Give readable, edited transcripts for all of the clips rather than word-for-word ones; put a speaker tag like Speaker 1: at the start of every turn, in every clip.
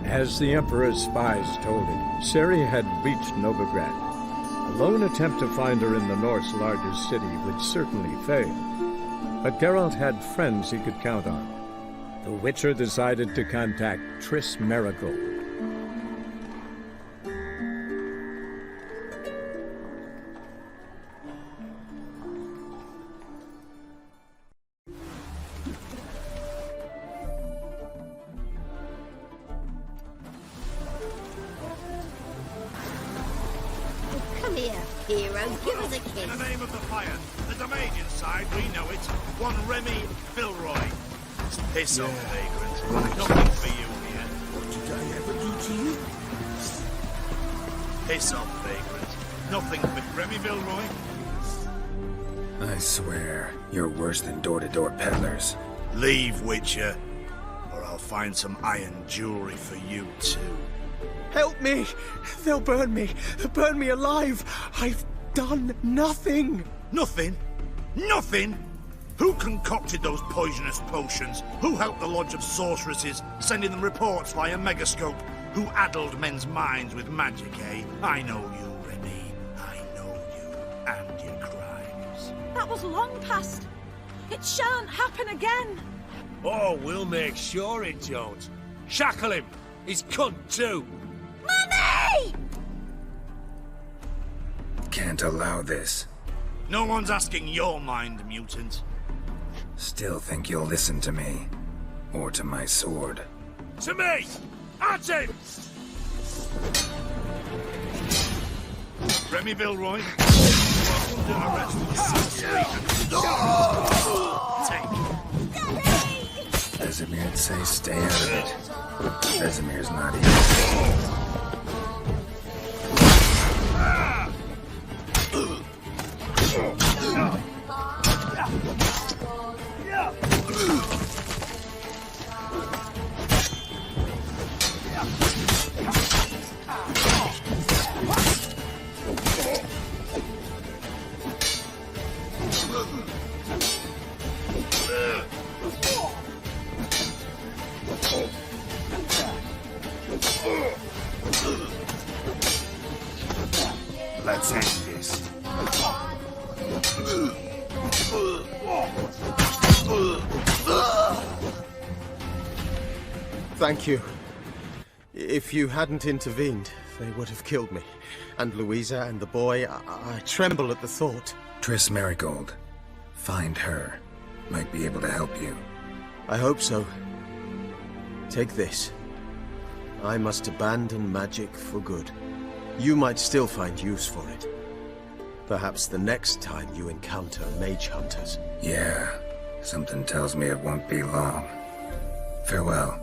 Speaker 1: As the Emperor's spies told him, Ciri had reached Novigrad. A lone attempt to find her in the North's largest city would certainly fail. But Geralt had friends he could count on. The Witcher decided to contact Triss Merigold.
Speaker 2: Come here, hero. Give us a
Speaker 3: In
Speaker 2: kiss.
Speaker 3: the name of the fire, there's a mage inside, we know it. One Remy Vilroy. Piss off, vagrant. Nothing for you here.
Speaker 4: What did I ever do to you?
Speaker 3: Piss off, vagrant. Nothing but Remy Vilroy.
Speaker 5: I swear, you're worse than door-to-door peddlers.
Speaker 3: Leave, Witcher, or I'll find some iron jewelry for you too.
Speaker 4: Help me! They'll burn me! Burn me alive! I've done nothing!
Speaker 3: Nothing? Nothing? Who concocted those poisonous potions? Who helped the Lodge of Sorceresses, sending them reports via Megascope? Who addled men's minds with magic, eh? I know you, Remy. I know you and your crimes.
Speaker 6: That was long past. It shan't happen again.
Speaker 7: Oh, we'll make sure it don't. Shackle him! He's cunt too!
Speaker 6: Mummy!
Speaker 5: Can't allow this.
Speaker 3: No one's asking your mind, mutant.
Speaker 5: Still think you'll listen to me. Or to my sword.
Speaker 7: To me! At him!
Speaker 3: Remy Vilroy, you are under arrest for sorcery and... Take.
Speaker 5: Vesemir'd say stay out of it. Vesemir's not here. Let's end this.
Speaker 4: Thank you. If you hadn't intervened, they would have killed me. And Louisa and the boy, I tremble at the thought.
Speaker 5: Triss Merigold. Find her. Might be able to help you.
Speaker 4: I hope so. Take this. I must abandon magic for good. You might still find use for it. Perhaps the next time you encounter mage hunters.
Speaker 5: Yeah. Something tells me it won't be long. Farewell.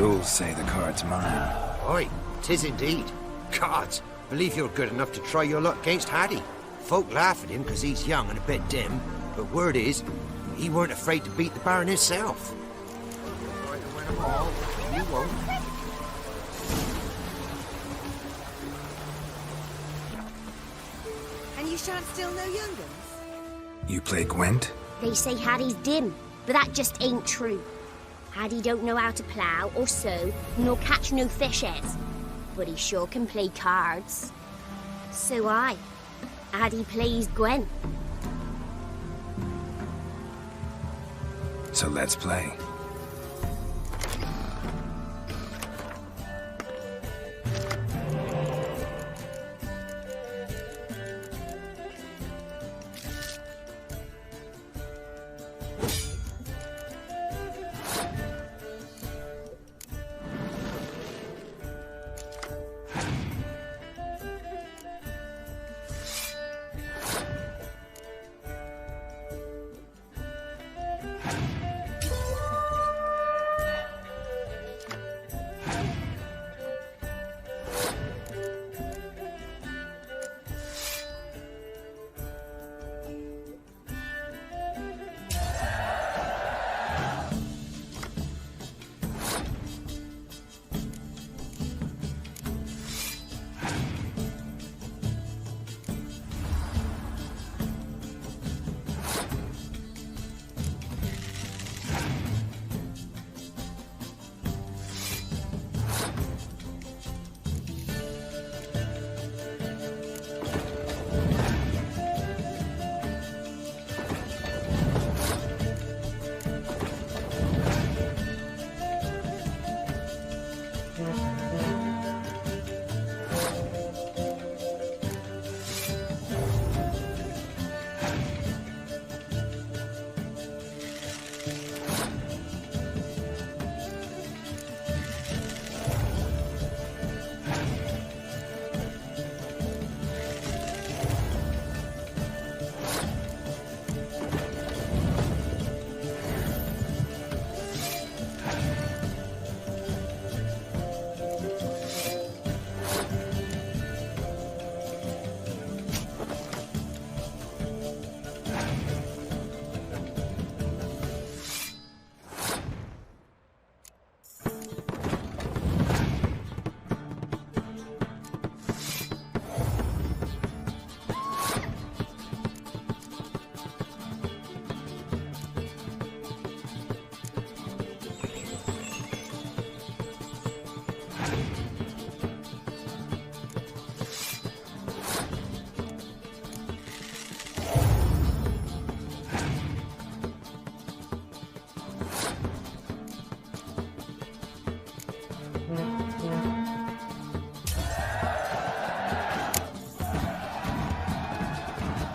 Speaker 5: Rules say the card's mine.
Speaker 8: Aye, 'tis indeed. Gods, believe you're good enough to try your luck against Hattie. Folk laugh at him because he's young and a bit dim, but word is, he weren't afraid to beat the Baron himself. You won't.
Speaker 6: And you shan't steal no young guns?
Speaker 5: You play Gwent?
Speaker 2: They say Hattie's dim, but that just ain't true. Hattie don't know how to plough or sow, nor catch no fishes. But he sure can play cards. So Hattie plays Gwen.
Speaker 5: So let's play.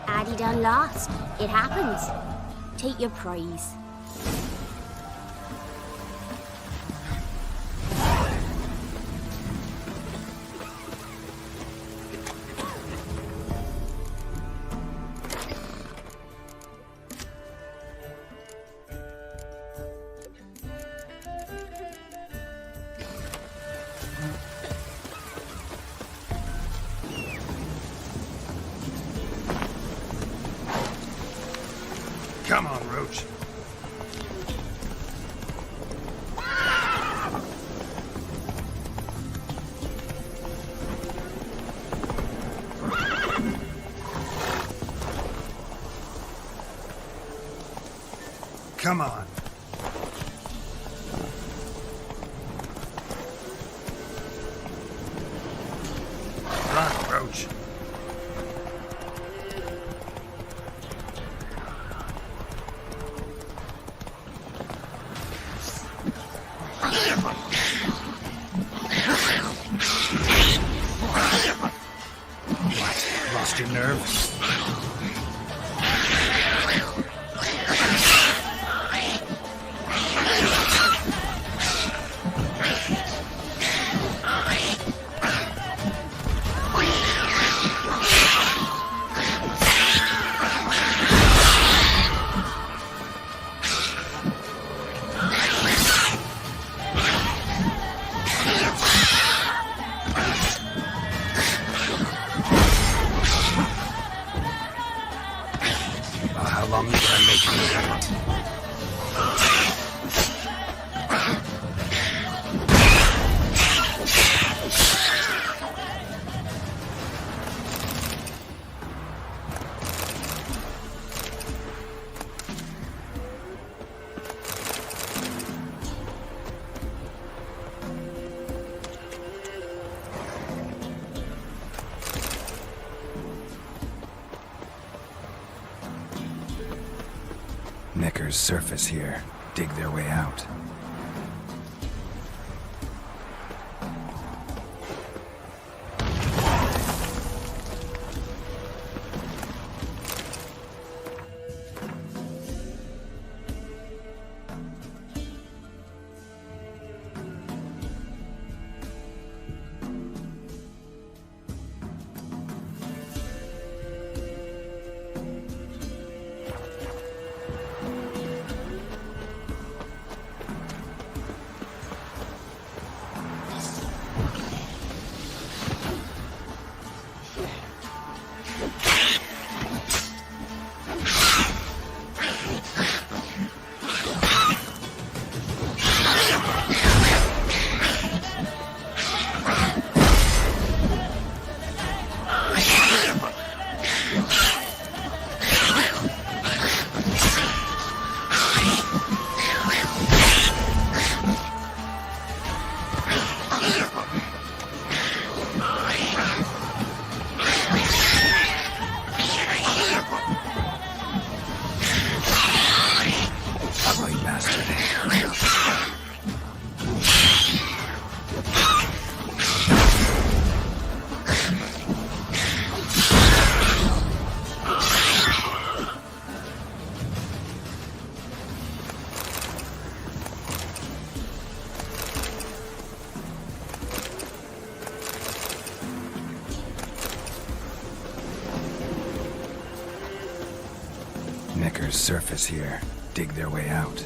Speaker 2: Hattie done lost. It happens. Take your prize.
Speaker 3: Come on, Roach. Come on. Run, Roach. Lost your nerve?
Speaker 5: How long you gonna make me wait? Knickers surface here, dig their way out. Knickers surface here, dig their way out.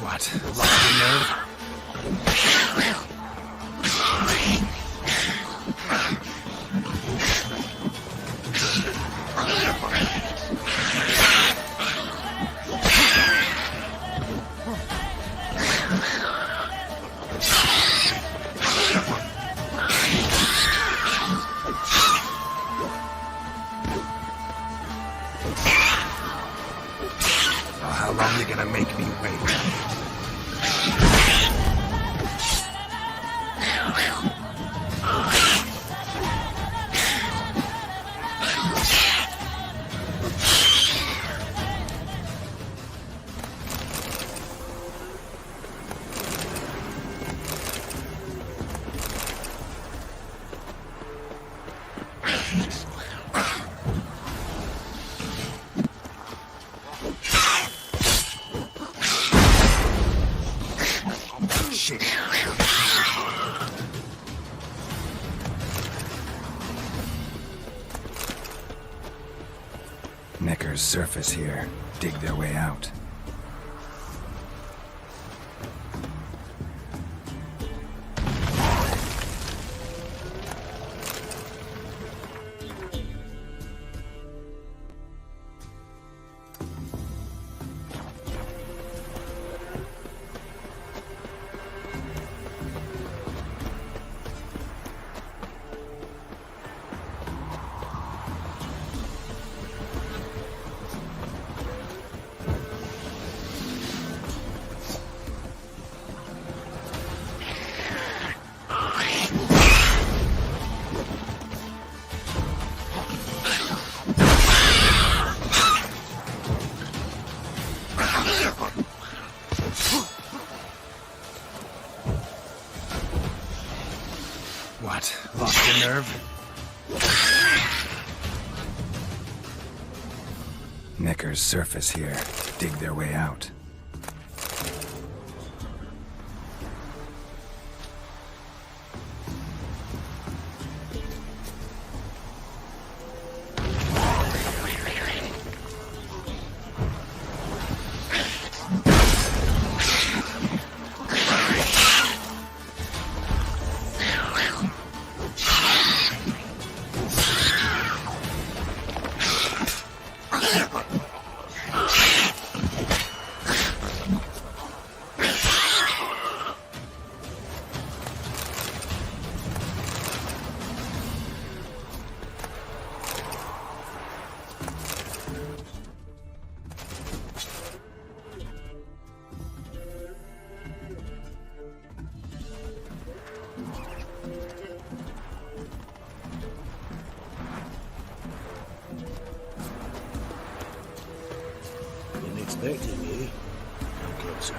Speaker 5: What? Lost your nerve? How long you gonna make me wait? Shit. Knickers surface here, dig their way out. What? Lost your nerve? Knickers surface here, dig their way out.
Speaker 7: Expecting me. Come closer.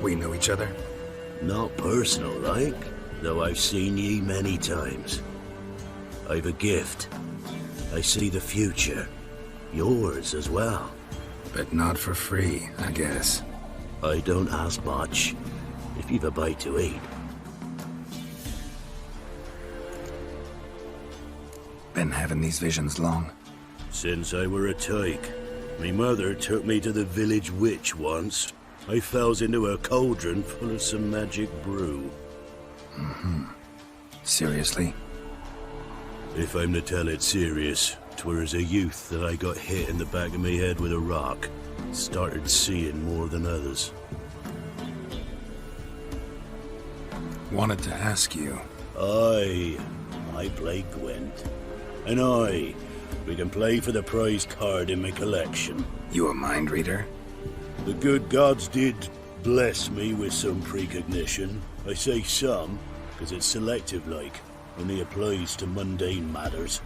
Speaker 5: We know each other?
Speaker 7: Not personal, like, though I've seen ye many times. I've a gift. I see the future. Yours as well.
Speaker 5: But not for free, I guess.
Speaker 7: I don't ask much. If you've a bite to eat.
Speaker 5: Been having these visions long?
Speaker 7: Since I were a tyke. Me mother took me to the village witch once. I fells into a cauldron full of some magic brew.
Speaker 5: Seriously?
Speaker 7: If I'm to tell it serious, 'twere as a youth that I got hit in the back of me head with a rock. Started seeing more than others.
Speaker 5: Wanted to ask you.
Speaker 7: I play Gwent. And we can play for the prize card in my collection.
Speaker 5: You a mind reader?
Speaker 7: The good gods did bless me with some precognition. I say some, because it's selective like, only applies to mundane matters.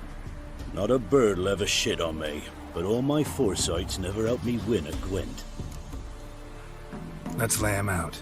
Speaker 7: Not a bird'll ever shit on me, but all my foresights never helped me win a Gwent.
Speaker 5: Let's lay him out.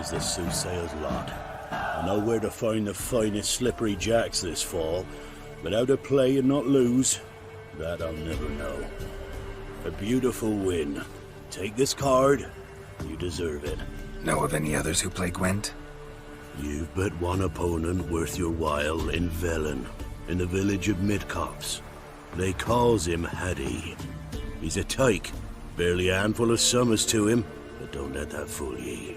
Speaker 7: as the soothsayer's lot. I know where to find the finest slippery jacks this fall, but how to play and not lose, that I'll never know. A beautiful win. Take this card. You deserve it.
Speaker 5: Know of any others who play Gwent?
Speaker 7: You've but one opponent worth your while in Velen, in the village of Midcopse. They calls him Haddie. He's a tyke. Barely a handful of summers to him, but don't let that fool ye.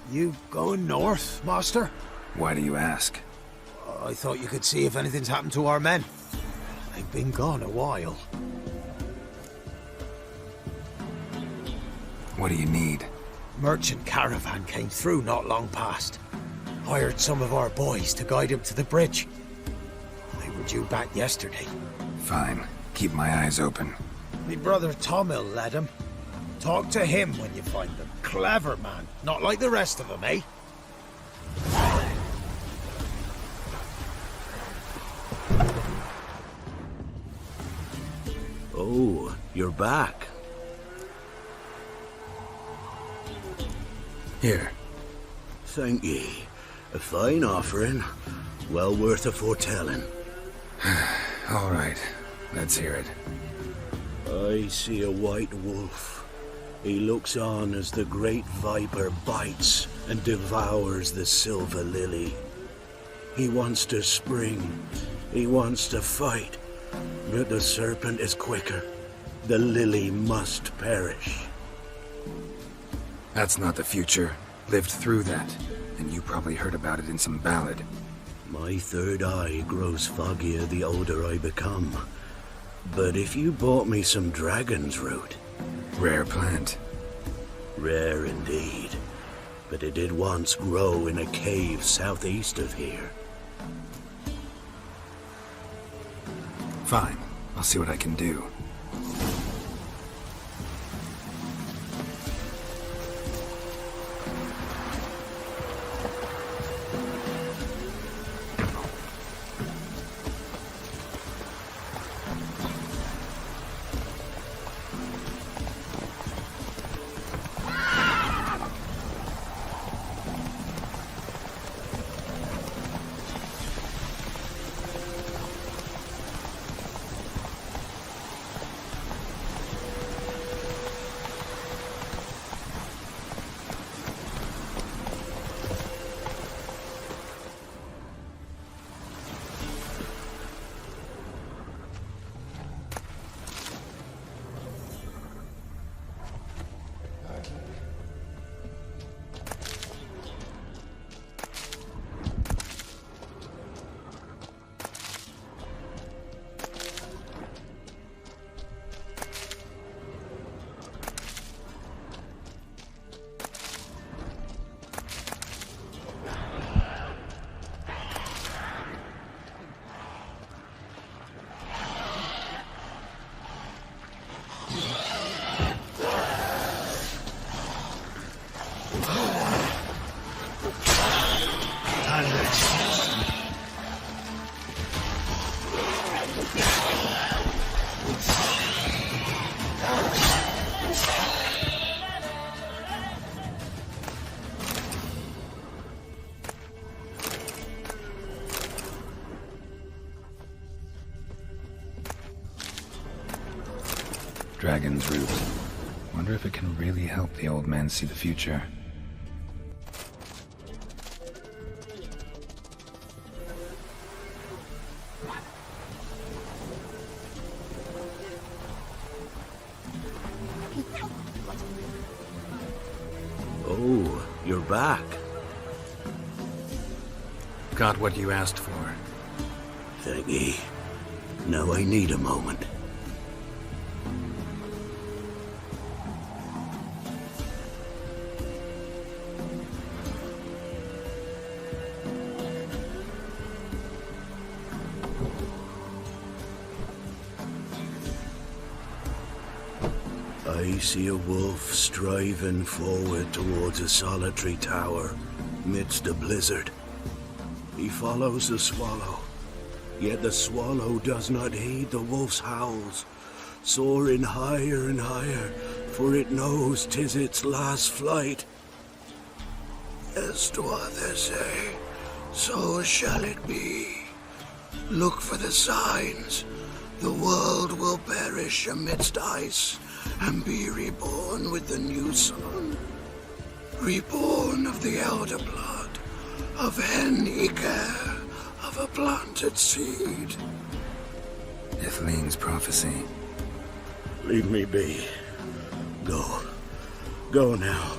Speaker 8: You going north, Master?
Speaker 5: Why do you ask?
Speaker 8: I thought you could see if anything's happened to our men. They've been gone a while.
Speaker 5: What do you need?
Speaker 8: Merchant caravan came through not long past. Hired some of our boys to guide him to the bridge. They were due back yesterday.
Speaker 5: Fine. Keep my eyes open.
Speaker 8: Me brother Tomil led him. Talk to him when you find them. Clever man. Not like the rest of them, eh?
Speaker 7: Oh, you're back.
Speaker 5: Here.
Speaker 7: Thank ye. A fine offering. Well worth a foretelling.
Speaker 5: All right. Let's hear it.
Speaker 7: I see a white wolf. He looks on as the great viper bites and devours the silver lily. He wants to spring. He wants to fight. But the serpent is quicker. The lily must perish.
Speaker 5: That's not the future. Lived through that. And you probably heard about it in some ballad.
Speaker 7: My third eye grows foggier the older I become. But if you bought me some dragon's root...
Speaker 5: Rare plant.
Speaker 7: Rare indeed. But it did once grow in a cave southeast of here.
Speaker 5: Fine. I'll see what I can do. Dragon's root. Wonder if it can really help the old man see the future.
Speaker 7: Oh, you're back.
Speaker 5: Got what you asked for.
Speaker 7: Thank ye. Now I need a moment. I see a wolf striving forward towards a solitary tower midst a blizzard. He follows the swallow, yet the swallow does not heed the wolf's howls, soaring higher and higher, for it knows 'tis its last flight. As to others say, so shall it be. Look for the signs. The world will perish amidst ice and be reborn with the new sun. Reborn of the elder blood, of Hen-Iker, of a planted seed.
Speaker 5: Ithlinne's prophecy.
Speaker 7: Leave me be. Go. Go now.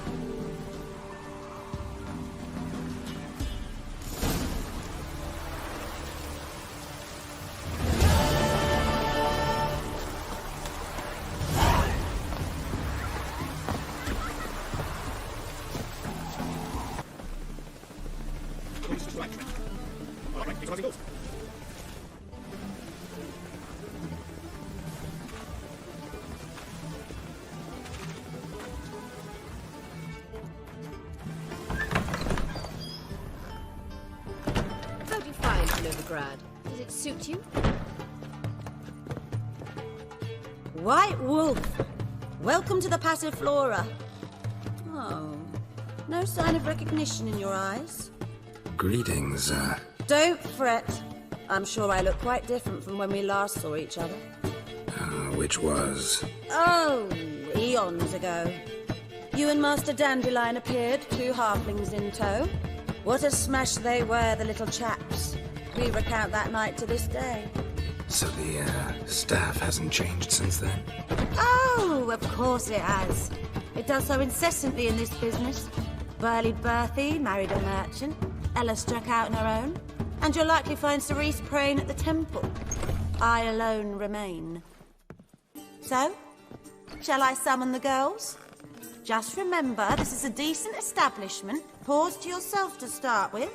Speaker 6: How do you find Novigrad?
Speaker 2: Does it suit you?
Speaker 6: White Wolf, welcome to the Passiflora. Oh, no sign of recognition in your eyes?
Speaker 5: Greetings,
Speaker 6: Don't fret. I'm sure I look quite different from when we last saw each other.
Speaker 5: which was...
Speaker 6: Oh, eons ago. You and Master Dandelion appeared, 2 halflings in tow. What a smash they were, the little chaps. We recount that night to this day.
Speaker 5: So the, staff hasn't changed since then?
Speaker 6: Oh, of course it has. It does so incessantly in this business. Burly Berthie married a merchant. Ella struck out on her own. And you'll likely find Cerise praying at the temple. I alone remain. So, shall I summon the girls? Just remember, this is a decent establishment. Pause to yourself to start with.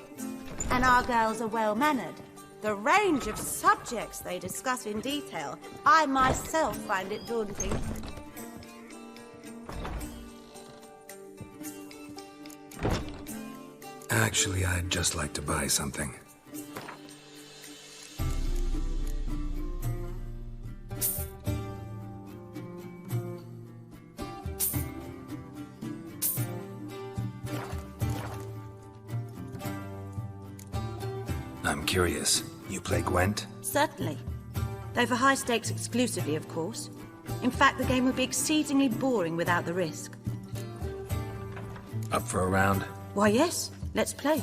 Speaker 6: And our girls are well-mannered. The range of subjects they discuss in detail, I myself find it daunting.
Speaker 5: Actually, I'd just like to buy something. I'm curious. You play Gwent?
Speaker 6: Certainly. Though for high stakes exclusively, of course. In fact, the game would be exceedingly boring without the risk.
Speaker 5: Up for a round?
Speaker 6: Why, yes. Let's play.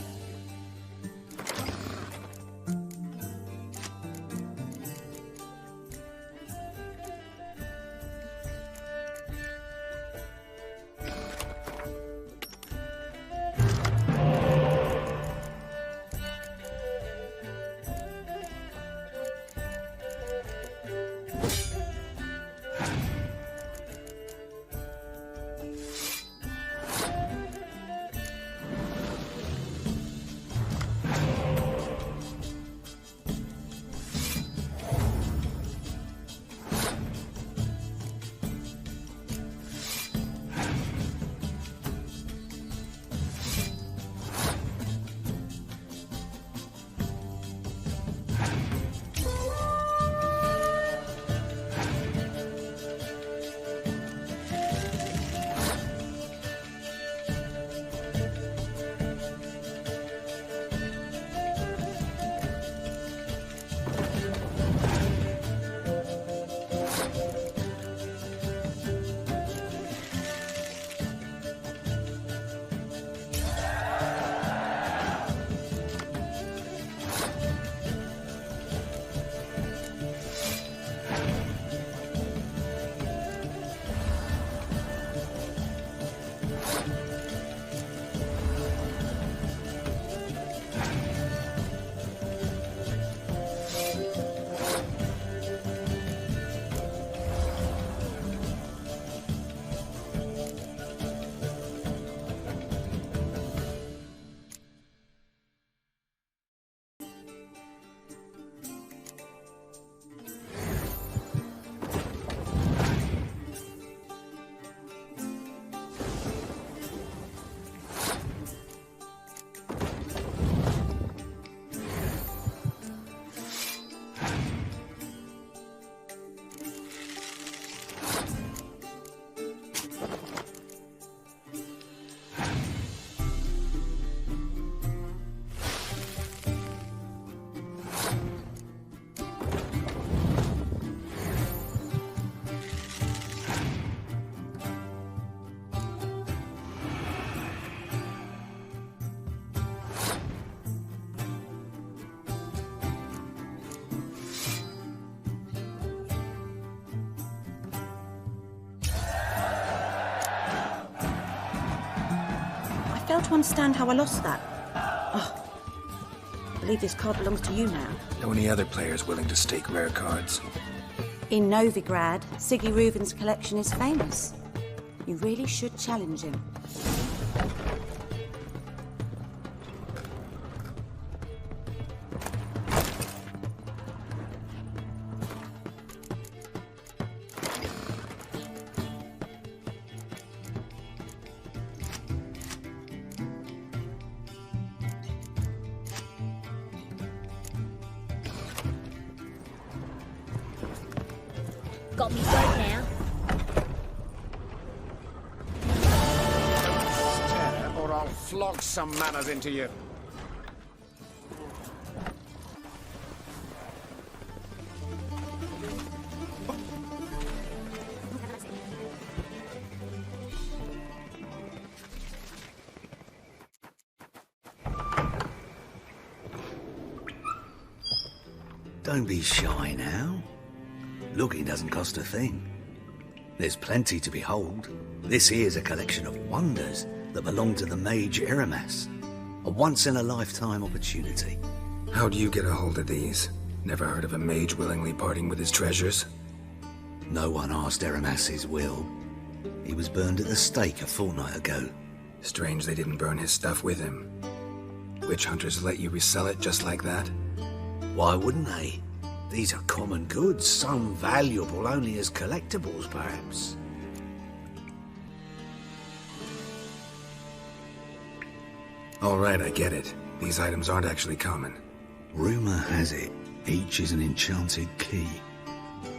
Speaker 6: fail to understand how I lost that. Oh, I believe this card belongs to you now.
Speaker 5: Know any other players willing to stake rare cards?
Speaker 6: In Novigrad, Siggy Reuven's collection is famous. You really should challenge him.
Speaker 2: Got me right now.
Speaker 9: Stare, or I'll flog some manners into you.
Speaker 10: Don't be shy now. Looking doesn't cost a thing. There's plenty to behold. This here's a collection of wonders that belong to the mage Eramas. A once-in-a-lifetime opportunity.
Speaker 5: How do you get a hold of these? Never heard of a mage willingly parting with his treasures?
Speaker 10: No one asked Eramas' will. He was burned at the stake a fortnight ago.
Speaker 5: Strange they didn't burn his stuff with him. Witch hunters let you resell it just like that?
Speaker 10: Why wouldn't they? These are common goods, some valuable only as collectibles, perhaps.
Speaker 5: All right, I get it. These items aren't actually common.
Speaker 10: Rumor has it, each is an enchanted key.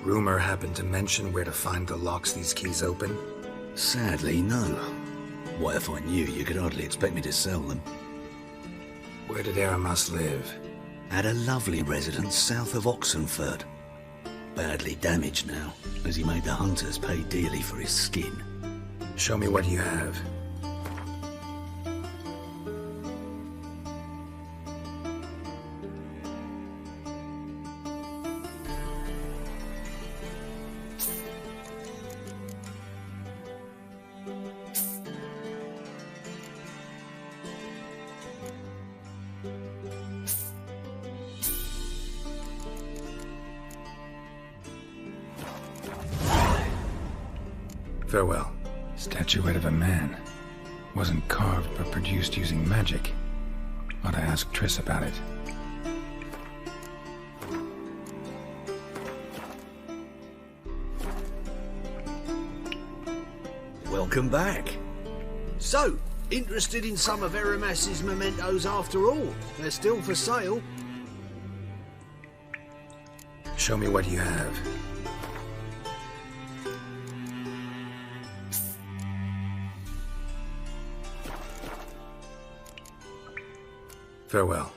Speaker 5: Rumor happened to mention where to find the locks these keys open?
Speaker 10: Sadly, no. What if I knew? You could hardly expect me to sell them.
Speaker 5: Where did Eramas live?
Speaker 10: At a lovely residence south of Oxenford. Badly damaged now, as he made the hunters pay dearly for his skin.
Speaker 5: Show me what you have. Farewell. Statuette of a man. Wasn't carved but produced using magic. Ought to ask Triss about it.
Speaker 10: Welcome back. So, interested in some of Eramas' mementos after all? They're still for sale.
Speaker 5: Show me what you have. Farewell.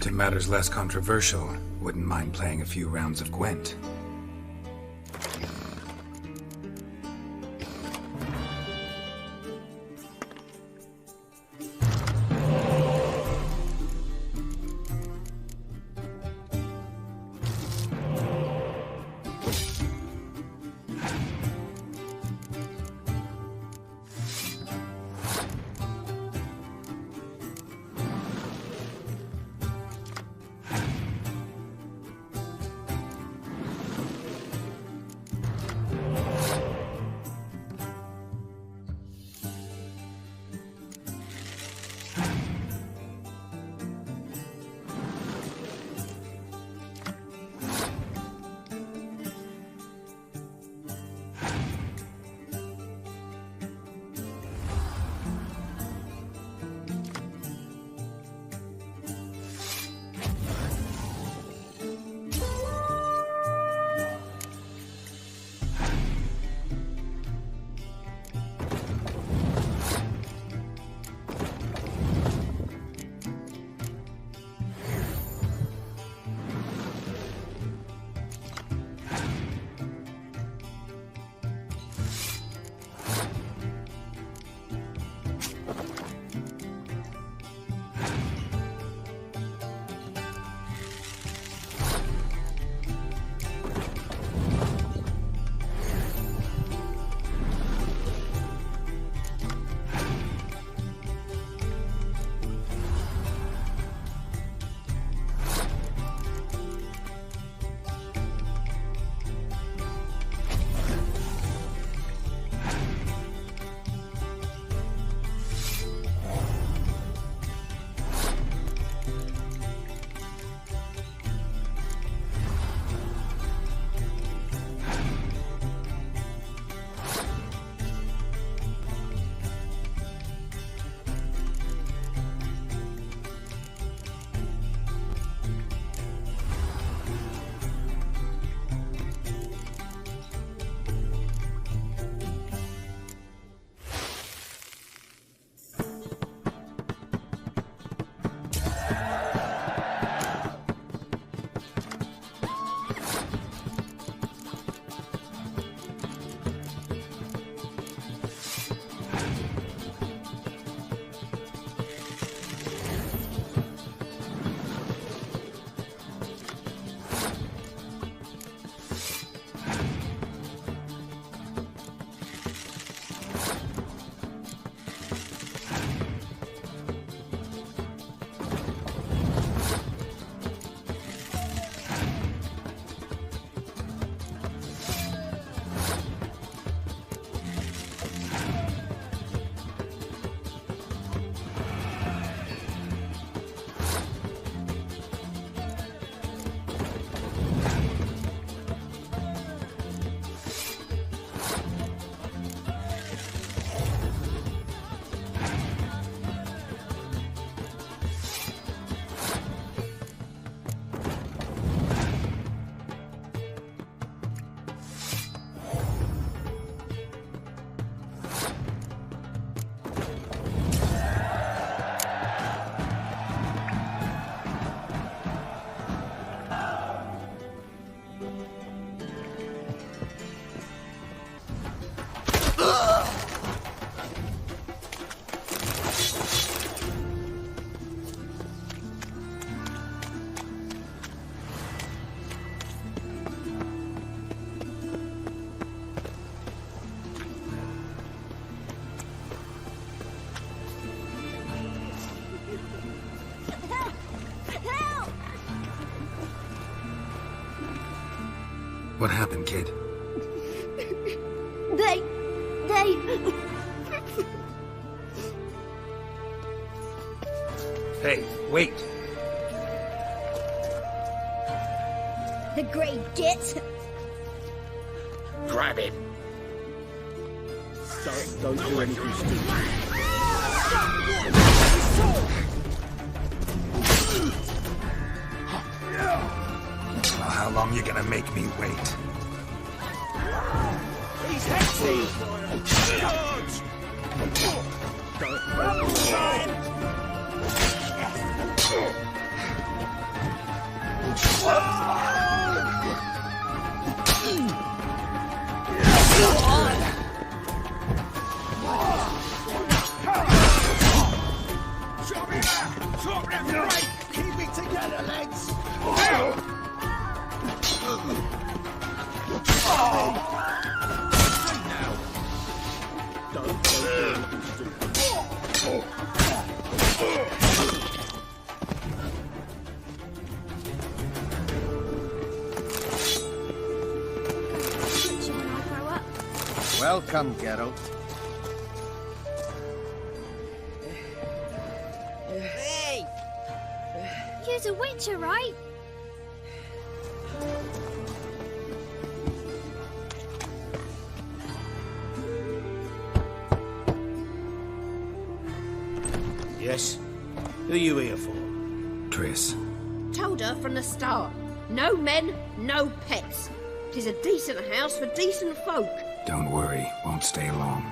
Speaker 5: To matters less controversial, wouldn't mind playing a few rounds of Gwent. happened, kid?
Speaker 2: They...
Speaker 9: Hey, wait.
Speaker 2: The Grey Git.
Speaker 9: Grab him.
Speaker 7: Don't do anything stupid.
Speaker 5: Well, how long you gonna make me wait?
Speaker 7: He's hexy! Keep it together, lads!
Speaker 9: Welcome, Geralt.
Speaker 2: Hey! You're a witcher, right?
Speaker 8: Yes? Who you here for?
Speaker 5: Triss.
Speaker 11: Told her from the start. No men, no pets. 'Tis a decent house for decent folk.
Speaker 5: Don't worry, won't stay long.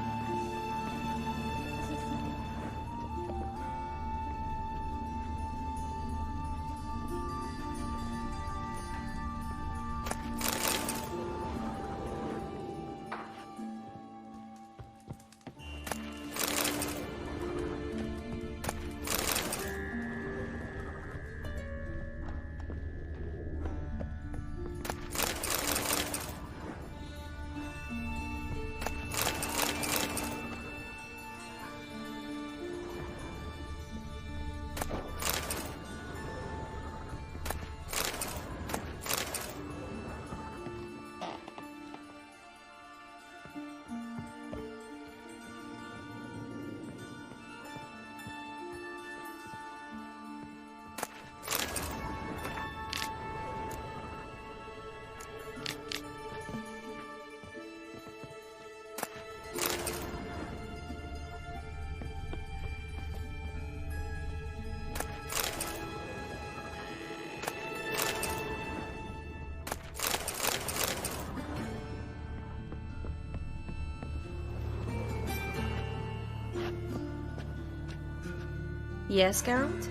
Speaker 6: Yes, Geralt?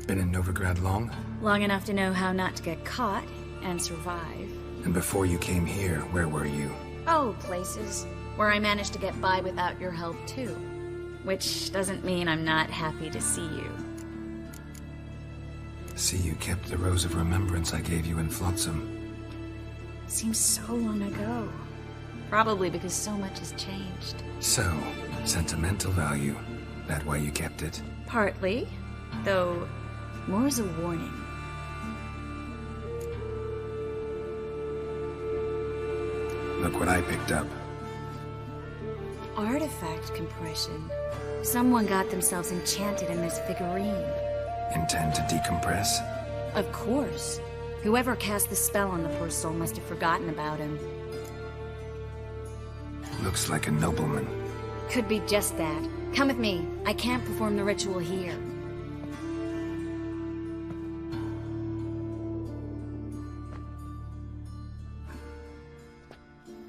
Speaker 5: Been in Novigrad long?
Speaker 6: Long enough to know how not to get caught and survive.
Speaker 5: And before you came here, where were you?
Speaker 6: Oh, places where I managed to get by without your help, too. Which doesn't mean I'm not happy to see you.
Speaker 5: See, you kept the Rose of Remembrance I gave you in Flotsam.
Speaker 6: Seems so long ago. Probably because so much has changed.
Speaker 5: So, sentimental value. That why you kept it?
Speaker 6: Partly, though more as a warning.
Speaker 5: Look what I picked up.
Speaker 6: Artifact compression. Someone got themselves enchanted in this figurine.
Speaker 5: Intend to decompress?
Speaker 6: Of course. Whoever cast the spell on the poor soul must have forgotten about him.
Speaker 5: Looks like a nobleman.
Speaker 6: Could be just that. Come with me. I can't perform the ritual here.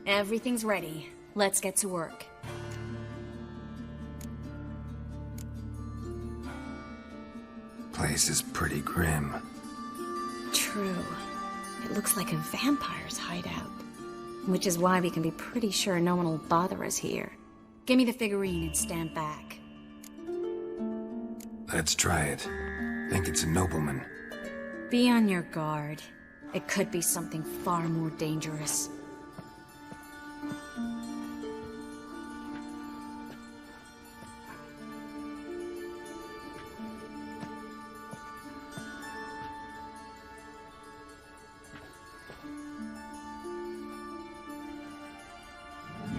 Speaker 6: Everything's ready. Let's get to work.
Speaker 5: Place is pretty grim.
Speaker 6: True. It looks like a vampire's hideout. Which is why we can be pretty sure no one will bother us here. Give me the figurine and stand back.
Speaker 5: Let's try it. Think it's a nobleman.
Speaker 6: Be on your guard. It could be something far more dangerous.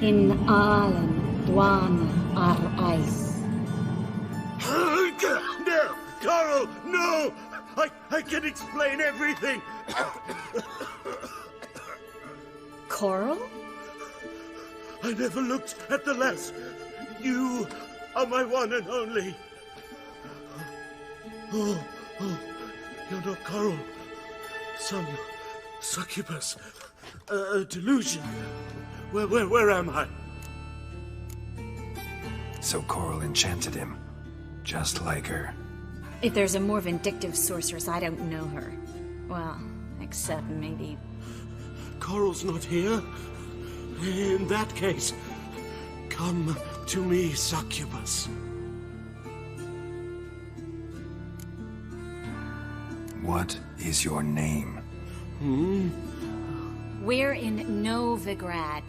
Speaker 12: In Alan Dwana ar Ice.
Speaker 7: No! Coral, no! I can explain everything!
Speaker 12: Coral?
Speaker 7: I never looked at the lass. You are my one and only. Oh, you're not Coral. Some succubus. A delusion. Where am I?
Speaker 5: So Coral enchanted him, just like her.
Speaker 12: If there's a more vindictive sorceress, I don't know her. Well, except maybe...
Speaker 7: Coral's not here. In that case, come to me, succubus.
Speaker 5: What is your name?
Speaker 12: We're in Novigrad.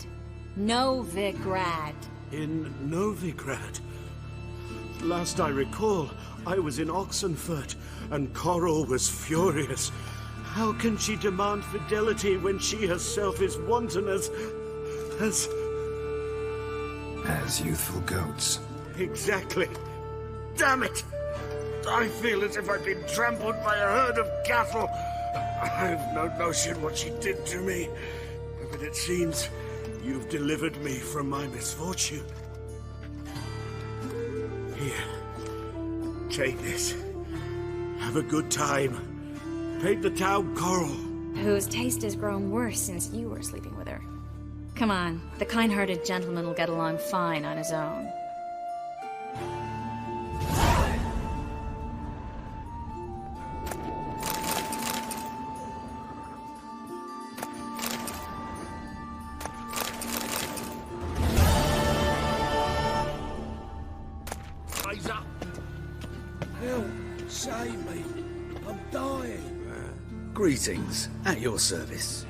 Speaker 12: Novigrad.
Speaker 7: In Novigrad? Last I recall, I was in Oxenfurt, and Coral was furious. How can she demand fidelity when she herself is wanton as
Speaker 5: youthful goats.
Speaker 7: Exactly. Damn it! I feel as if I've been trampled by a herd of cattle. I've no notion what she did to me, but it seems you've delivered me from my misfortune. Here, take this. Have a good time. Paint the town Coral.
Speaker 12: Whose taste has grown worse since you were sleeping with her. Come on, the kind-hearted gentleman will get along fine on his own.
Speaker 7: Eyes up! Help! Save me! I'm dying!
Speaker 10: Greetings, at your service.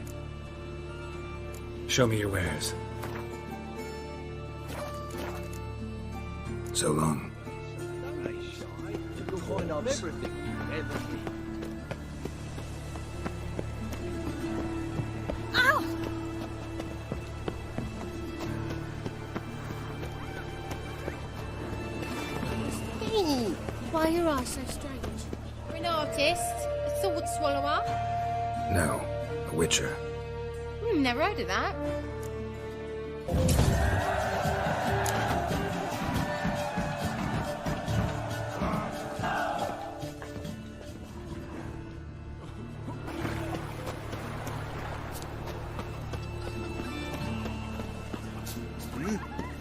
Speaker 5: Show me your wares. So long.
Speaker 9: You'll find out everything you ever need.
Speaker 2: Ow! Hey, why are your eyes so strange?
Speaker 11: You're an artist, a sword swallower.
Speaker 5: No, a witcher.
Speaker 11: Never heard of that.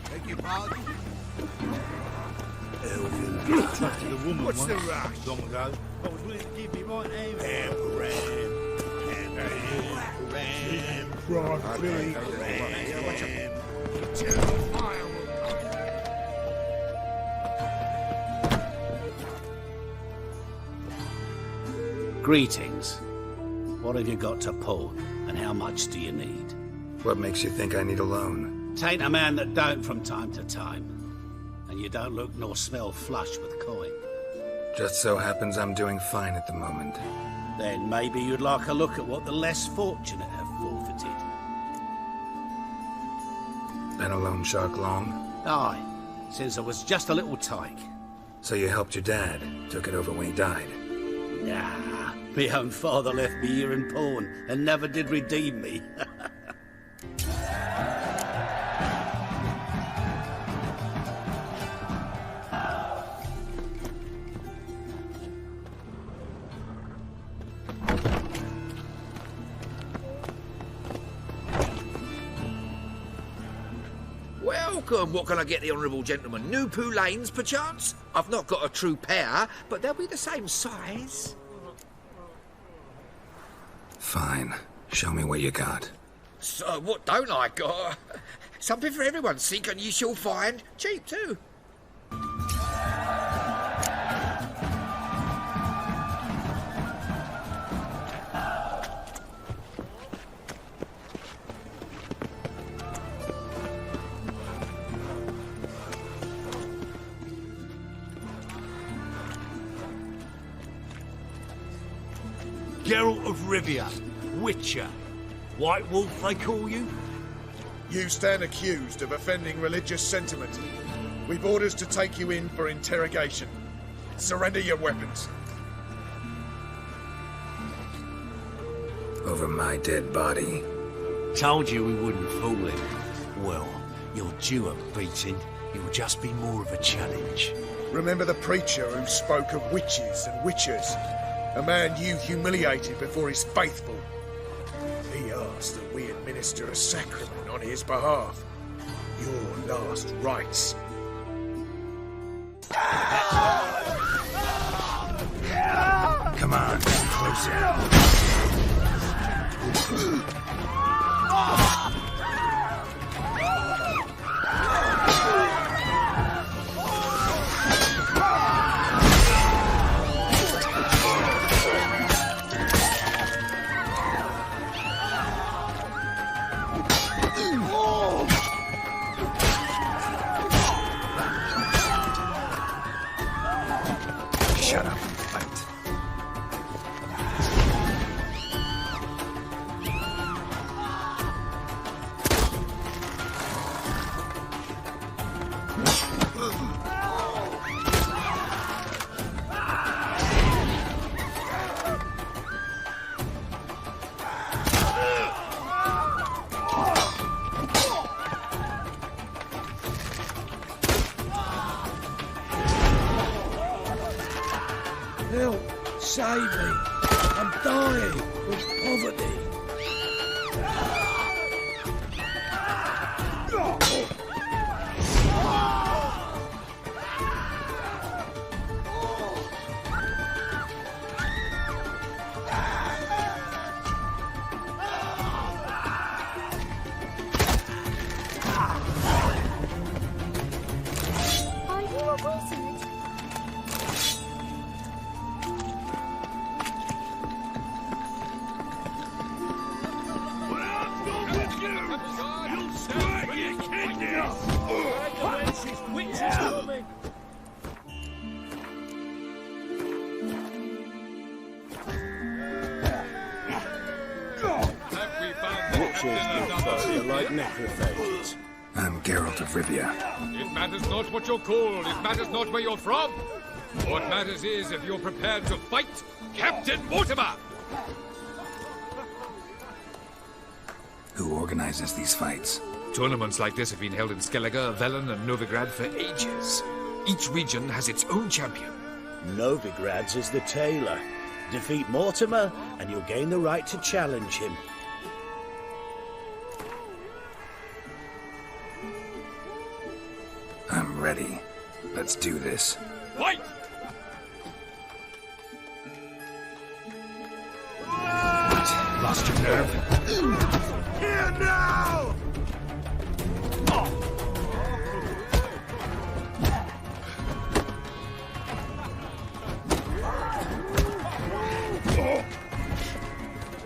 Speaker 3: Beg your pardon?
Speaker 7: Trusted a woman
Speaker 3: What's
Speaker 7: once.
Speaker 3: the rush? Long ago, I was willing to give me my name.
Speaker 13: Greetings. What have you got to pull, and how much do you need?
Speaker 5: What makes you think I need a loan?
Speaker 13: Tain't a man that don't from time to time. And you don't look nor smell flush with coin.
Speaker 5: Just so happens I'm doing fine at the moment.
Speaker 13: Then maybe you'd like a look at what the less fortunate have forfeited.
Speaker 5: Been a loan shark long?
Speaker 13: Aye, since I was just a little tyke.
Speaker 5: So you helped your dad, took it over when he died?
Speaker 13: Nah, my own father left me here in pawn and never did redeem me.
Speaker 14: Welcome. What can I get the honourable gentleman? New Poulaines, perchance? I've not got a true pair, but they'll be the same size.
Speaker 5: Fine. Show me what you got.
Speaker 14: So, what don't I got? Something for everyone. Seek and ye shall find. Cheap, too.
Speaker 3: Geralt of Rivia, Witcher. White Wolf, they call you?
Speaker 15: You stand accused of offending religious sentiment. We've orders to take you in for interrogation. Surrender your weapons.
Speaker 5: Over my dead body.
Speaker 16: Told you we wouldn't fool him. Well, you're due a beating. It will just be more of a challenge.
Speaker 15: Remember the preacher who spoke of witches and witchers? A man you humiliated before his faithful. He asked that we administer a sacrament on his behalf. Your last rites.
Speaker 5: Come on, closer. Shut up and fight.
Speaker 17: Help! Save me! I'm dying of poverty!
Speaker 2: Are you a wizard?
Speaker 7: Like necrophages.
Speaker 5: I'm Geralt of Rivia.
Speaker 18: It matters not what you're called, it matters not where you're from. What matters is if you're prepared to fight Captain Mortimer!
Speaker 5: Who organizes these fights?
Speaker 18: Tournaments like this have been held in Skellige, Velen, and Novigrad for ages. Each region has its own champion.
Speaker 7: Novigrad's is the tailor. Defeat Mortimer, and you'll gain the right to challenge him.
Speaker 5: I'm ready. Let's do this.
Speaker 18: Fight!
Speaker 5: What? Lost your nerve?
Speaker 3: Here now!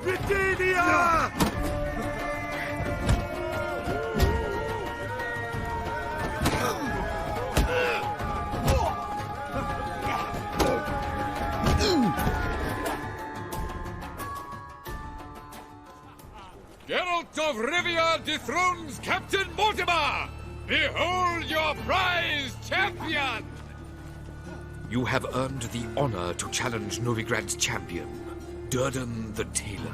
Speaker 3: Britannia!
Speaker 18: Geralt of Rivia dethrones Captain Mortimer! Behold your prize champion! You have earned the honor to challenge Novigrad's champion, Durden the Tailor.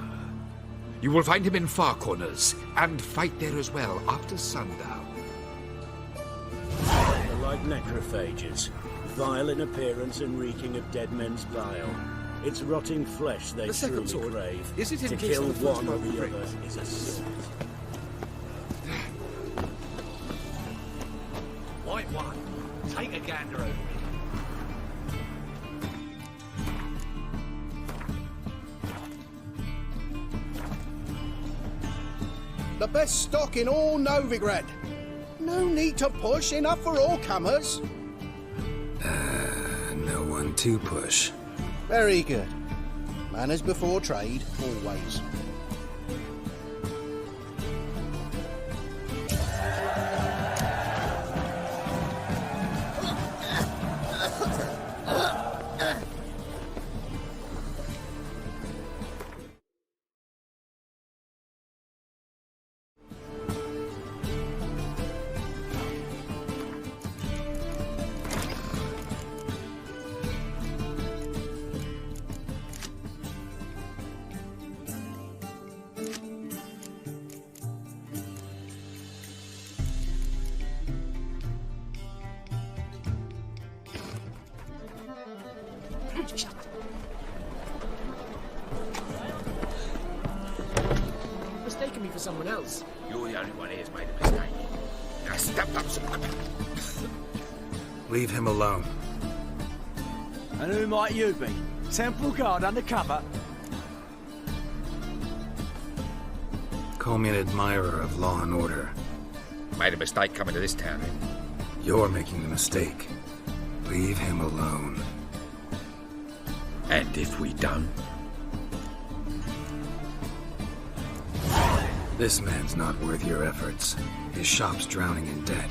Speaker 18: You will find him in Far Corners, and fight there as well after sundown.
Speaker 7: They're like necrophages, vile in appearance and reeking of dead men's bile. It's rotting flesh they
Speaker 14: The second
Speaker 7: truly
Speaker 14: sword,
Speaker 7: crave.
Speaker 14: is it
Speaker 7: to
Speaker 14: encased
Speaker 7: kill
Speaker 14: in the first
Speaker 7: one or
Speaker 14: part of
Speaker 7: the
Speaker 14: the
Speaker 7: other is a sin.
Speaker 16: White one, take a gander over it.
Speaker 19: The best stock in all Novigrad. No need to push, enough for all comers.
Speaker 5: No one to push.
Speaker 19: Very good. Manners before trade, always.
Speaker 9: Mistaken me for someone else.
Speaker 14: You're the only one here's made a mistake. Now step up some...
Speaker 10: Leave him alone.
Speaker 20: And who might you be? Temple Guard undercover?
Speaker 10: Call me an admirer of law and order.
Speaker 14: Made a mistake coming to this town, eh?
Speaker 10: You're making the mistake. Leave him alone.
Speaker 14: And if we don't?
Speaker 10: This man's not worth your efforts. His shop's drowning in debt.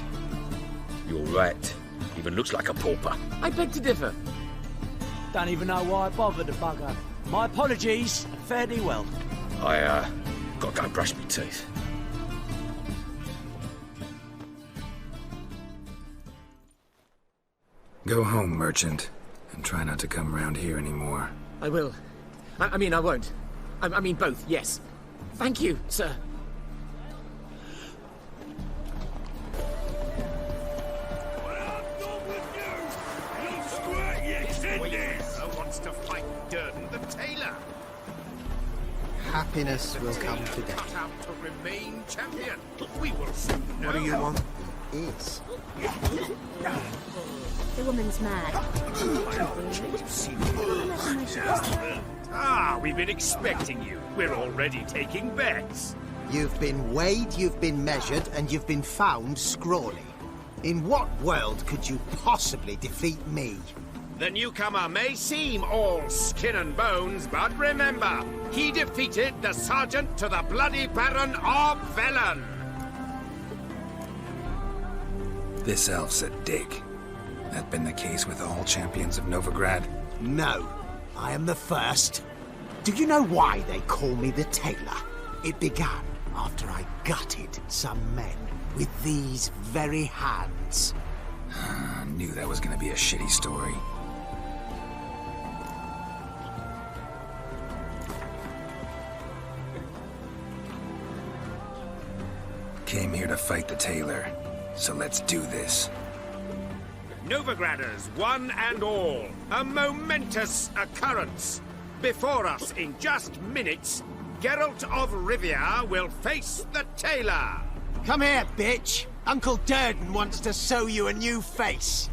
Speaker 14: You're right. Even looks like a pauper.
Speaker 9: I beg to differ.
Speaker 20: Don't even know why I bothered the bugger. My apologies. Fare thee well.
Speaker 14: I, gotta go brush my teeth.
Speaker 10: Go home, merchant, and try not to come round here anymore.
Speaker 9: I will. I mean, I won't. I mean both, yes. Thank you, sir.
Speaker 3: Wants to fight Durden the tailor.
Speaker 8: Happiness will come today.
Speaker 3: Cut out to remain champion. We will soon know.
Speaker 8: What do you want? Is.
Speaker 2: The woman's mad.
Speaker 21: We've been expecting you. We're already taking bets.
Speaker 8: You've been weighed, you've been measured, and you've been found scrawly. In what world could you possibly defeat me?
Speaker 21: The newcomer may seem all skin and bones, but remember, he defeated the sergeant to the bloody Baron of Velen.
Speaker 10: This elf's a dig. That been the case with all champions of Novigrad?
Speaker 8: No, I am the first. Do you know why they call me the Tailor? It began after I gutted some men with these very hands.
Speaker 10: I knew that was gonna be a shitty story. Came here to fight the tailor, so let's do this.
Speaker 21: Novigraders, one and all, a momentous occurrence. Before us, in just minutes, Geralt of Rivia will face the tailor.
Speaker 8: Come here, bitch. Uncle Durden wants to sew you a new face.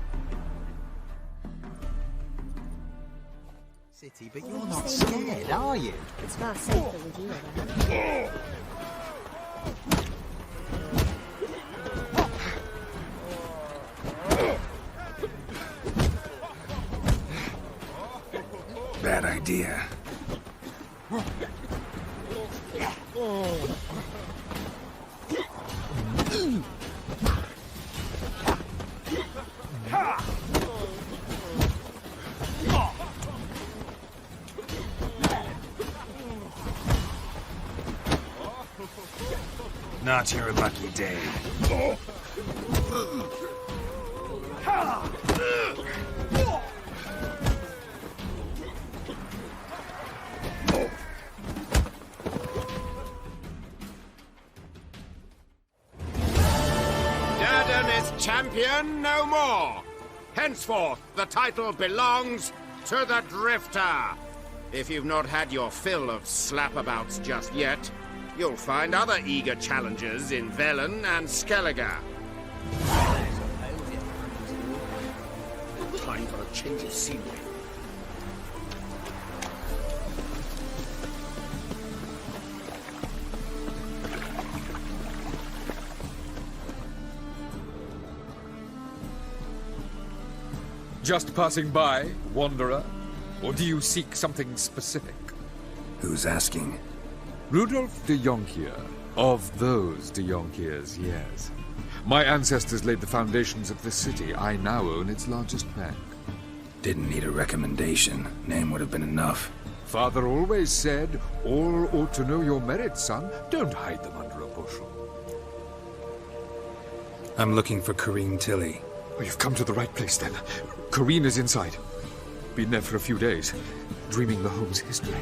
Speaker 8: City, but you're not scared, are you?
Speaker 2: It's far safer with you around.
Speaker 10: Bad idea. Not your lucky day.
Speaker 21: Durden is champion no more. Henceforth, the title belongs to the Drifter. If you've not had your fill of slapabouts just yet, you'll find other eager challengers in Velen and Skellige.
Speaker 3: Time for a change of scenery.
Speaker 18: Just passing by, wanderer? Or do you seek something specific?
Speaker 10: Who's asking?
Speaker 18: Rudolf de Jonkier. Of those de Jonkiers, yes. My ancestors laid the foundations of this city. I now own its largest bank.
Speaker 10: Didn't need a recommendation. Name would have been enough.
Speaker 18: Father always said, all ought to know your merits, son. Don't hide them under a bushel.
Speaker 10: I'm looking for Corrine Tilly.
Speaker 18: Oh, you've come to the right place, then. Corrine is inside. Been there for a few days, dreaming the home's history.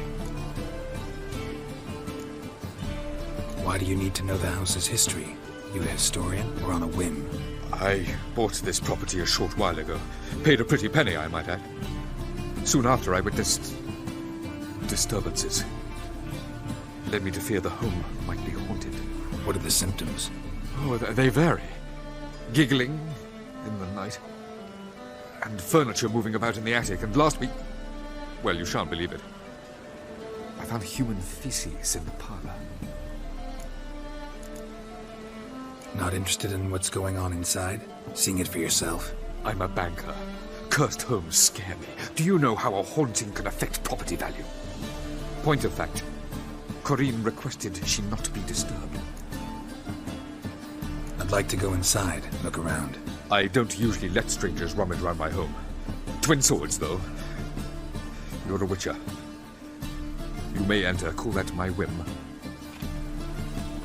Speaker 10: Why do you need to know the house's history? You a historian, or on a whim?
Speaker 18: I bought this property a short while ago. Paid a pretty penny, I might add. Soon after, I witnessed disturbances. Led me to fear the home might be haunted.
Speaker 5: What are the symptoms?
Speaker 18: Oh, they vary. Giggling in the night, and furniture moving about in the attic, and last week... Well, you shan't believe it. I found human feces in the parlor.
Speaker 5: Not interested in what's going on inside? Seeing it for yourself?
Speaker 18: I'm a banker. Cursed homes scare me. Do you know how a haunting can affect property value? Point of fact, Corinne requested she not be disturbed.
Speaker 5: I'd like to go inside, look around.
Speaker 18: I don't usually let strangers rummage around my home. Twin swords, though. You're a witcher. You may enter, call that my whim.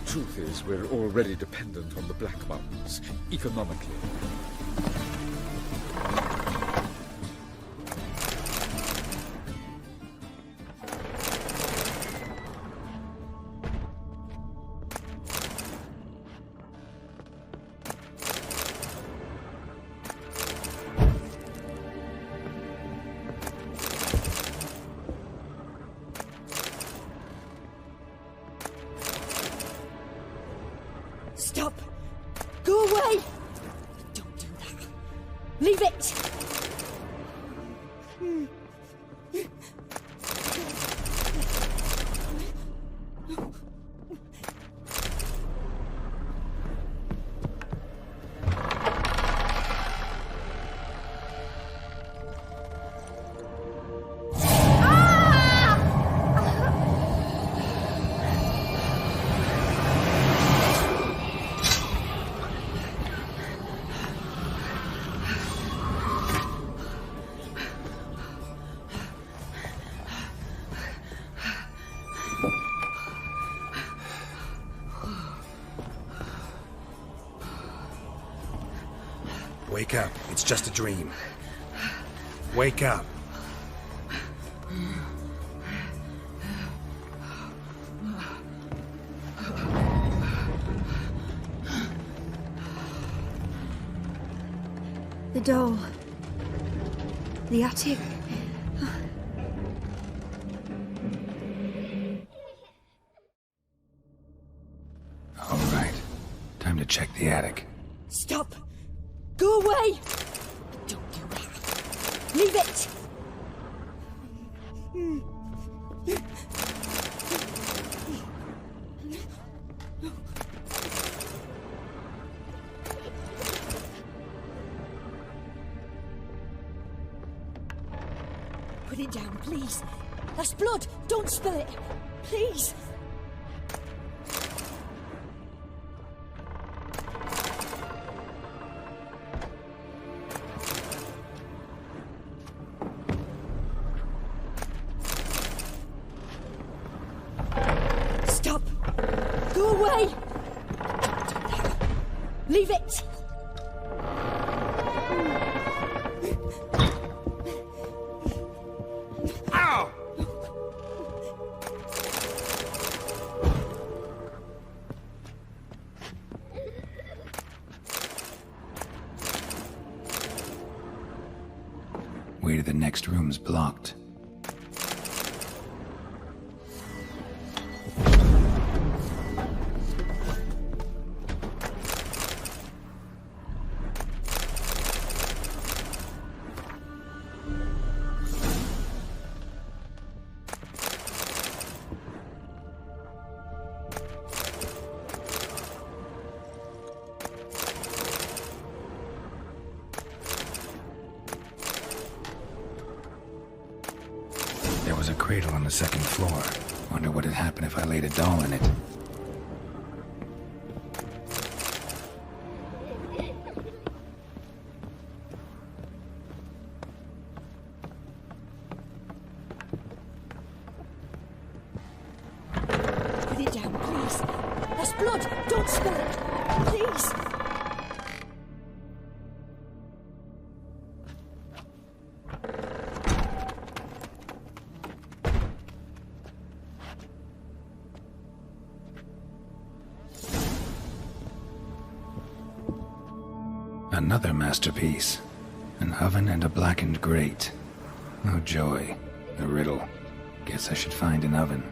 Speaker 18: Truth is, we're already dependent on the Black Mountains, economically.
Speaker 11: Stop! Go away! Don't do that. Leave it!
Speaker 5: Wake up. It's just a dream. Wake up.
Speaker 6: The door. The attic.
Speaker 5: All right. Time to check the attic.
Speaker 11: Stop! Go away! Don't do that. Leave it! Put it down, please. That's blood! Don't spill it! Please! Stop! Go away! Don't do that. Leave it!
Speaker 3: Ow!
Speaker 5: Way to the next room's blocked. There was a cradle on the second floor. Wonder what would happen if I laid a doll in it.
Speaker 11: Put it down, please. That's blood! Don't spill it! Please!
Speaker 5: Another masterpiece. An oven and a blackened grate. No joy. A riddle. Guess I should find an oven.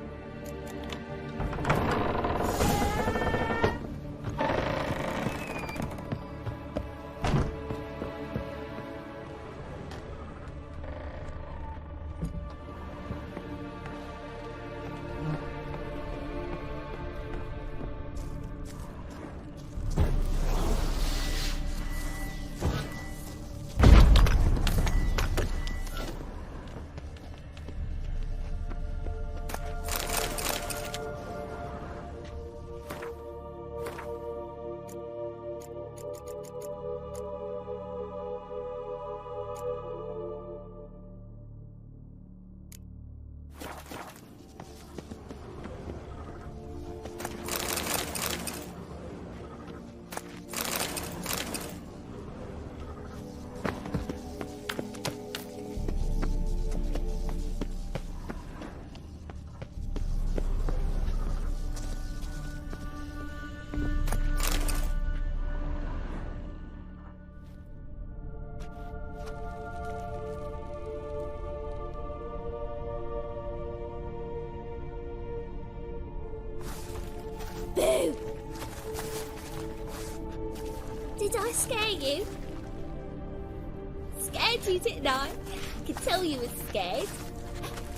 Speaker 2: Boo! Did I scare you? Scared you, didn't I? I could tell you were scared.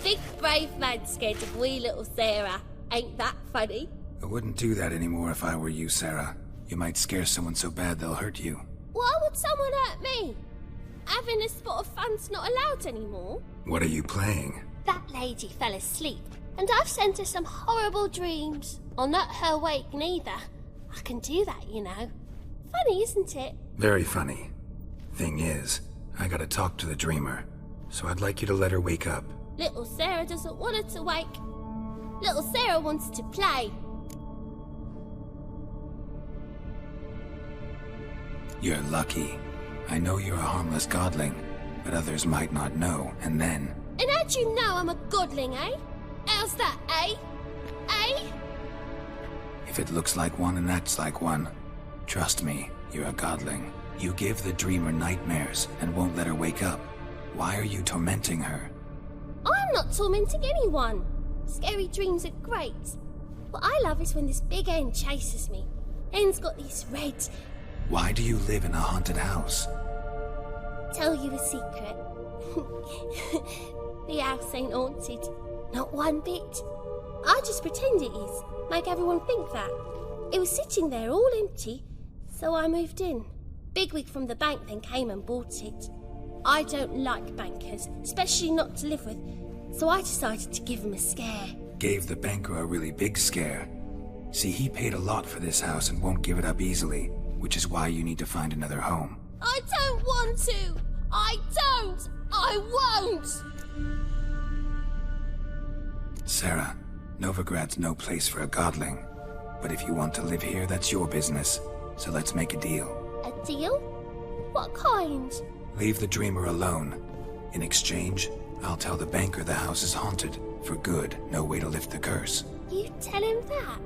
Speaker 2: Big brave man scared of wee little Sarah. Ain't that funny?
Speaker 5: I wouldn't do that anymore if I were you, Sarah. You might scare someone so bad they'll hurt you.
Speaker 2: Why would someone hurt me? Having a spot of fun's not allowed anymore.
Speaker 5: What are you playing?
Speaker 2: That lady fell asleep, and I've sent her some horrible dreams. I'll not her wake neither. I can do that, you know. Funny, isn't it?
Speaker 5: Very funny. Thing is, I gotta talk to the dreamer, so I'd like you to let her wake up.
Speaker 2: Little Sarah doesn't want her to wake. Little Sarah wants to play.
Speaker 5: You're lucky. I know you're a harmless godling, but others might not know, and then...
Speaker 2: And how'd you know I'm a godling, eh? How's that, eh? Eh?
Speaker 5: If it looks like one and acts like one, trust me, you're a godling. You give the dreamer nightmares and won't let her wake up. Why are you tormenting her?
Speaker 2: I'm not tormenting anyone. Scary dreams are great. What I love is when this big hen chases me. Hen's got these red...
Speaker 5: Why do you live in a haunted house?
Speaker 2: Tell you a secret. The house ain't haunted. Not one bit. I just pretend it is. Make everyone think that. It was sitting there all empty, so I moved in. Bigwig from the bank then came and bought it. I don't like bankers, especially not to live with, so I decided to give him a scare.
Speaker 5: Gave the banker a really big scare. See, he paid a lot for this house and won't give it up easily, which is why you need to find another home.
Speaker 2: I don't want to! I don't! I won't!
Speaker 5: Sarah, Novigrad's no place for a godling. But if you want to live here, that's your business. So let's make a deal.
Speaker 2: A deal? What kind?
Speaker 5: Leave the dreamer alone. In exchange, I'll tell the banker the house is haunted. For good, no way to lift the curse.
Speaker 2: You tell him that?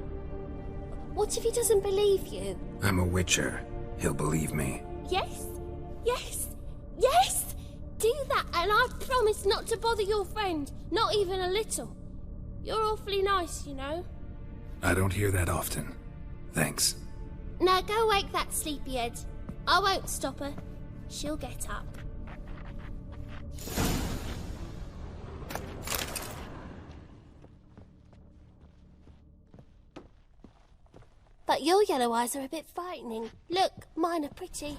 Speaker 2: What if he doesn't believe you?
Speaker 5: I'm a witcher. He'll believe me.
Speaker 2: Yes? Yes? Yes! Do that, and I promise not to bother your friend. Not even a little. You're awfully nice, you know.
Speaker 5: I don't hear that often. Thanks.
Speaker 2: Now go wake that sleepyhead. I won't stop her. She'll get up. But your yellow eyes are a bit frightening. Look, mine are pretty.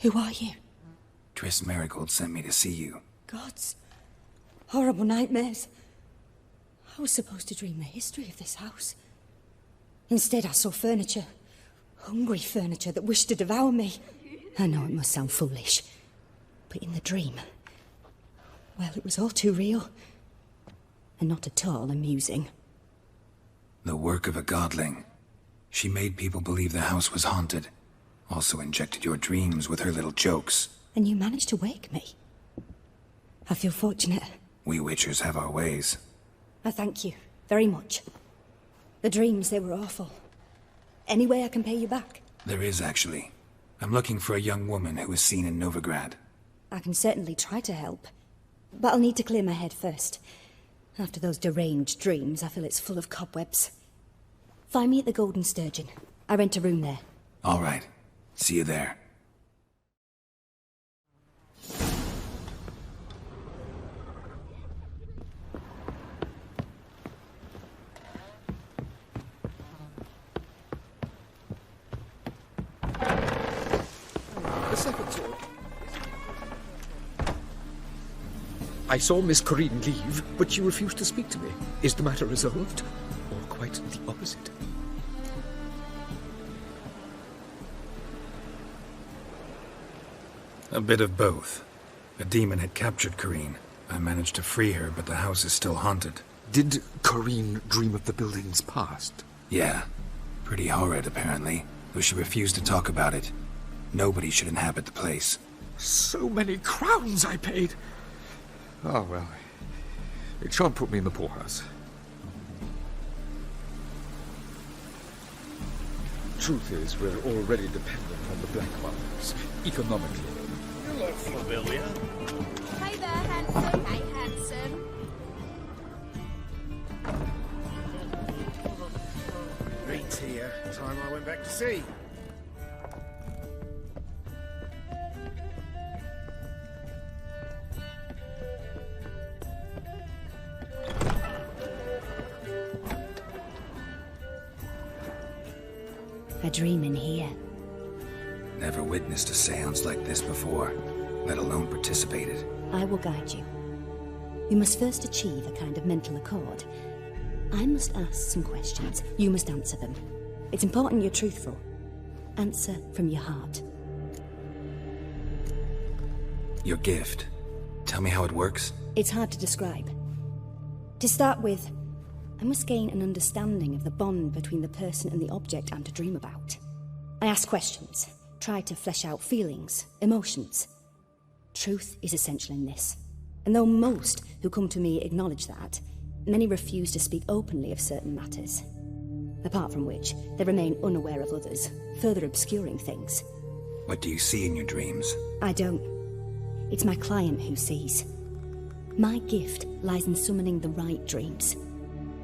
Speaker 1: Who are you?
Speaker 5: Triss Merigold sent me to see you.
Speaker 1: Gods. Horrible nightmares. I was supposed to dream the history of this house. Instead, I saw furniture. Hungry furniture that wished to devour me. I know it must sound foolish, but in the dream, well, it was all too real. And not at all amusing.
Speaker 5: The work of a godling. She made people believe the house was haunted. Also injected your dreams with her little jokes.
Speaker 1: And you managed to wake me. I feel fortunate.
Speaker 5: We Witchers have our ways.
Speaker 1: I thank you very much. The dreams, they were awful. Any way I can pay you back?
Speaker 5: There is, actually. I'm looking for a young woman who was seen in Novigrad.
Speaker 1: I can certainly try to help. But I'll need to clear my head first. After those deranged dreams, I feel it's full of cobwebs. Find me at the Golden Sturgeon. I rent a room there.
Speaker 5: All right. See you there.
Speaker 14: A second, sir. I saw Miss Corinne leave, but she refused to speak to me. Is the matter resolved? Or quite the opposite?
Speaker 5: A bit of both. A demon had captured Corinne. I managed to free her, but the house is still haunted.
Speaker 14: Did Corinne dream of the building's past?
Speaker 5: Yeah. Pretty horrid, apparently, though she refused to talk about it. Nobody should inhabit the place.
Speaker 14: So many crowns I paid! Oh, well, it shan't put me in the poorhouse. Truth is, we're already dependent on the Black Ones, economically.
Speaker 7: You look familiar.
Speaker 11: Hey there, handsome. Hey, handsome.
Speaker 15: Reed's here. Time I went back to sea.
Speaker 1: A dream in here.
Speaker 5: Never witnessed a seance like this before, let alone participated.
Speaker 1: I will guide you. You must first achieve a kind of mental accord. I must ask some questions. You must answer them. It's important you're truthful. Answer from your heart.
Speaker 5: Your gift. Tell me how it works.
Speaker 1: It's hard to describe. To start with, I must gain an understanding of the bond between the person and the object I'm to dream about. I ask questions, try to flesh out feelings, emotions. Truth is essential in this. And though most who come to me acknowledge that, many refuse to speak openly of certain matters. Apart from which, they remain unaware of others, further obscuring things.
Speaker 5: What do you see in your dreams?
Speaker 1: I don't. It's my client who sees. My gift lies in summoning the right dreams.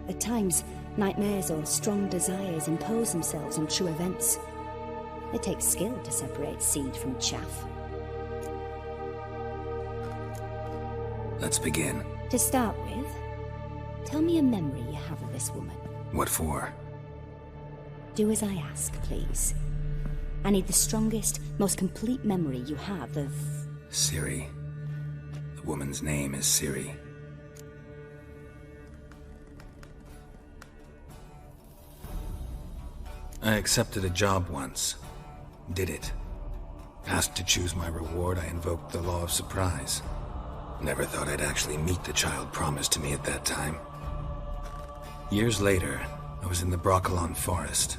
Speaker 1: At times, nightmares or strong desires impose themselves on true events. It takes skill to separate seed from chaff.
Speaker 5: Let's begin.
Speaker 1: To start with, tell me a memory you have of this woman.
Speaker 5: What for?
Speaker 1: Do as I ask, please. I need the strongest, most complete memory you have of...
Speaker 5: Ciri. The woman's name is Ciri. I accepted a job once. Did it. Asked to choose my reward, I invoked the law of surprise. Never thought I'd actually meet the child promised to me at that time. Years later, I was in the Broccolon forest.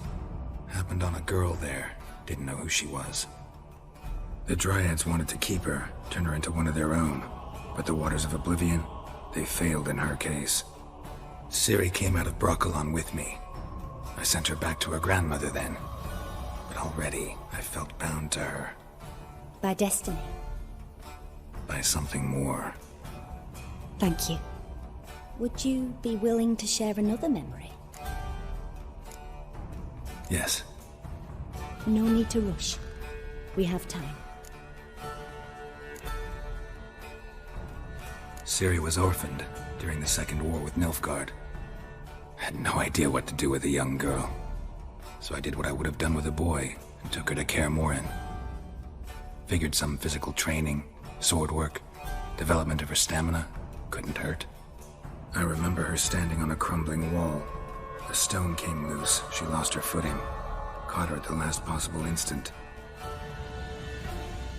Speaker 5: Happened on a girl there. Didn't know who she was. The Dryads wanted to keep her, turn her into one of their own. But the Waters of Oblivion, they failed in her case. Ciri came out of Broccolon with me. I sent her back to her grandmother then. But already, I felt bound to her.
Speaker 1: By destiny.
Speaker 5: By something more.
Speaker 1: Thank you. Would you be willing to share another memory?
Speaker 5: Yes.
Speaker 1: No need to rush. We have time.
Speaker 5: Ciri was orphaned during the Second War with Nilfgaard. I had no idea what to do with a young girl. So I did what I would have done with a boy and took her to Kaer Morhen. Figured some physical training, sword work, development of her stamina couldn't hurt. I remember her standing on a crumbling wall. A stone came loose, she lost her footing. Caught her at the last possible instant.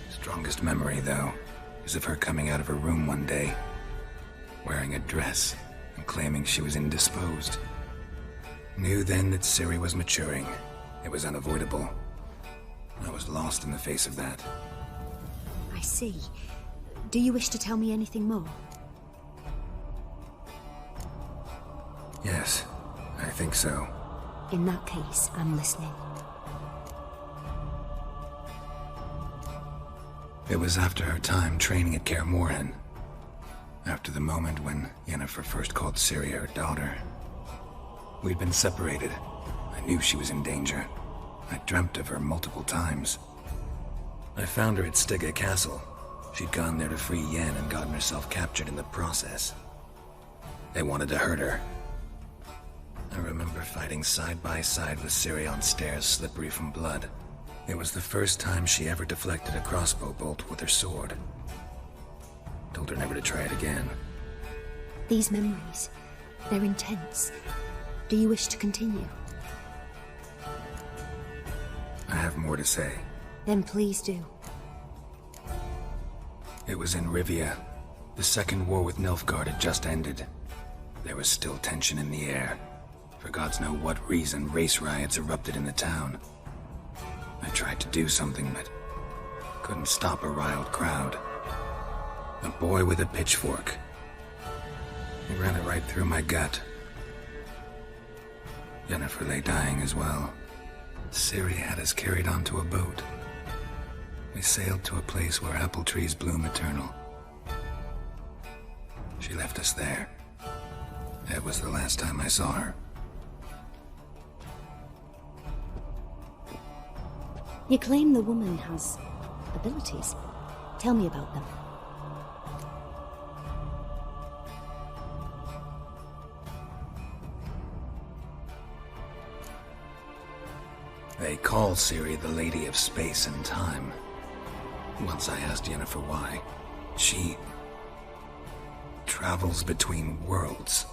Speaker 5: Strongest memory, though, is of her coming out of her room one day, wearing a dress and claiming she was indisposed. Knew then that Ciri was maturing, It was unavoidable. I was lost in the face of that.
Speaker 1: I see. Do you wish to tell me anything more?
Speaker 5: Yes, I think so.
Speaker 1: In that case, I'm listening.
Speaker 5: It was after her time training at Kaer Morhen. After the moment when Yennefer first called Ciri her daughter. We'd been separated. I knew she was in danger. I dreamt of her multiple times. I found her at Stygga Castle. She'd gone there to free Yen and gotten herself captured in the process. They wanted to hurt her. I remember fighting side by side with Ciri on stairs slippery from blood. It was the first time she ever deflected a crossbow bolt with her sword. Told her never to try it again.
Speaker 1: These memories, they're intense. Do you wish to continue?
Speaker 5: I have more to say.
Speaker 1: Then please do.
Speaker 5: It was in Rivia. The second war with Nilfgaard had just ended. There was still tension in the air. For gods know what reason, race riots erupted in the town. I tried to do something, but couldn't stop a riled crowd. A boy with a pitchfork. He ran it right through my gut. Yennefer lay dying as well. Ciri had us carried onto a boat. We sailed to a place where apple trees bloom eternal. She left us there. That was the last time I saw her.
Speaker 1: You claim the woman has abilities. Tell me about them.
Speaker 5: They call Ciri the Lady of Space and Time. Once I asked Yennefer why. She travels between worlds.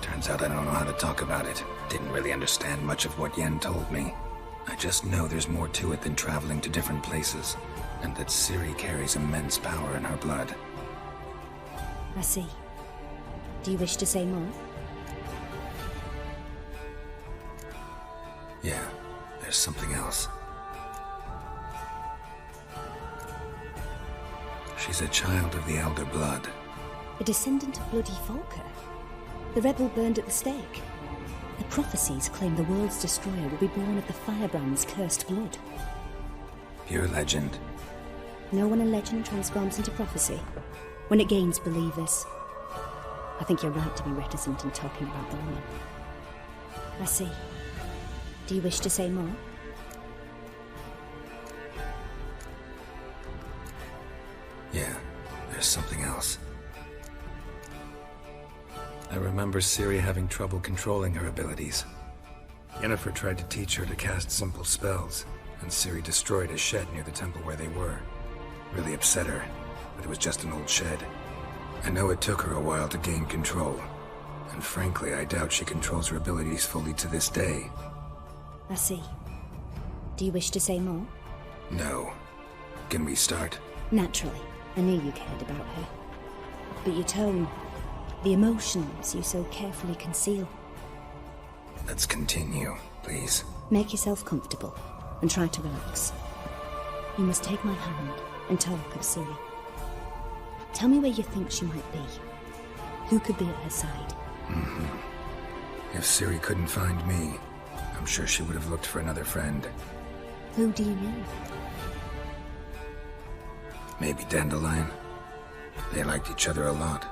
Speaker 5: Turns out I don't know how to talk about it. Didn't really understand much of what Yen told me. I just know there's more to it than traveling to different places, and that Ciri carries immense power in her blood.
Speaker 1: I see. Do you wish to say more?
Speaker 5: Yeah, there's something else. She's a child of the Elder Blood.
Speaker 1: A descendant of bloody Falker. The rebel burned at the stake. The prophecies claim the world's destroyer will be born of the Firebrand's cursed blood.
Speaker 5: Pure legend.
Speaker 1: Know when a legend transforms into prophecy? When it gains believers. I think you're right to be reticent in talking about the woman. I see. Do you wish to say more?
Speaker 5: Yeah, there's something else. I remember Ciri having trouble controlling her abilities. Yennefer tried to teach her to cast simple spells, and Ciri destroyed a shed near the temple where they were. Really upset her, but it was just an old shed. I know it took her a while to gain control, and frankly, I doubt she controls her abilities fully to this day.
Speaker 1: I see. Do you wish to say more?
Speaker 5: No. Can we start?
Speaker 1: Naturally. I knew you cared about her. But your tone, the emotions you so carefully conceal.
Speaker 5: Let's continue, please.
Speaker 1: Make yourself comfortable and try to relax. You must take my hand and talk of Ciri. Tell me where you think she might be. Who could be at her side?
Speaker 5: If Ciri couldn't find me, I'm sure she would have looked for another friend.
Speaker 1: Who do you mean?
Speaker 5: Maybe Dandelion. They liked each other a lot.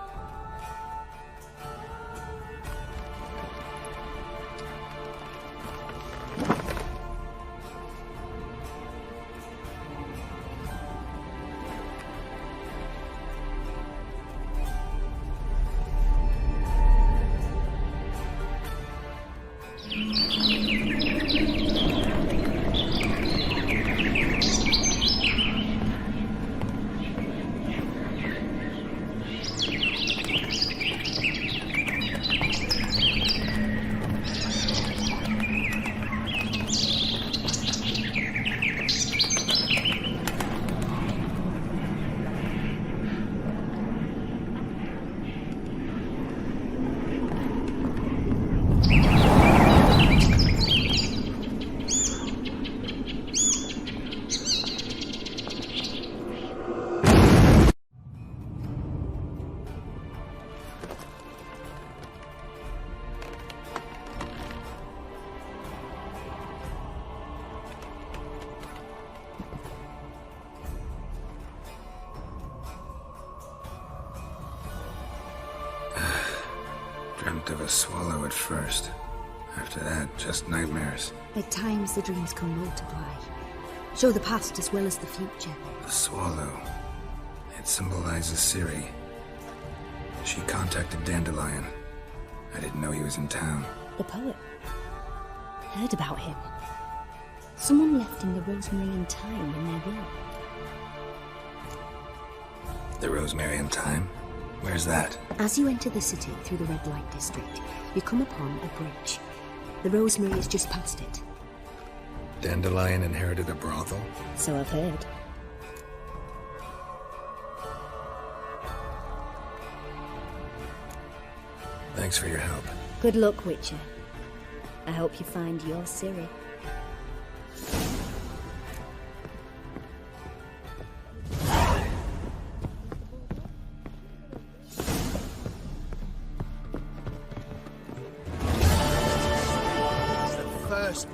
Speaker 5: Dreamt of a swallow at first. After that, just nightmares.
Speaker 1: At times, the dreams can multiply. Show the past as well as the future.
Speaker 5: The swallow. It symbolizes Ciri. She contacted Dandelion. I didn't know he was in town.
Speaker 1: The poet. Heard about him. Someone left him the Rosemary Thyme in their will.
Speaker 5: The Rosemary Thyme? Where's that?
Speaker 1: As you enter the city through the red light district, you come upon a bridge. The Rosemary is just past it.
Speaker 5: Dandelion inherited a brothel?
Speaker 1: So I've heard.
Speaker 5: Thanks for your help.
Speaker 1: Good luck, Witcher. I hope you find your Ciri.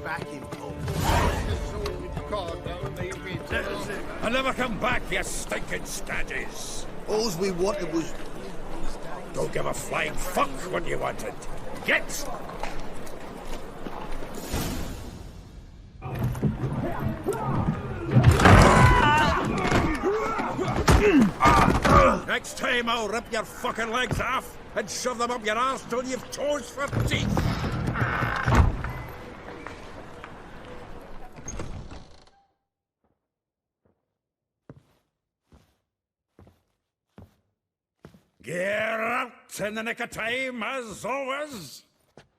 Speaker 15: Backing pole.
Speaker 18: I never come back, you stinking stagges.
Speaker 19: All we wanted was...
Speaker 18: Don't give a flying fuck what you wanted. Get! Next time I'll rip your fucking legs off and shove them up your arse till you've toes for teeth. Geralt, in the nick of time, as always.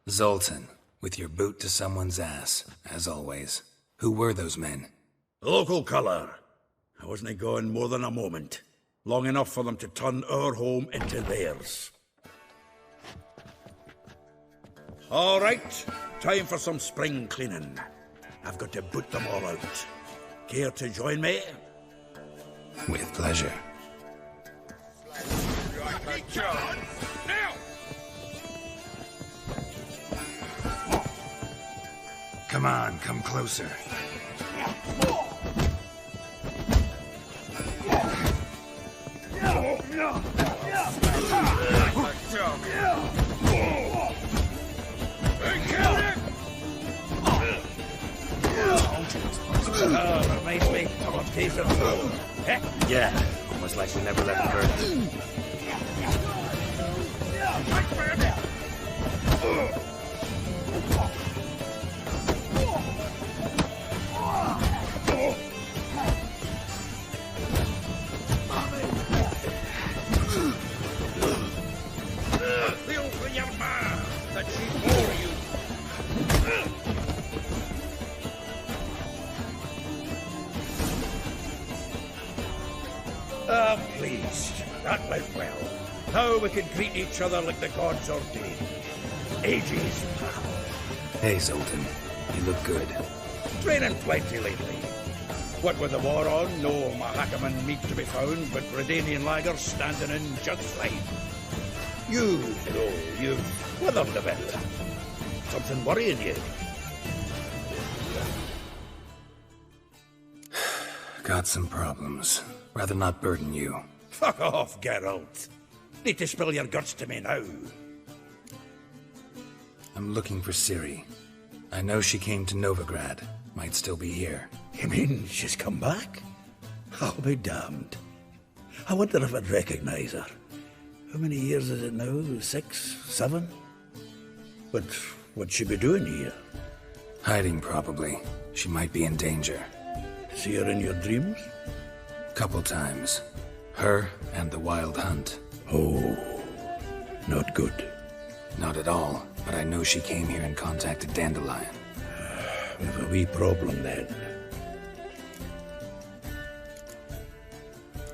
Speaker 5: Zoltan, with your boot to someone's ass, as always. Who were those men?
Speaker 3: Local colour. I wasn't gone more than a moment. Long enough for them to turn our home into theirs. All right, time for some spring cleaning. I've got to boot them all out. Care to join me?
Speaker 5: With pleasure.
Speaker 18: Now!
Speaker 5: Come on, come closer.
Speaker 18: Reminds me of a piece of food.
Speaker 4: Yeah, almost like we never left the burden.
Speaker 18: Feel for your ma that she bore you. Ah, please. That went well. Now we can greet each other like the gods ordained. Ages, pal.
Speaker 5: Hey, Zoltan. You look good.
Speaker 3: Training plenty lately. What with the war on, no Mahakaman meat to be found, but Redanian lagers standing in just fine. You, though, you've withered a bit. Something worrying you?
Speaker 5: Got some problems. Rather not burden you.
Speaker 3: Fuck off, Geralt. Need to spill your guts to me now.
Speaker 5: I'm looking for Ciri. I know she came to Novigrad. Might still be here.
Speaker 3: You mean she's come back? I'll be damned. I wonder if I'd recognize her. How many years is it now? 6, 7? But what'd she be doing here?
Speaker 5: Hiding, probably. She might be in danger.
Speaker 3: See her in your dreams?
Speaker 5: Couple times. Her and the Wild Hunt.
Speaker 3: Oh, not good.
Speaker 5: Not at all, but I know she came here and contacted Dandelion.
Speaker 3: We have a wee problem then.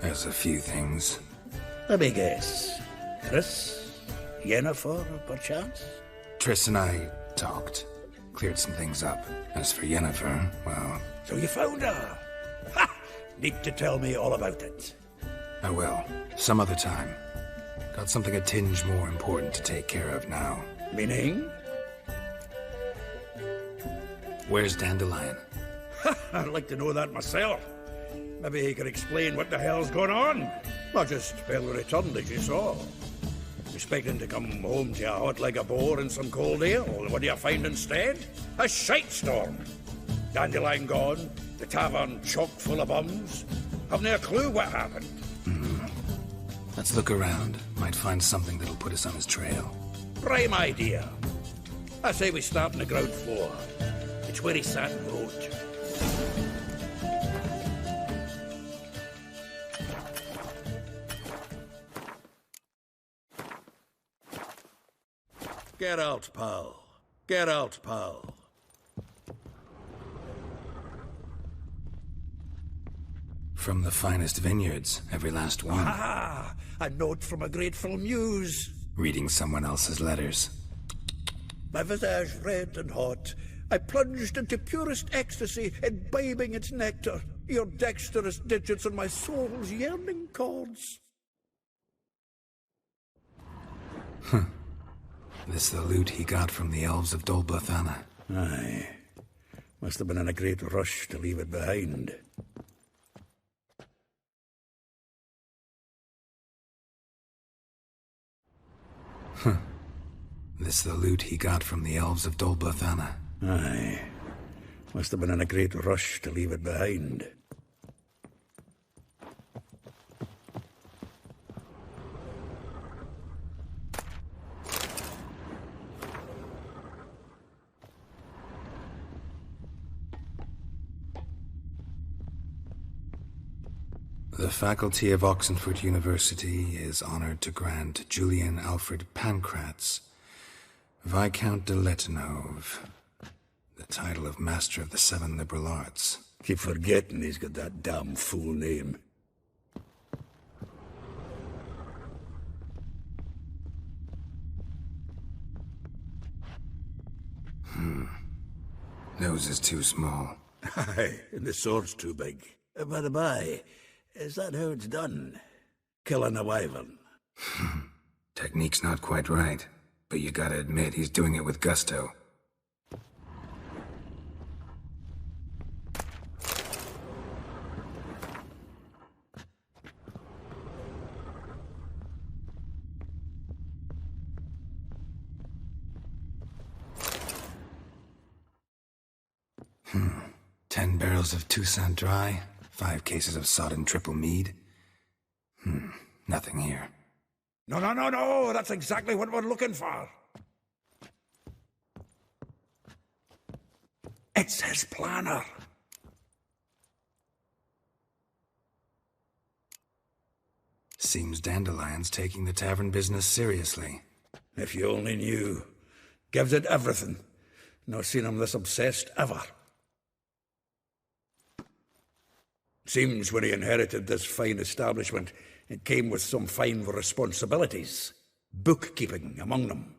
Speaker 5: There's a few things.
Speaker 3: Let me guess. Triss? Yennefer, perchance?
Speaker 5: Triss and I talked. Cleared some things up. As for Yennefer, well...
Speaker 3: So you found her? Ha! Need to tell me all about it.
Speaker 5: I will. Some other time. Got something a tinge more important to take care of now.
Speaker 3: Meaning?
Speaker 5: Where's Dandelion?
Speaker 3: I'd like to know that myself. Maybe he could explain what the hell's going on. Not just well returned as you saw.
Speaker 15: Expecting to come home to you hot like a boar in some cold ale? Well, what do you find instead? A shite storm. Dandelion gone, the tavern chock full of bums. Haven't a clue what happened.
Speaker 5: Let's look around. Might find something that'll put us on his trail.
Speaker 15: Prime idea. I say we start on the ground floor. It's where he sat and wrote. Get out, pal. Get out, pal.
Speaker 5: From the finest vineyards, every last one.
Speaker 15: Ah, a note from a grateful muse.
Speaker 5: Reading someone else's letters.
Speaker 15: My visage red and hot, I plunged into purest ecstasy, imbibing its nectar, your dexterous digits on my soul's yearning chords.
Speaker 5: This the loot he got from the elves of Dol Blathanna.
Speaker 15: Aye. Must have been in a great rush to leave it behind.
Speaker 5: This the loot he got from the elves of Dol Blathanna.
Speaker 15: Aye. Must have been in a great rush to leave it behind.
Speaker 5: The faculty of Oxenford University is honored to grant Julian Alfred Pancratz, Viscount de Letenhove, the title of Master of the Seven Liberal Arts.
Speaker 15: Keep forgetting he's got that damn fool name.
Speaker 5: Nose is too small.
Speaker 15: Aye, and the sword's too big. By the by, is that how it's done? Killing a wyvern?
Speaker 5: Technique's not quite right, but you gotta admit he's doing it with gusto. Hmm. 10 barrels of Toussaint Dry, 5 cases of sodden triple mead. Nothing here.
Speaker 15: No, that's exactly what we're looking for. It's his planner.
Speaker 5: Seems Dandelion's taking the tavern business seriously.
Speaker 15: If you only knew. Gives it everything. Not seen him this obsessed ever. Seems when he inherited this fine establishment, it came with some fine responsibilities. Bookkeeping among them.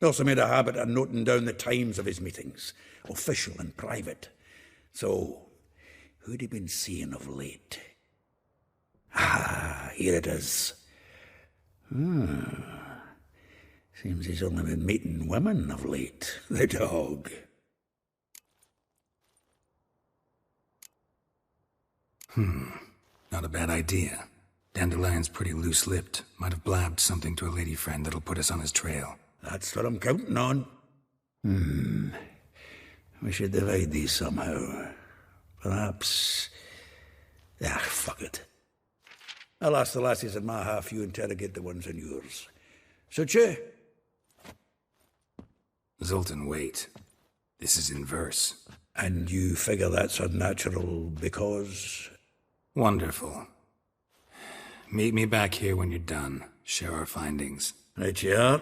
Speaker 15: He also made a habit of noting down the times of his meetings, official and private. So, who'd he been seeing of late? Ah, here it is. Seems he's only been meeting women of late, the dog.
Speaker 5: Not a bad idea. Dandelion's pretty loose-lipped. Might have blabbed something to a lady friend that'll put us on his trail.
Speaker 15: That's what I'm counting on. We should divide these somehow. Perhaps... fuck it. I'll ask the lassies in my half, you interrogate the ones in yours. Suit you?
Speaker 5: Zoltan, wait. This is in verse.
Speaker 15: And you figure that's unnatural because...
Speaker 5: Wonderful. Meet me back here when you're done. Share our findings.
Speaker 15: Right you are.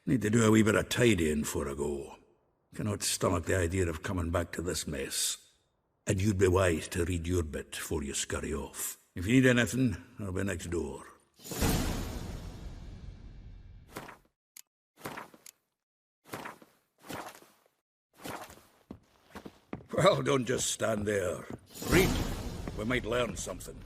Speaker 15: Need to do a wee bit of tidying before I go. Cannot stomach the idea of coming back to this mess. And you'd be wise to read your bit before you scurry off. If you need anything, I'll be next door. Well, don't just stand there. Read. We might learn something.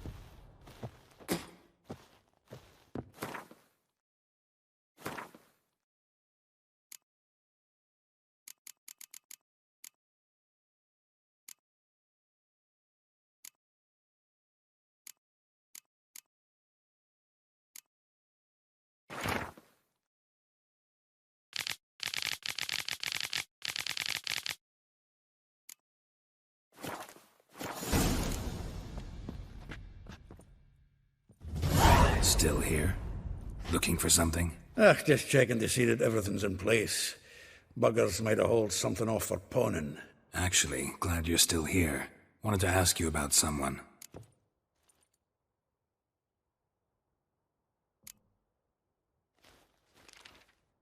Speaker 5: Still here? Looking for something?
Speaker 13: Just checking to see that everything's in place. Buggers might have hauled something off for pawning.
Speaker 5: Actually, glad you're still here. Wanted to ask you about someone.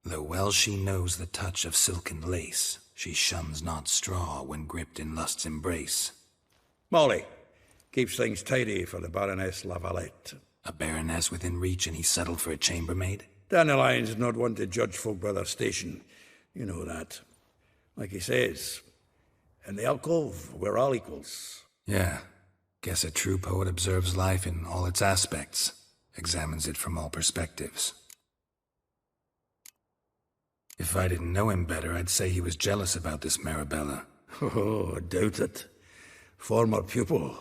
Speaker 5: Though well she knows the touch of silken lace, she shuns not straw when gripped in lust's embrace.
Speaker 13: Molly. Keeps things tidy for the Baroness Lavalette.
Speaker 5: A baroness within reach and he settled for a chambermaid?
Speaker 13: Dandelion's not one to judge folk by their station. You know that. Like he says, in the alcove, we're all equals.
Speaker 5: Yeah. Guess a true poet observes life in all its aspects, examines it from all perspectives. If I didn't know him better, I'd say he was jealous about this Marabella.
Speaker 13: Oh, I doubt it. Former pupil.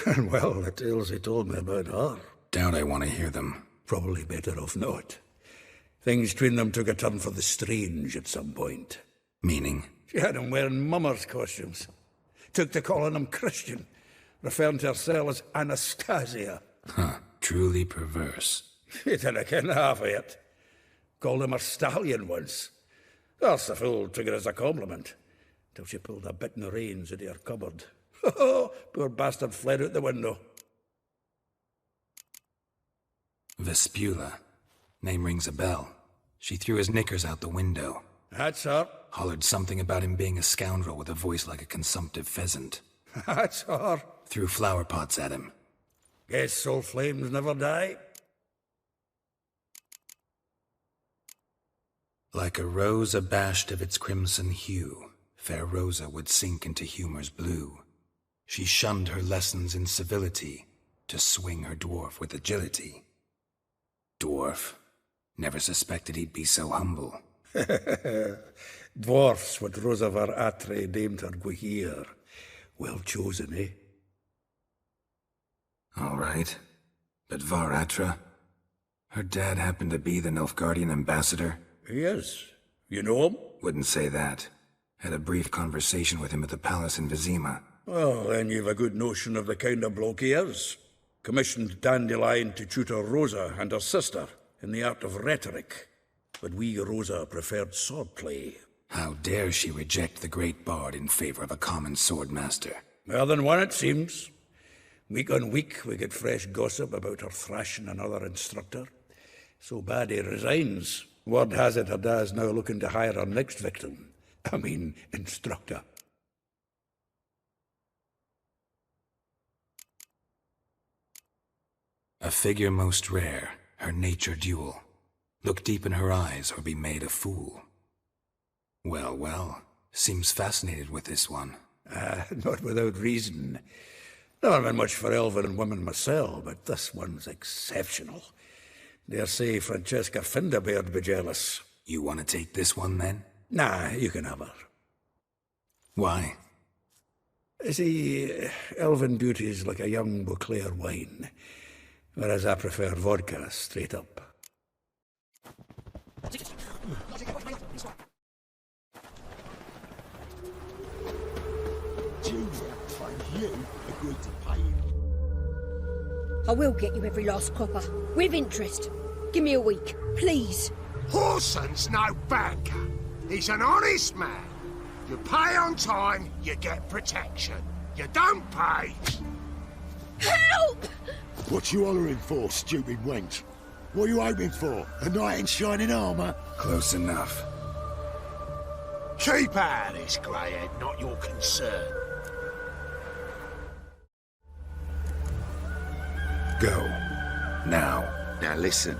Speaker 13: And well, the tales he told me about her.
Speaker 5: Doubt I want to hear them.
Speaker 13: Probably better off not. Things between them took a turn for the strange at some point.
Speaker 5: Meaning?
Speaker 13: She had him wearing mummers' costumes. Took to calling him Christian, referring to herself as Anastasia.
Speaker 5: Huh, truly perverse.
Speaker 13: He didn't ken half of it. Called him a stallion once. That's the fool took it as a compliment, till she pulled a bit in the reins out of her cupboard. Poor bastard fled out the window.
Speaker 5: Vespula. Name rings a bell. She threw his knickers out the window.
Speaker 13: That's her.
Speaker 5: Hollered something about him being a scoundrel with a voice like a consumptive pheasant.
Speaker 13: That's her.
Speaker 5: Threw flower pots at him.
Speaker 13: Guess soul flames never die.
Speaker 5: Like a rose abashed of its crimson hue, fair Rosa would sink into humor's blue. She shunned her lessons in civility, to swing her dwarf with agility. Dwarf. Never suspected he'd be so humble.
Speaker 13: Dwarfs what Rosa var Atre deemed her Guihir. Well chosen, eh?
Speaker 5: All right. But Var Atra? Her dad happened to be the Nilfgaardian ambassador?
Speaker 13: Yes. You know him?
Speaker 5: Wouldn't say that. Had a brief conversation with him at the palace in Vizima.
Speaker 13: Well, then you've a good notion of the kind of bloke he is. Commissioned Dandelion to tutor Rosa and her sister in the art of rhetoric. But we, Rosa, preferred swordplay.
Speaker 5: How dare she reject the great bard in favor of a common swordmaster?
Speaker 13: More than one, it seems. Week on week, we get fresh gossip about her thrashing another instructor. So bad he resigns. Word has it her dad's now looking to hire her next victim. Instructor.
Speaker 5: A figure most rare, her nature dual. Look deep in her eyes or be made a fool. Well, well, seems fascinated with this one.
Speaker 13: Not without reason. Never been much for elven women myself, but this one's exceptional. Dare say Francesca Finderbeard be jealous.
Speaker 5: You want to take this one, then?
Speaker 13: Nah, you can have her.
Speaker 5: Why?
Speaker 13: See, elven beauty's like a young Beauclair wine, whereas I prefer vodka straight up.
Speaker 17: You agreed to pay him.
Speaker 11: I will get you every last copper, with interest. Give me a week, please.
Speaker 15: Horson's no banker. He's an honest man. You pay on time, you get protection. You don't pay...
Speaker 11: Help!
Speaker 17: What you hollering for, stupid wench? What are you hoping for? A knight in shining armour?
Speaker 5: Close enough.
Speaker 15: Keep out of this, greyhead, not your concern.
Speaker 5: Go. Now.
Speaker 17: Now listen.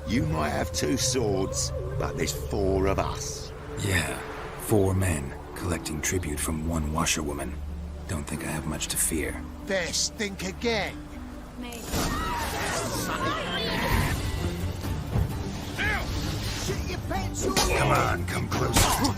Speaker 17: You might have 2 swords, but there's 4 of us.
Speaker 5: Yeah, 4 men, collecting tribute from 1 washerwoman. Don't think I have much to fear.
Speaker 15: Best think again.
Speaker 11: Me.
Speaker 15: Shit your pants.
Speaker 5: Come on, come closer.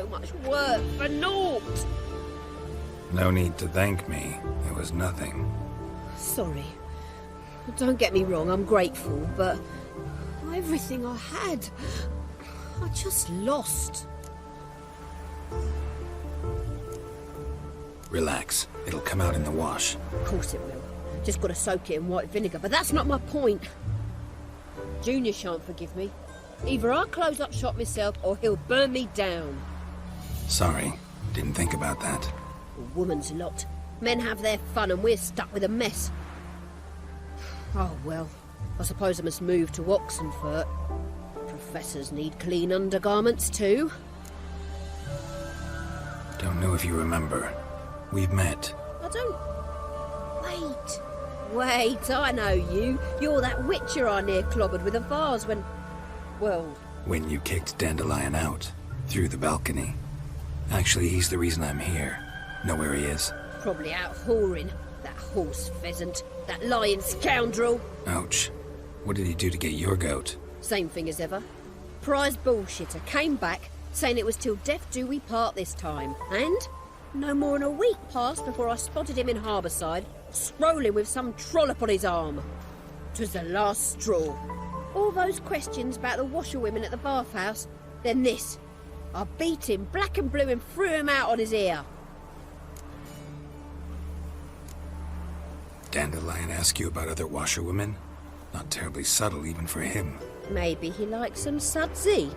Speaker 11: so much work for naught.
Speaker 5: No need to thank me. It was nothing.
Speaker 11: Sorry. Don't get me wrong, I'm grateful, but everything I had, I just lost.
Speaker 5: Relax. It'll come out in the wash.
Speaker 11: Of course it will. Just got to soak it in white vinegar, but that's not my point. Junior shan't forgive me. Either I'll close up shop myself or he'll burn me down.
Speaker 5: Sorry. Didn't think about that.
Speaker 11: A woman's lot. Men have their fun and we're stuck with a mess. Oh, well, I suppose I must move to Oxenfurt. Professors need clean undergarments too.
Speaker 5: Don't know if you remember. We've met.
Speaker 11: I don't... Wait, I know you. You're that witcher I near clobbered with a vase when... Well...
Speaker 5: When you kicked Dandelion out. Through the balcony. Actually, he's the reason I'm here. Know where he is?
Speaker 11: Probably out whoring. That horse pheasant. That lying scoundrel.
Speaker 5: Ouch. What did he do to get your goat?
Speaker 11: Same thing as ever. Prize bullshitter came back, saying it was till death do we part this time. And no more than a week passed before I spotted him in Harbourside, strolling with some trollop on his arm. 'Twas the last straw. All those questions about the washerwomen at the bathhouse, then this. I beat him black and blue and threw him out on his ear.
Speaker 5: Dandelion ask you about other washerwomen? Not terribly subtle even for him.
Speaker 11: Maybe he likes some sudsy.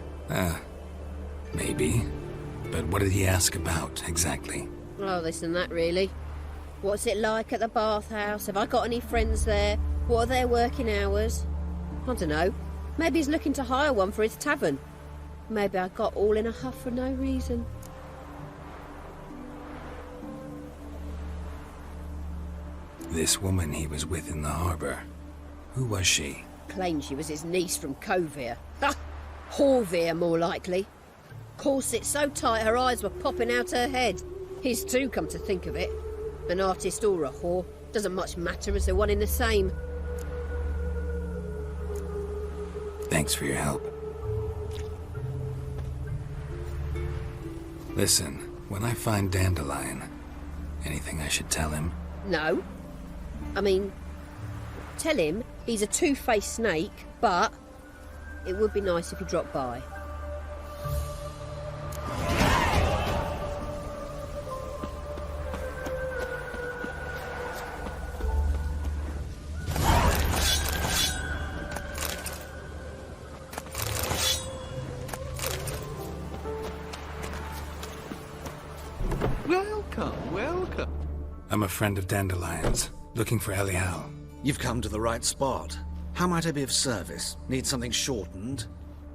Speaker 5: Maybe. But what did he ask about, exactly?
Speaker 11: Oh, this and that, really. What's it like at the bathhouse? Have I got any friends there? What are their working hours? I don't know. Maybe he's looking to hire one for his tavern. Maybe I got all in a huff for no reason.
Speaker 5: This woman he was with in the harbour. Who was she?
Speaker 11: Claimed she was his niece from Kovir. Ah, Horvir, more likely. Corset so tight her eyes were popping out her head. His too, come to think of it. An artist or a whore. Doesn't much matter as they're one in the same.
Speaker 5: Thanks for your help. Listen, when I find Dandelion, anything I should tell him?
Speaker 11: No. I mean, tell him he's a two-faced snake, but it would be nice if he dropped by.
Speaker 16: Welcome, welcome.
Speaker 5: I'm a friend of Dandelion's, looking for Elial.
Speaker 10: You've come to the right spot. How might I be of service? Need something shortened?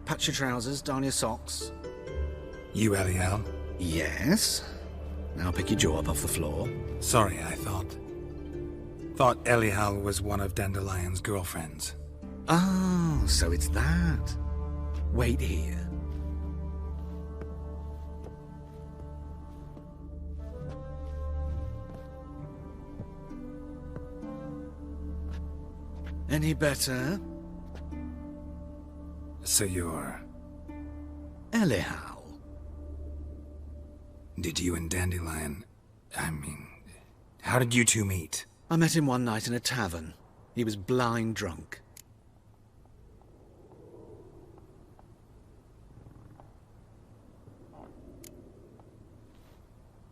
Speaker 10: Patch your trousers, darn your socks.
Speaker 5: You Elial?
Speaker 10: Yes. Now pick your jaw up off the floor.
Speaker 5: Sorry, I thought Elial was one of Dandelion's girlfriends.
Speaker 10: Oh, so it's that. Wait here. Any better?
Speaker 5: So you're...
Speaker 10: Elial.
Speaker 5: Did you and Dandelion... how did you two meet?
Speaker 10: I met him one night in a tavern. He was blind drunk.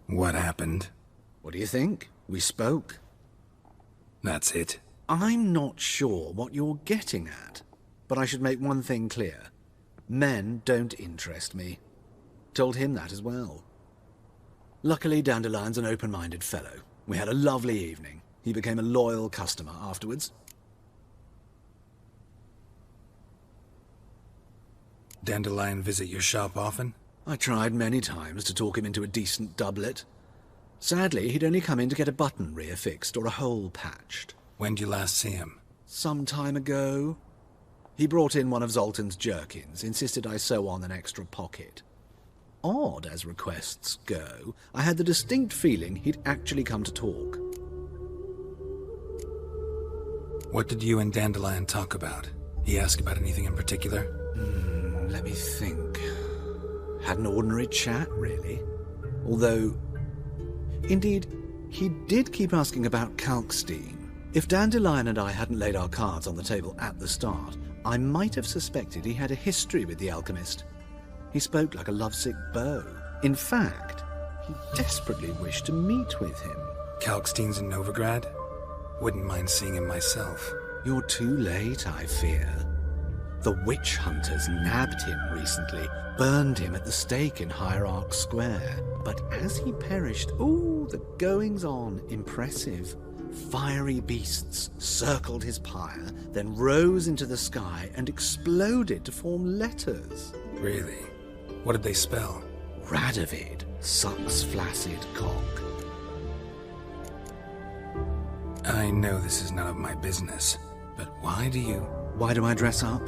Speaker 5: What happened?
Speaker 10: What do you think? We spoke.
Speaker 5: That's it.
Speaker 10: I'm not sure what you're getting at, but I should make one thing clear. Men don't interest me. Told him that as well. Luckily, Dandelion's an open-minded fellow. We had a lovely evening. He became a loyal customer afterwards.
Speaker 5: Dandelion visit your shop often?
Speaker 10: I tried many times to talk him into a decent doublet. Sadly, he'd only come in to get a button reaffixed or a hole patched.
Speaker 5: When did you last see him?
Speaker 10: Some time ago. He brought in one of Zoltan's jerkins, insisted I sew on an extra pocket. Odd as requests go, I had the distinct feeling he'd actually come to talk.
Speaker 5: What did you and Dandelion talk about? He asked about anything in particular?
Speaker 10: Let me think. Had an ordinary chat, really. Although, indeed, he did keep asking about Kalkstein. If Dandelion and I hadn't laid our cards on the table at the start, I might have suspected he had a history with the alchemist. He spoke like a lovesick beau. In fact, he desperately wished to meet with him.
Speaker 5: Kalkstein's in Novigrad? Wouldn't mind seeing him myself.
Speaker 10: You're too late, I fear. The witch hunters nabbed him recently, burned him at the stake in Hierarch Square. But as he perished, the goings-on, impressive. Fiery beasts circled his pyre, then rose into the sky and exploded to form letters.
Speaker 5: Really? What did they spell?
Speaker 10: Radovid sucks flaccid cock.
Speaker 5: I know this is none of my business, but why do I
Speaker 10: dress up?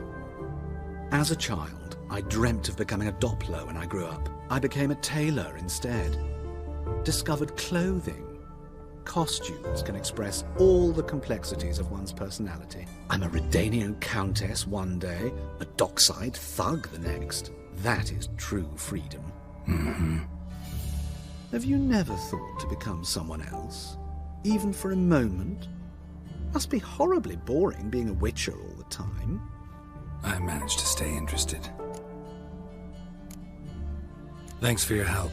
Speaker 10: As a child, I dreamt of becoming a Doppler when I grew up. I became a tailor instead. Discovered clothing. Costumes can express all the complexities of one's personality. I'm a Redanian countess one day, a dockside thug the next. That is true freedom.
Speaker 5: Mm-hmm.
Speaker 10: Have you never thought to become someone else? Even for a moment? Must be horribly boring being a witcher all the time.
Speaker 5: I managed to stay interested. Thanks for your help,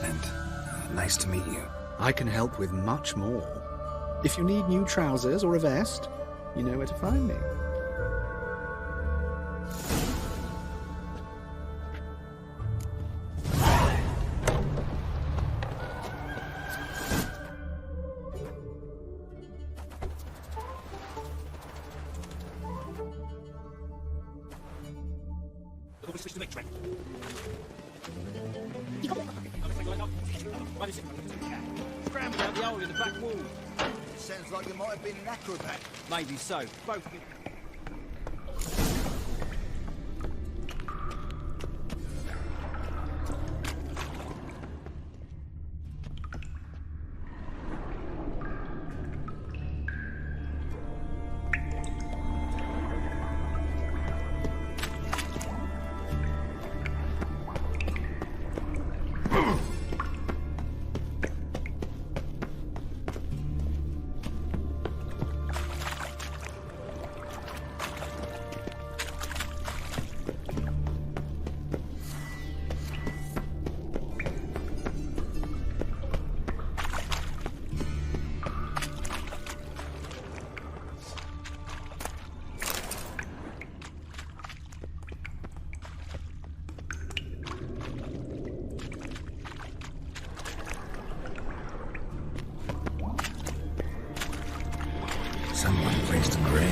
Speaker 5: and nice to meet you.
Speaker 10: I can help with much more. If you need new trousers or a vest, you know where to find me.
Speaker 20: Scrambled out the hole in the back wall.
Speaker 12: Sounds like you might have been an acrobat.
Speaker 20: Maybe so. Both.
Speaker 5: Someone placed a grave.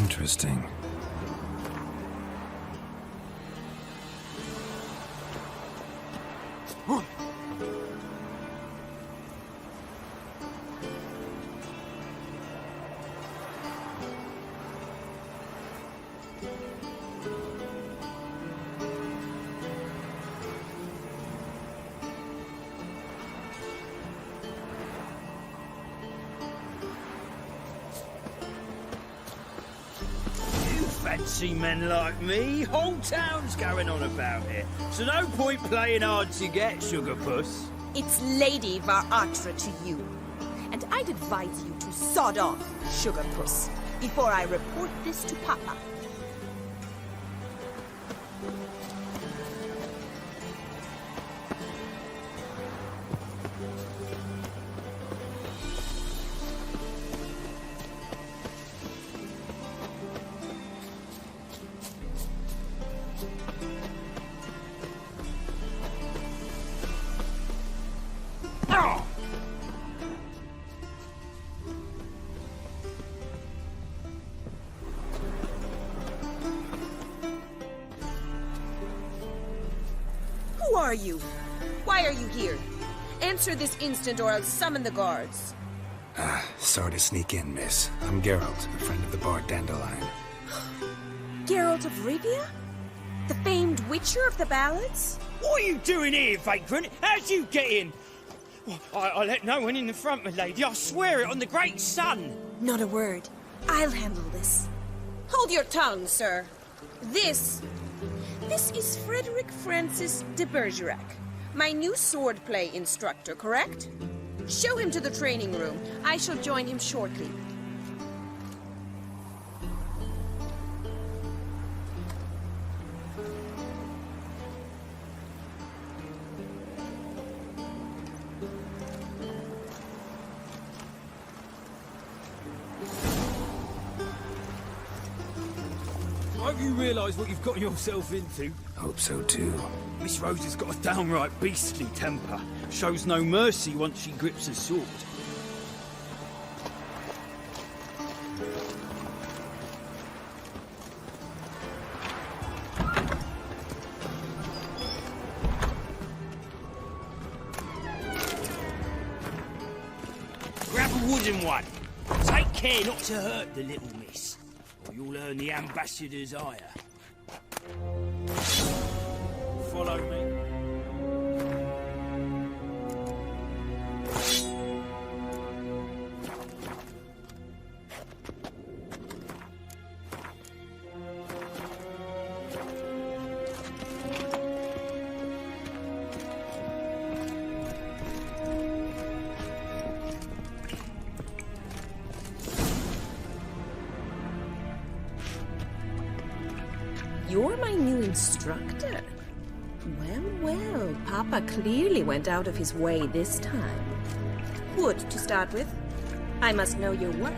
Speaker 5: Interesting.
Speaker 20: Fancy men like me, whole town's going on about it. So no point playing hard to get, Sugar Puss.
Speaker 9: It's Lady Var-Atra to you. And I'd advise you to sod off, Sugar Puss, before I report this to Papa. Who are you? Why are you here? Answer this instant or I'll summon the guards.
Speaker 5: Sorry to sneak in, miss. I'm Geralt, a friend of the bard Dandelion.
Speaker 9: Geralt of Rivia? The famed Witcher of the ballads?
Speaker 20: What are you doing here, vagrant? How'd you get in? Well, I let no one in the front, my lady. I swear it on the great sun.
Speaker 9: Not a word. I'll handle this. Hold your tongue, sir. This is Frederick Francis de Bergerac, my new swordplay instructor, correct? Show him to the training room. I shall join him shortly.
Speaker 20: I hope you realise what you've got yourself into.
Speaker 5: Hope so too.
Speaker 20: Miss Rose has got a downright beastly temper. Shows no mercy once she grips a sword. Grab a wooden one. Take care not to hurt the little miss, or you'll earn the ambassador's ire. Follow me.
Speaker 9: You're my new instructor. Well, Papa clearly went out of his way this time. Wood, to start with. I must know your worth.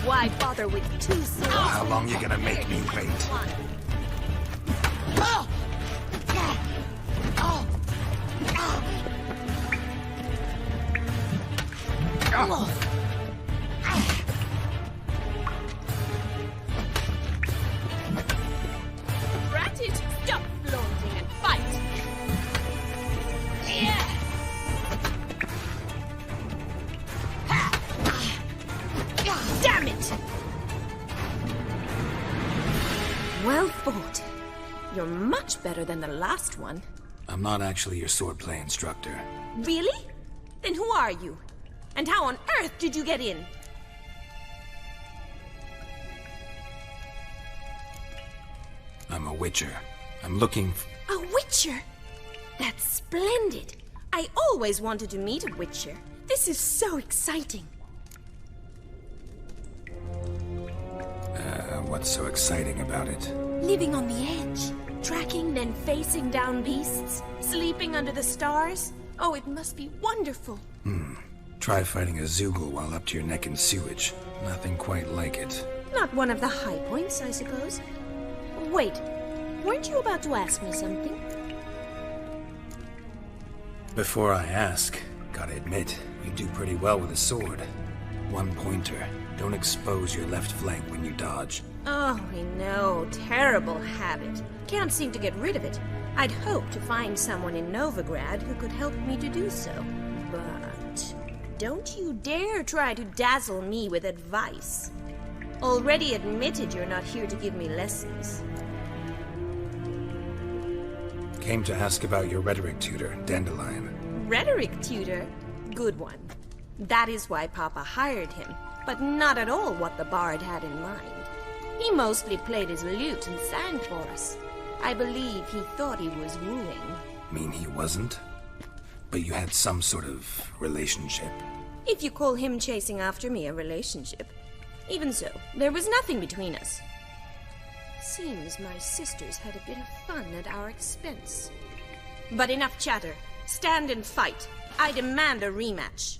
Speaker 9: Why bother with two swords?
Speaker 5: How long you gonna make me wait?
Speaker 9: Ratted, stop flaunting and fight! Damn it! Well fought. You're much better than the last one.
Speaker 5: I'm not actually your swordplay instructor.
Speaker 9: Really? Then who are you? And how on earth did you get in?
Speaker 5: I'm a witcher. I'm looking
Speaker 9: A witcher? That's splendid. I always wanted to meet a witcher. This is so exciting.
Speaker 5: What's so exciting about it?
Speaker 9: Living on the edge. Tracking, then facing down beasts. Sleeping under the stars. Oh, it must be wonderful.
Speaker 5: Try fighting a Zoogle while up to your neck in sewage. Nothing quite like it.
Speaker 9: Not one of the high points, I suppose. Wait, weren't you about to ask me something?
Speaker 5: Before I ask, gotta admit, you do pretty well with a sword. One pointer. Don't expose your left flank when you dodge.
Speaker 9: Oh, I know. Terrible habit. Can't seem to get rid of it. I'd hoped to find someone in Novigrad who could help me to do so. But don't you dare try to dazzle me with advice. Already admitted you're not here to give me lessons.
Speaker 5: Came to ask about your rhetoric tutor, Dandelion.
Speaker 9: Rhetoric tutor? Good one. That is why Papa hired him, but not at all what the bard had in mind. He mostly played his lute and sang for us. I believe he thought he was wooing.
Speaker 5: Mean he wasn't? But you had some sort of relationship?
Speaker 9: If you call him chasing after me a relationship. Even so, there was nothing between us. Seems my sisters had a bit of fun at our expense. But enough chatter. Stand and fight. I demand a rematch.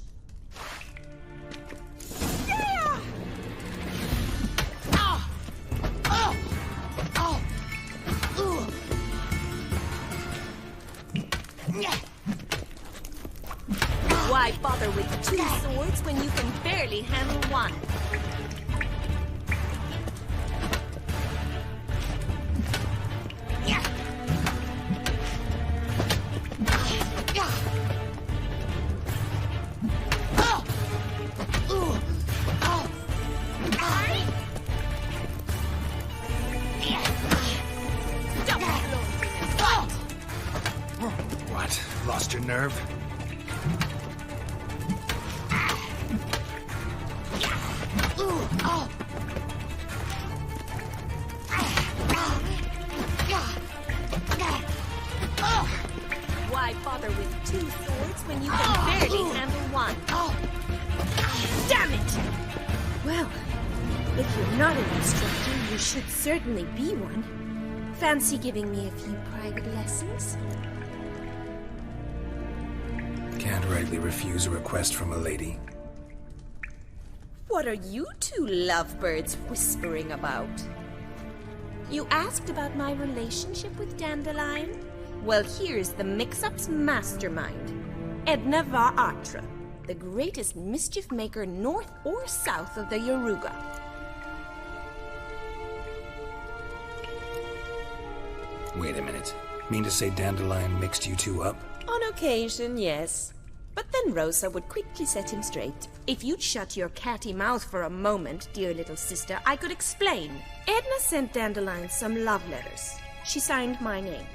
Speaker 9: Yeah! Oh! Oh! Oh! Ooh! Why bother with two swords when you can barely handle one?
Speaker 5: What? Lost your nerve?
Speaker 9: Why bother with two swords when you can barely handle one? Damn it! Well, if you're not an instructor, you should certainly be one. Fancy giving me a few private lessons?
Speaker 5: Can't rightly refuse a request from a lady.
Speaker 9: What are you two lovebirds whispering about? You asked about my relationship with Dandelion? Well, here's the mix-up's mastermind. Edna var Atra, the greatest mischief maker north or south of the Yaruga.
Speaker 5: Wait a minute. Mean to say Dandelion mixed you two up?
Speaker 9: On occasion, yes. But then Rosa would quickly set him straight. If you'd shut your catty mouth for a moment, dear little sister, I could explain. Edna sent Dandelion some love letters. She signed my name.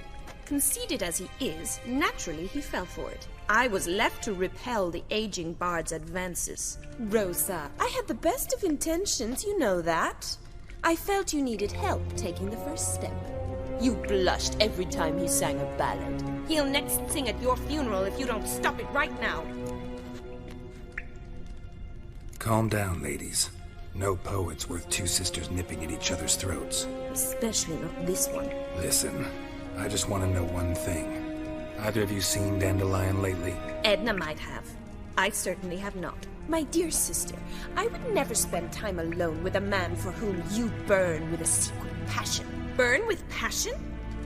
Speaker 9: Conceited as he is, naturally he fell for it. I was left to repel the aging bard's advances. Rosa, I had the best of intentions, you know that. I felt you needed help taking the first step. You blushed every time he sang a ballad. He'll next sing at your funeral if you don't stop it right now.
Speaker 5: Calm down, ladies. No poet's worth two sisters nipping at each other's throats.
Speaker 9: Especially not this one.
Speaker 5: Listen, I just want to know one thing. Either of you seen Dandelion lately?
Speaker 9: Edna might have. I certainly have not. My dear sister, I would never spend time alone with a man for whom you burn with a secret passion. Burn with passion?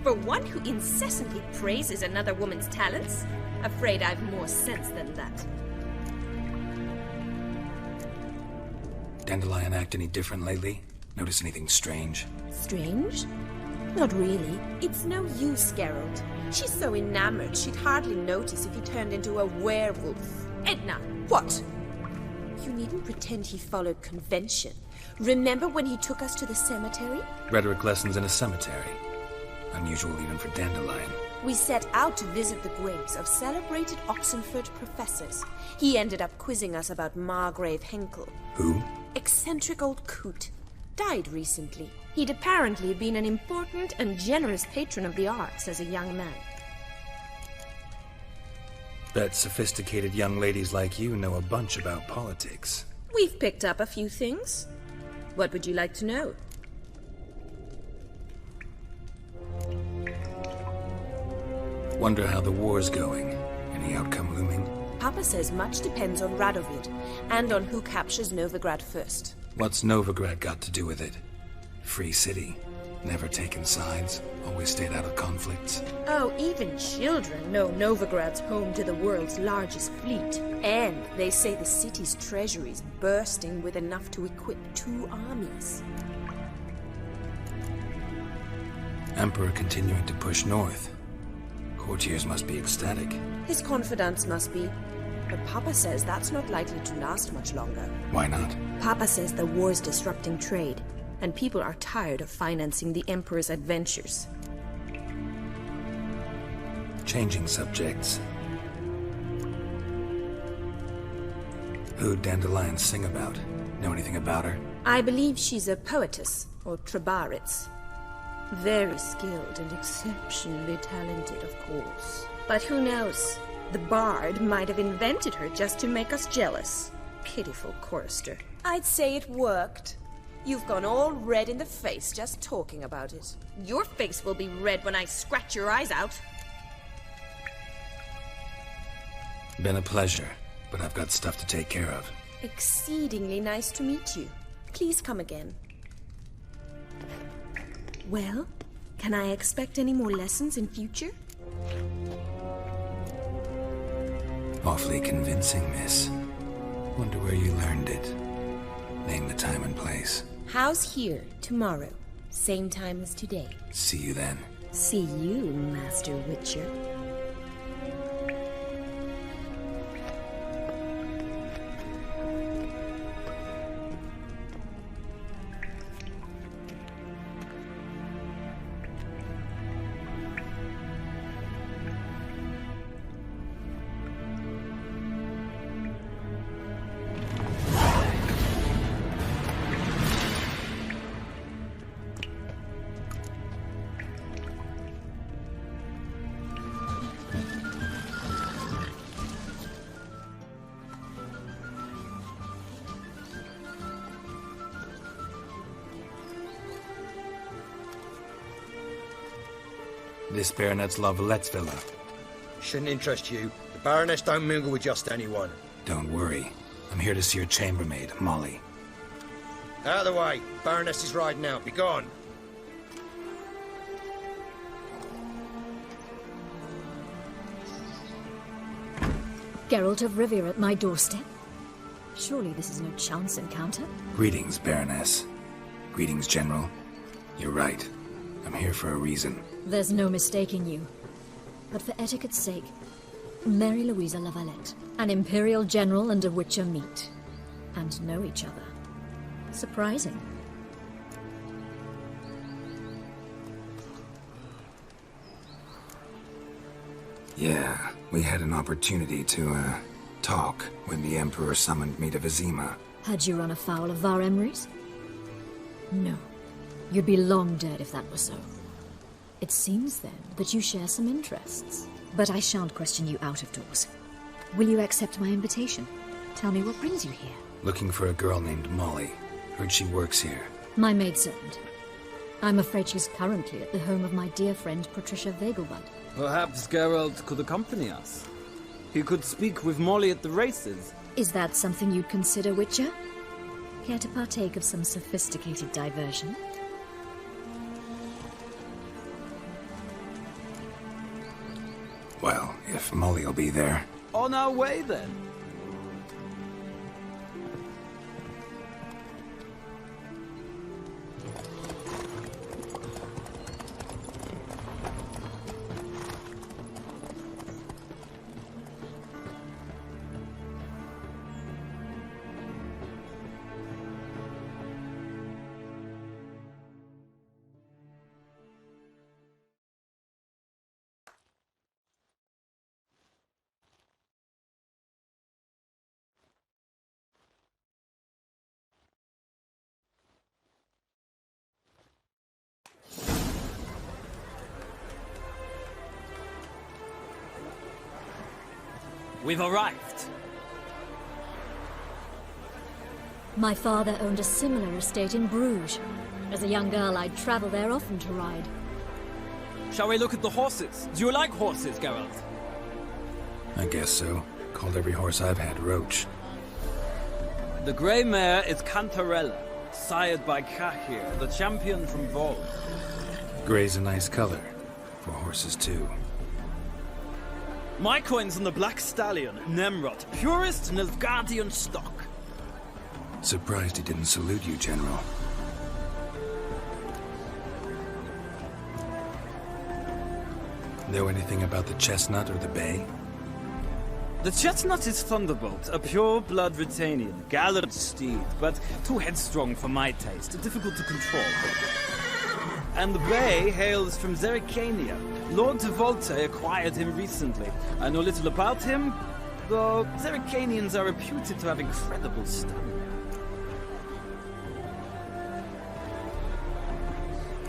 Speaker 9: For one who incessantly praises another woman's talents? Afraid I've more sense than that.
Speaker 5: Dandelion act any different lately? Notice anything strange?
Speaker 9: Strange? Not really. It's no use, Geralt. She's so enamored she'd hardly notice if he turned into a werewolf. Edna! What? You needn't pretend he followed convention. Remember when he took us to the cemetery?
Speaker 5: Rhetoric lessons in a cemetery. Unusual even for Dandelion.
Speaker 9: We set out to visit the graves of celebrated Oxenford professors. He ended up quizzing us about Margrave Henkel.
Speaker 5: Who?
Speaker 9: Eccentric old coot. Died recently. He'd apparently been an important and generous patron of the arts as a young man.
Speaker 5: Bet sophisticated young ladies like you know a bunch about politics.
Speaker 9: We've picked up a few things. What would you like to know?
Speaker 5: Wonder how the war's going. Any outcome looming?
Speaker 9: Papa says much depends on Radovid, and on who captures Novigrad first.
Speaker 5: What's Novigrad got to do with it? Free city. Never taken sides. Always stayed out of conflicts.
Speaker 9: Oh, even children know Novigrad's home to the world's largest fleet. And they say the city's treasury's bursting with enough to equip 2 armies.
Speaker 5: Emperor continuing to push north. Courtiers must be ecstatic.
Speaker 9: His confidants must be. But Papa says that's not likely to last much longer.
Speaker 5: Why not?
Speaker 9: Papa says the war's disrupting trade, and people are tired of financing the Emperor's adventures.
Speaker 5: Changing subjects. Who'd Dandelion sing about? Know anything about her?
Speaker 9: I believe she's a poetess, or Trebaritz. Very skilled and exceptionally talented, of course. But who knows? The bard might have invented her just to make us jealous. Pitiful chorister. I'd say it worked. You've gone all red in the face just talking about it. Your face will be red when I scratch your eyes out.
Speaker 5: Been a pleasure, but I've got stuff to take care of.
Speaker 9: Exceedingly nice to meet you. Please come again. Well, can I expect any more lessons in future?
Speaker 5: Awfully convincing, miss. Wonder where you learned it. Name the time and place.
Speaker 9: House here, tomorrow. Same time as today.
Speaker 5: See you then.
Speaker 9: See you, Master Witcher.
Speaker 5: This Baronet's Lavalettes villa.
Speaker 8: Shouldn't interest you. The Baroness don't mingle with just anyone.
Speaker 5: Don't worry. I'm here to see your chambermaid, Molly.
Speaker 8: Out of the way. Baroness is riding out. Be gone.
Speaker 22: Geralt of Rivia at my doorstep? Surely this is no chance encounter?
Speaker 5: Greetings, Baroness. Greetings, General. You're right. I'm here for a reason.
Speaker 22: There's no mistaking you. But for etiquette's sake, Mary Louisa Lavalette, an Imperial General and a Witcher meet. And know each other. Surprising.
Speaker 5: Yeah, we had an opportunity to, talk when the Emperor summoned me to Vizima.
Speaker 22: Had you run afoul of Var Emrys? No. You'd be long dead if that were so. It seems, then, that you share some interests. But I shan't question you out of doors. Will you accept my invitation? Tell me what brings you here.
Speaker 5: Looking for a girl named Molly. Heard she works here.
Speaker 22: My maidservant. I'm afraid she's currently at the home of my dear friend Patricia Vegelbud.
Speaker 23: Perhaps Geralt could accompany us. He could speak with Molly at the races.
Speaker 22: Is that something you'd consider, Witcher? Care to partake of some sophisticated diversion?
Speaker 5: Well, if Molly'll be there.
Speaker 23: On our way, then.
Speaker 20: We've arrived.
Speaker 22: My father owned a similar estate in Bruges. As a young girl, I'd travel there often to ride.
Speaker 23: Shall we look at the horses? Do you like horses, Geralt?
Speaker 5: I guess so. Called every horse I've had Roach.
Speaker 23: The grey mare is Cantarella, sired by Kahir, the champion from Vol.
Speaker 5: Grey's a nice color. For horses, too.
Speaker 23: My coin's on the black stallion, Nemrod, purest Nilfgaardian stock.
Speaker 5: Surprised he didn't salute you, General. Know anything about the chestnut or the bay?
Speaker 23: The chestnut is Thunderbolt, a pure-blood Britannian, gallant steed, but too headstrong for my taste, difficult to control. And the bay hails from Zerrikania. Lord de Volte acquired him recently. I know little about him, though Zerrikanians are reputed to have incredible stamina.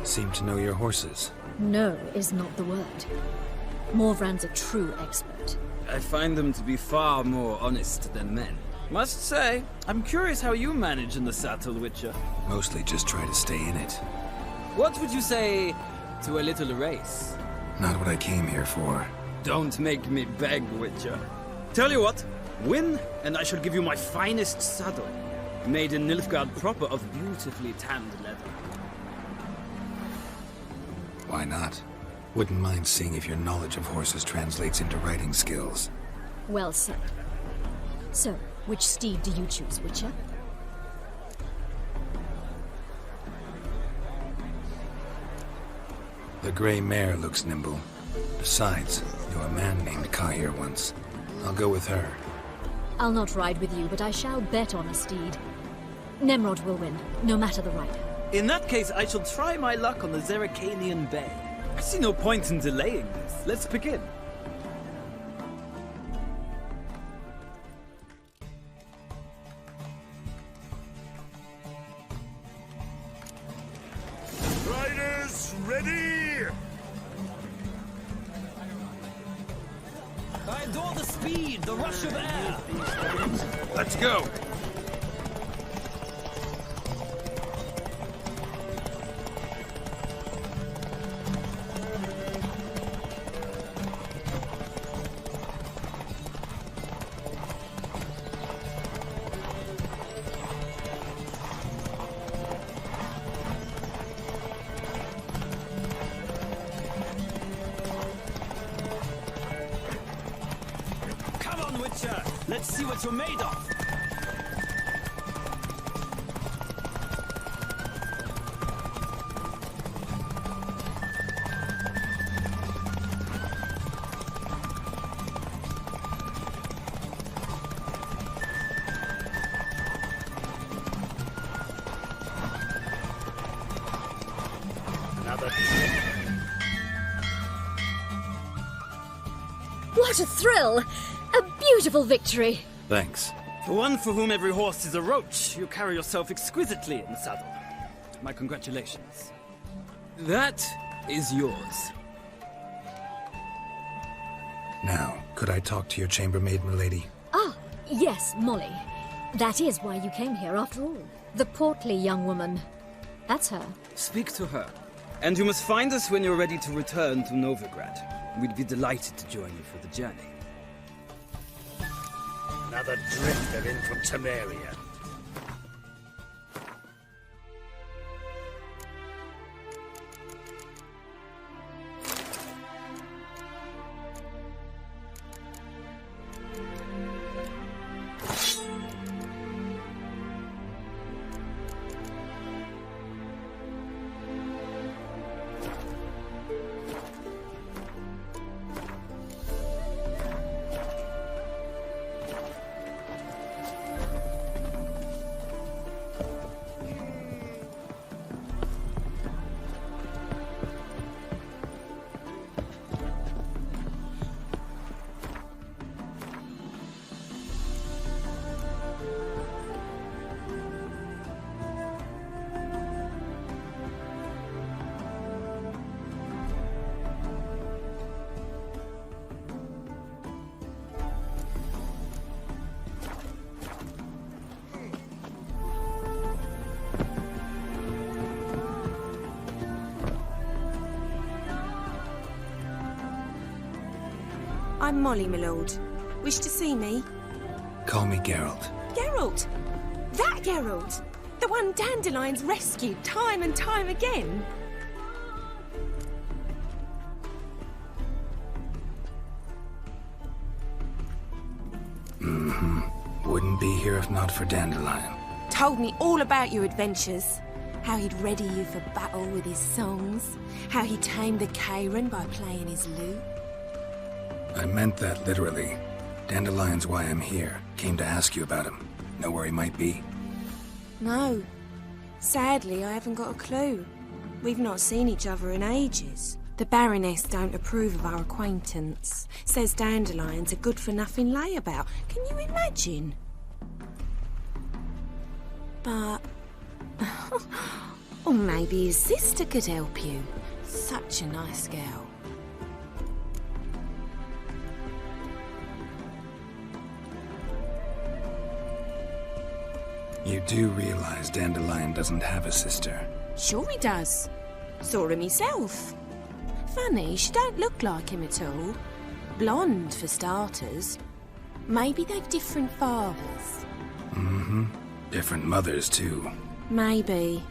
Speaker 5: Seem to know your horses.
Speaker 22: No is not the word. Morvran's a true expert.
Speaker 23: I find them to be far more honest than men. Must say, I'm curious how you manage in the saddle, Witcher.
Speaker 5: Mostly just try to stay in it.
Speaker 23: What would you say to a little race?
Speaker 5: Not what I came here for.
Speaker 23: Don't make me beg, Witcher. Tell you what, win, and I shall give you my finest saddle. Made in Nilfgaard proper of beautifully tanned leather.
Speaker 5: Why not? Wouldn't mind seeing if your knowledge of horses translates into riding skills.
Speaker 22: Well said. So, which steed do you choose, Witcher?
Speaker 5: The grey mare looks nimble. Besides, knew a man named Kahir once. I'll go with her.
Speaker 22: I'll not ride with you, but I shall bet on a steed. Nemrod will win, no matter the rider.
Speaker 23: In that case, I shall try my luck on the Zerrikanian Bay. I see no point in delaying this. Let's begin.
Speaker 3: Riders, ready!
Speaker 23: I adore the speed, the rush of air.
Speaker 18: Let's go.
Speaker 23: Let's see what you're made of.
Speaker 22: What a thrill! A beautiful victory!
Speaker 5: Thanks.
Speaker 23: For one for whom every horse is a roach, you carry yourself exquisitely in the saddle. My congratulations. That is yours.
Speaker 5: Now, could I talk to your chambermaid, milady?
Speaker 22: Ah, yes, Molly. That is why you came here after all. The portly young woman. That's her.
Speaker 23: Speak to her. And you must find us when you're ready to return to Novigrad. We'd be delighted to join you for the journey.
Speaker 3: Another drifter in from Temeria.
Speaker 9: I'm Molly, my lord. Wish to see me?
Speaker 5: Call me Geralt.
Speaker 9: Geralt! That Geralt! The one Dandelion's rescued time and time again.
Speaker 5: Wouldn't be here if not for Dandelion.
Speaker 9: Told me all about your adventures. How he'd ready you for battle with his songs. How he tamed the Kayran by playing his lute.
Speaker 5: I meant that literally. Dandelion's why I'm here. Came to ask you about him. Know where he might be?
Speaker 9: No. Sadly, I haven't got a clue. We've not seen each other in ages. The Baroness don't approve of our acquaintance. Says Dandelion's a good-for-nothing layabout. Can you imagine? But... or maybe his sister could help you. Such a nice girl.
Speaker 5: You do realize Dandelion doesn't have a sister?
Speaker 9: Sure he does. Saw him himself. Funny, she don't look like him at all. Blonde, for starters. Maybe they've different fathers.
Speaker 5: Different mothers, too.
Speaker 9: Maybe.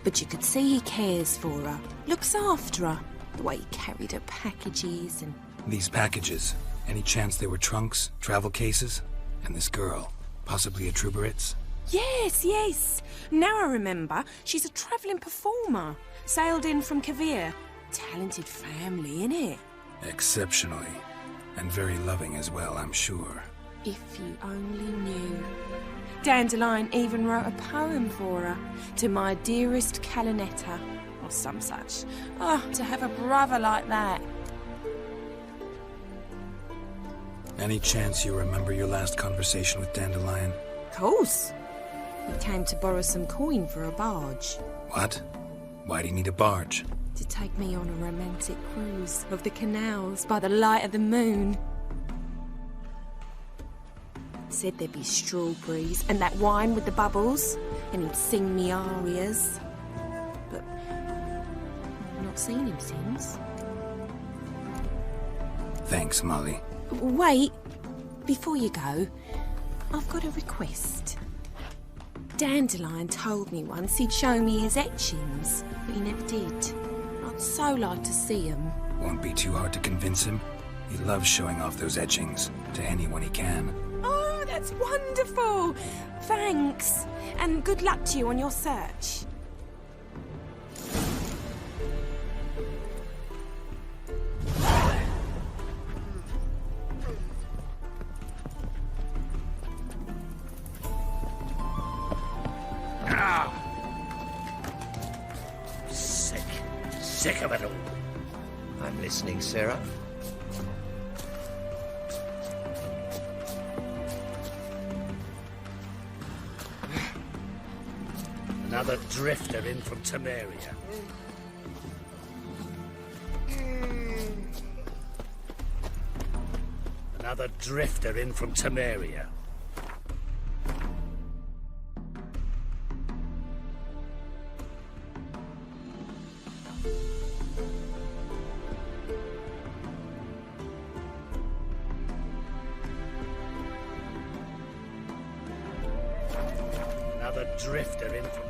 Speaker 9: But you could see he cares for her. Looks after her. The way he carried her packages and...
Speaker 5: These packages, any chance they were trunks, travel cases? And this girl, possibly a Truberitz?
Speaker 9: Yes, yes. Now I remember. She's a travelling performer. Sailed in from Kavir. Talented family, innit?
Speaker 5: Exceptionally. And very loving as well, I'm sure.
Speaker 9: If you only knew. Dandelion even wrote a poem for her. To my dearest Calinetta. Or some such. Oh, to have a brother like that.
Speaker 5: Any chance you remember your last conversation with Dandelion?
Speaker 9: Of course. He came to borrow some coin for a barge.
Speaker 5: What? Why do you need a barge?
Speaker 9: To take me on a romantic cruise of the canals by the light of the moon. Said there'd be strawberries and that wine with the bubbles, and he'd sing me arias. But I've not seen him since.
Speaker 5: Thanks, Molly.
Speaker 9: Wait, before you go, I've got a request. Dandelion told me once he'd show me his etchings, but he never did. I'd so like to see them.
Speaker 5: Won't be too hard to convince him. He loves showing off those etchings to anyone he can.
Speaker 9: Oh, that's wonderful! Thanks, and good luck to you on your search.
Speaker 14: Sick of it all. I'm listening, Sarah.
Speaker 2: Another drifter in from Temeria. Another drifter in from Temeria. Another drifter in from...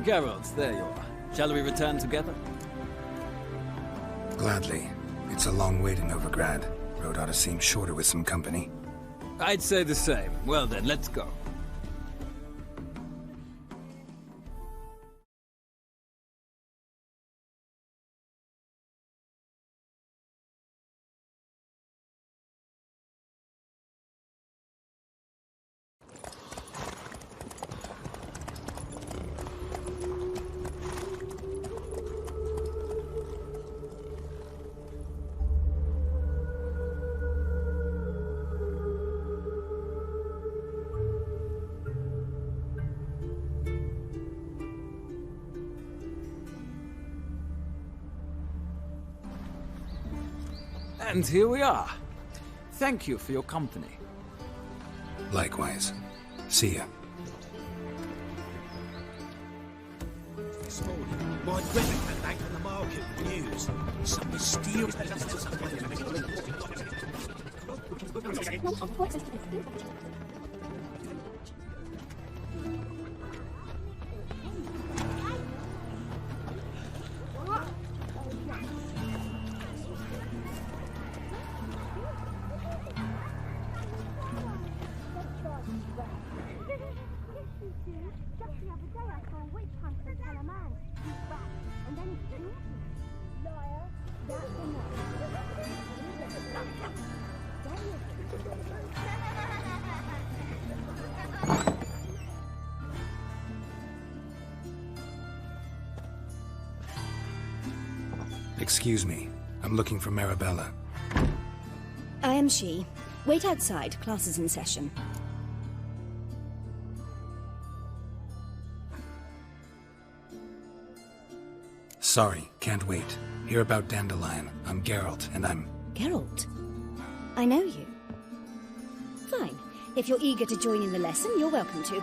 Speaker 23: Geralt, there you are. Shall we return together?
Speaker 5: Gladly. It's a long way to Novigrad. Road ought to seem shorter with some company.
Speaker 23: I'd say the same. Well then, let's go. And here we are. Thank you for your company.
Speaker 5: Likewise. See ya.
Speaker 16: This morning, my brother came back from the market with news. Some mysterious...
Speaker 5: Excuse me. I'm looking for Marabella.
Speaker 1: I am she. Wait outside. Class is in session.
Speaker 5: Sorry, can't wait. Hear about Dandelion. I'm Geralt, and I'm...
Speaker 1: Geralt? I know you. Fine. If you're eager to join in the lesson, you're welcome to.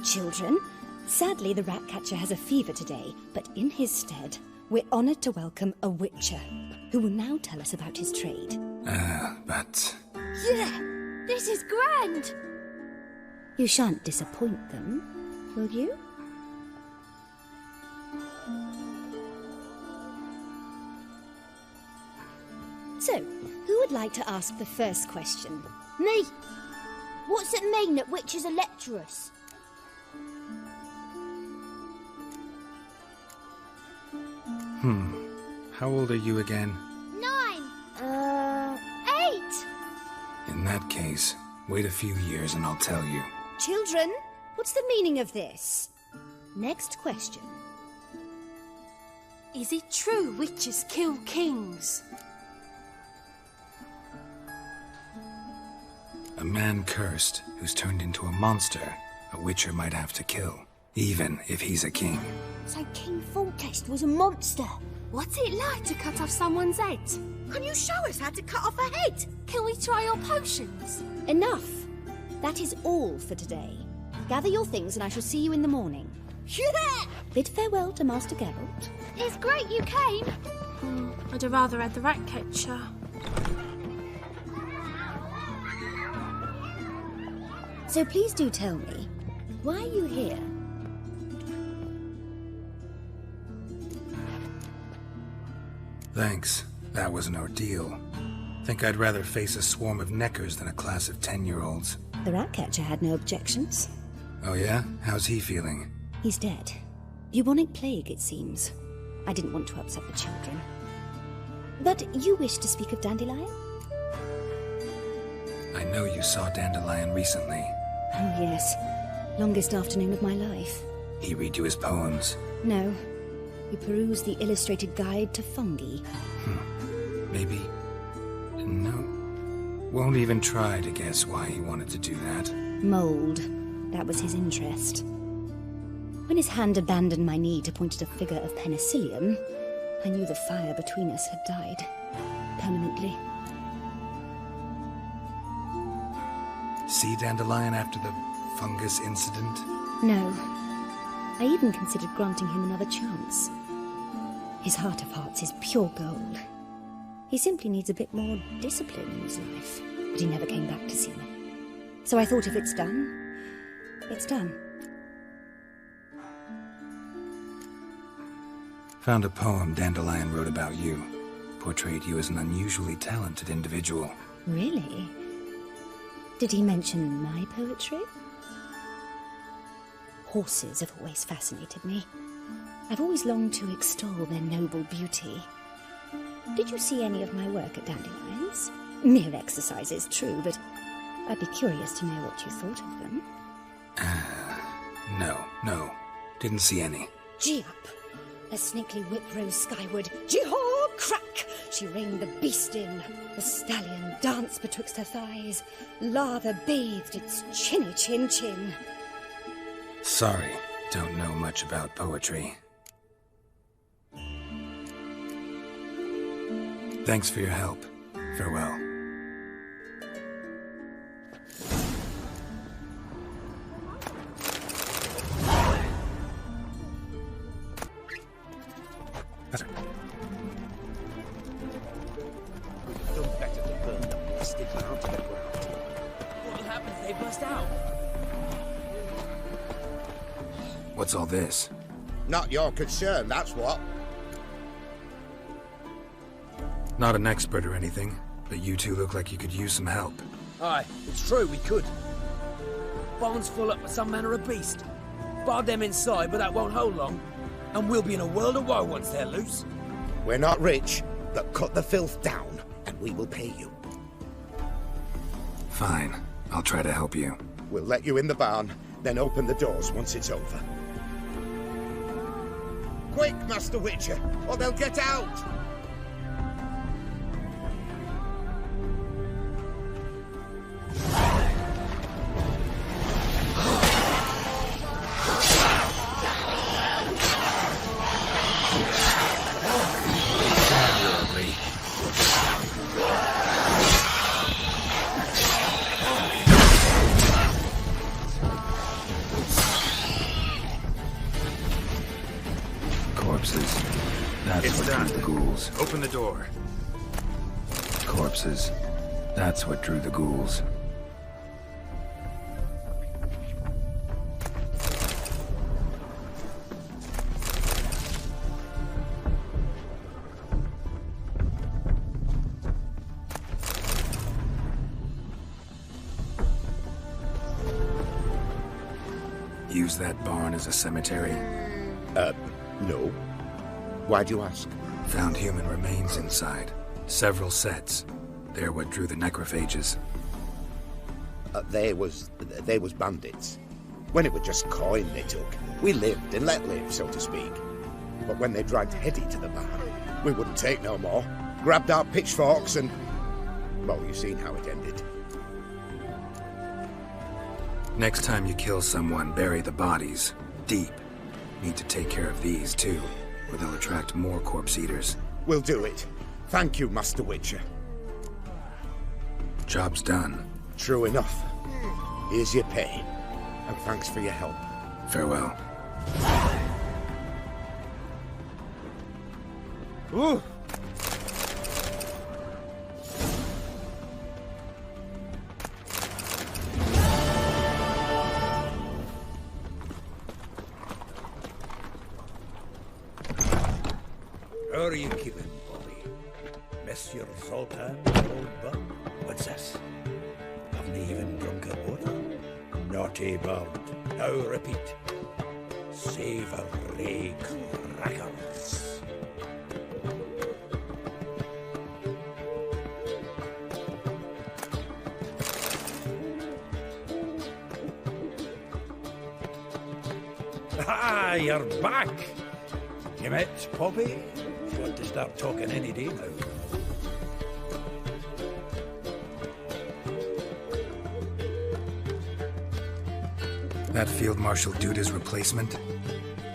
Speaker 1: Children, sadly the Ratcatcher has a fever today, but in his stead, we're honored to welcome a Witcher, who will now tell us about his trade.
Speaker 5: But...
Speaker 1: Yeah! This is grand! You shan't disappoint them, will you? So, who would like to ask the first question?
Speaker 6: Me! What's it mean that witches are lecturers?
Speaker 5: How old are you again?
Speaker 6: 9! 8!
Speaker 5: In that case, wait a few years and I'll tell you.
Speaker 1: Children, what's the meaning of this? Next question.
Speaker 6: Is it true witches kill kings?
Speaker 5: A man cursed who's turned into a monster a Witcher might have to kill, even if he's a king.
Speaker 6: So King Foltest was a monster. What's it like to cut off someone's head? Can you show us how to cut off a head? Can we try your potions?
Speaker 1: Enough! That is all for today. Gather your things and I shall see you in the morning.
Speaker 6: Yeah!
Speaker 1: Bid farewell to Master Geralt.
Speaker 6: It's great you came. I'd have rather had the Ratcatcher.
Speaker 1: So please do tell me, why are you here?
Speaker 5: Thanks. That was an ordeal. Think I'd rather face a swarm of neckers than a class of 10-year-olds.
Speaker 1: The Ratcatcher had no objections.
Speaker 5: Oh yeah? How's he feeling?
Speaker 1: He's dead. Bubonic plague, it seems. I didn't want to upset the children. But you wish to speak of Dandelion?
Speaker 5: I know you saw Dandelion recently.
Speaker 1: Oh yes. Longest afternoon of my life.
Speaker 5: He read you his poems?
Speaker 1: No. We perused the illustrated guide to fungi.
Speaker 5: Maybe... No. Won't even try to guess why he wanted to do that.
Speaker 1: Mold. That was his interest. When his hand abandoned my knee to point at a figure of penicillium, I knew the fire between us had died. Permanently.
Speaker 5: See Dandelion after the fungus incident?
Speaker 1: No. I even considered granting him another chance. His heart of hearts is pure gold. He simply needs a bit more discipline in his life. But he never came back to see me. So I thought if it's done, it's done.
Speaker 5: Found a poem Dandelion wrote about you. Portrayed you as an unusually talented individual.
Speaker 1: Really? Did he mention my poetry? Horses have always fascinated me. I've always longed to extol their noble beauty. Did you see any of my work at Dandelions? Mere exercises, true, but I'd be curious to know what you thought of them.
Speaker 5: No. Didn't see any.
Speaker 1: Gee up! The snakely whip rose skyward. Gee-haw! Crack! She reined the beast in. The stallion danced betwixt her thighs. Lather bathed its chinny chin.
Speaker 5: Sorry, don't know much about poetry. Thanks for your help. Farewell. What's all this?
Speaker 12: Not your concern, that's what.
Speaker 5: Not an expert or anything, but you two look like you could use some help.
Speaker 7: Aye, it's true, we could. Barn's full up with some manner of beast. Bar them inside, but that won't hold long. And we'll be in a world of woe once they're loose.
Speaker 12: We're not rich, but cut the filth down, and we will pay you.
Speaker 5: Fine, I'll try to help you.
Speaker 12: We'll let you in the barn, then open the doors once it's over. Quick, Master Witcher, or they'll get out!
Speaker 5: Corpses. That's what drew the ghouls. Open the door. Corpses. That's what drew the ghouls. Use that barn as a cemetery?
Speaker 12: No. Why'd you ask?
Speaker 5: Found human remains inside. Several sets. They're what drew the necrophages.
Speaker 12: They was bandits. When it was just coin they took, we lived and let live, so to speak. But when they dragged Hetty to the barn, we wouldn't take no more. Grabbed our pitchforks and... well, you've seen how it ended.
Speaker 5: Next time you kill someone, bury the bodies. Deep. Need to take care of these, too, or they'll attract more corpse eaters.
Speaker 12: We'll do it. Thank you, Master Witcher.
Speaker 5: Job's done.
Speaker 12: True enough. Here's your pay. And thanks for your help.
Speaker 5: Farewell.
Speaker 12: Ooh!
Speaker 13: How are you keeping, Bobby? Monsieur Zoltan, old buck? What's this? Haven't even drunk a water? Naughty bird. Now repeat. Savory crackers. Ah, you're back! You met Poppy? You want to start talking any day now.
Speaker 5: That Field Marshal Duda's replacement?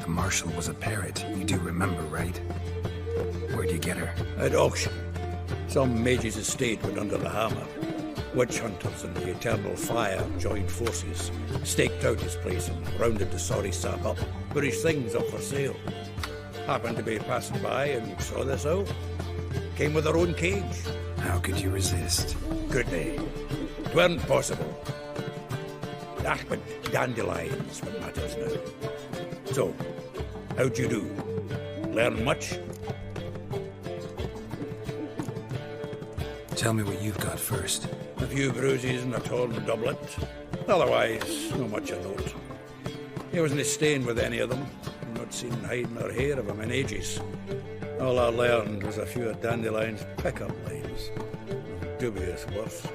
Speaker 5: The Marshal was a parrot, you do remember, right? Where'd you get her?
Speaker 13: At auction. Some mage's estate went under the hammer. Witch hunters and the Eternal Fire joined forces, staked out his place and rounded the sorry sap up, but his things up for sale. Happened to be passing by and saw this out. Came with her own cage.
Speaker 5: How could you resist?
Speaker 13: Could they? It weren't possible. Ah, but dandelions what matters now. So, how'd you do? Learn much?
Speaker 5: Tell me what you've got first.
Speaker 13: A few bruises and a torn doublet. Otherwise, not much of note. He wasn't staying with any of them. I've not seen hide nor hair of him in ages. All I learned was a few of Dandelion's pickup lines. Dubious worth.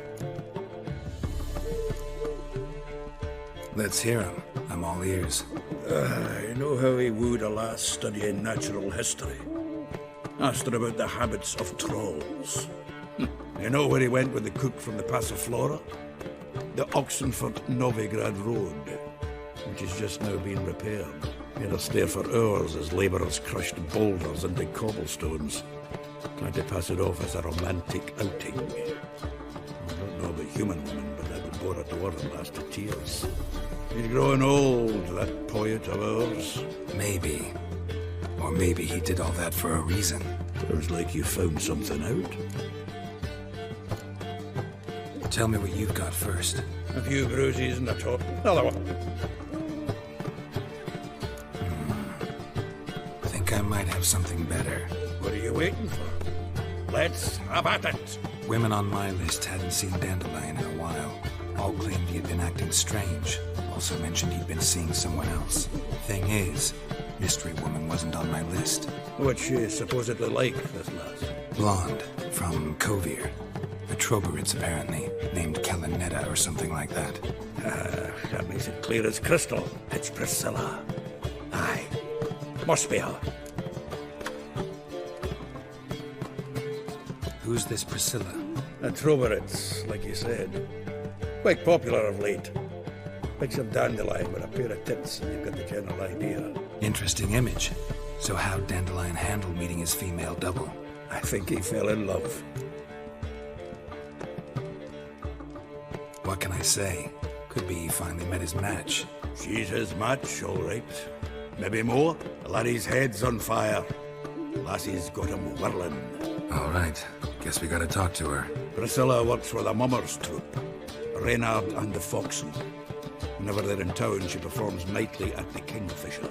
Speaker 5: Let's hear him. I'm all ears.
Speaker 13: You know how he wooed a lass studying natural history? Asked her about the habits of trolls. You know where he went with the cook from the Passiflora? The Oxenford-Novigrad Road, which is just now being repaired. Made us stare for hours as labourers crushed boulders into cobblestones, trying to pass it off as a romantic outing. I don't know about human women, but that would bore her dwarven lass to tears. He's growing old, that poet of ours.
Speaker 5: Maybe. Or maybe he did all that for a reason.
Speaker 13: Sounds like you found something out.
Speaker 5: Tell me what you've got first.
Speaker 13: A few bruises and a top. Another one.
Speaker 5: Think I might have something better.
Speaker 13: What are you waiting for? Let's have at it.
Speaker 5: Women on my list hadn't seen Dandelion in a while. All claimed he had been acting strange. Also mentioned he'd been seeing someone else. Thing is, Mystery Woman wasn't on my list.
Speaker 13: What's she supposedly like, this lass?
Speaker 5: Blonde, from Kovir. A Troberids, apparently, named Kalinetta or something like that.
Speaker 13: That makes it clear as crystal. It's Priscilla. Aye. Must be her.
Speaker 5: Who's this Priscilla?
Speaker 13: A Troberids, like you said. Quite popular of late. Picture Dandelion with a pair of tits, and you've got the general idea.
Speaker 5: Interesting image. So how'd Dandelion handle meeting his female double?
Speaker 13: I think he fell in love.
Speaker 5: What can I say? Could be he finally met his match.
Speaker 13: She's his match, all right. Maybe more. The laddie's head's on fire. Lassie's got him whirling.
Speaker 5: All right. Guess we gotta talk to her.
Speaker 13: Priscilla works for the Mummers troupe. Reynard and the Foxen. Whenever they're in town, she performs nightly at the Kingfisher.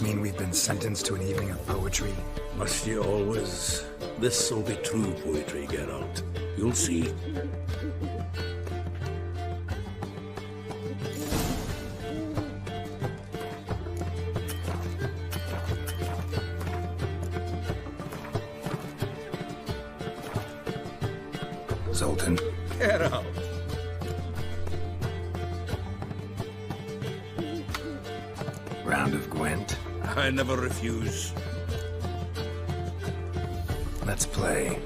Speaker 5: Mean we've been sentenced to an evening of poetry?
Speaker 13: Must you always? This'll be true poetry, Geralt. You'll see.
Speaker 5: Zoltan.
Speaker 13: Geralt.
Speaker 5: Round of Gwent.
Speaker 13: I never refuse.
Speaker 5: Let's play.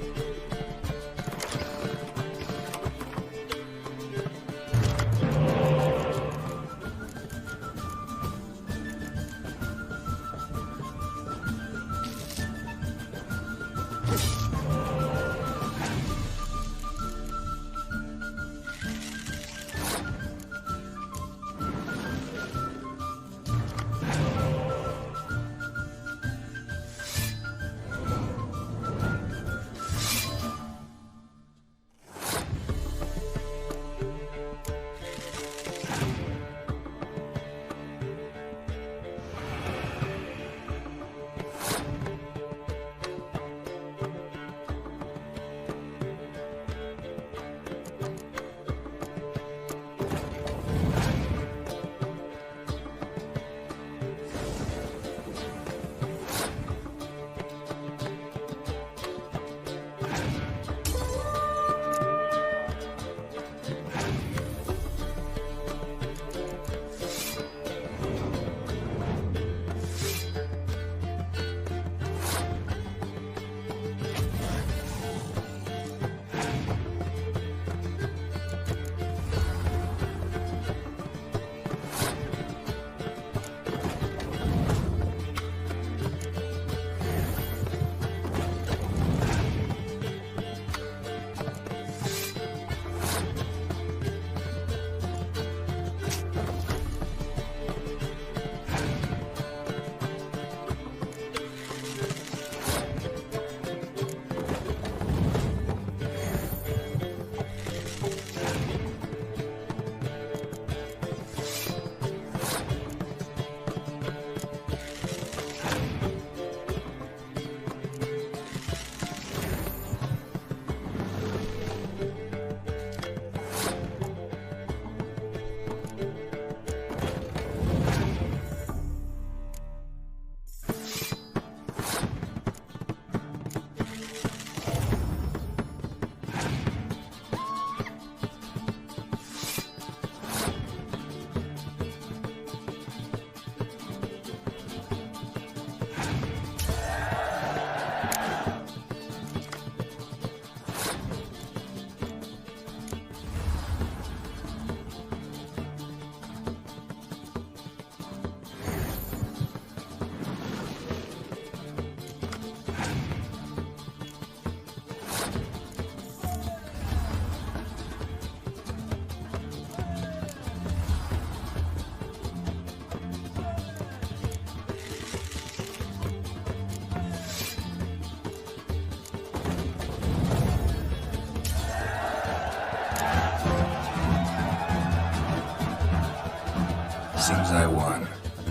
Speaker 5: Seems I won.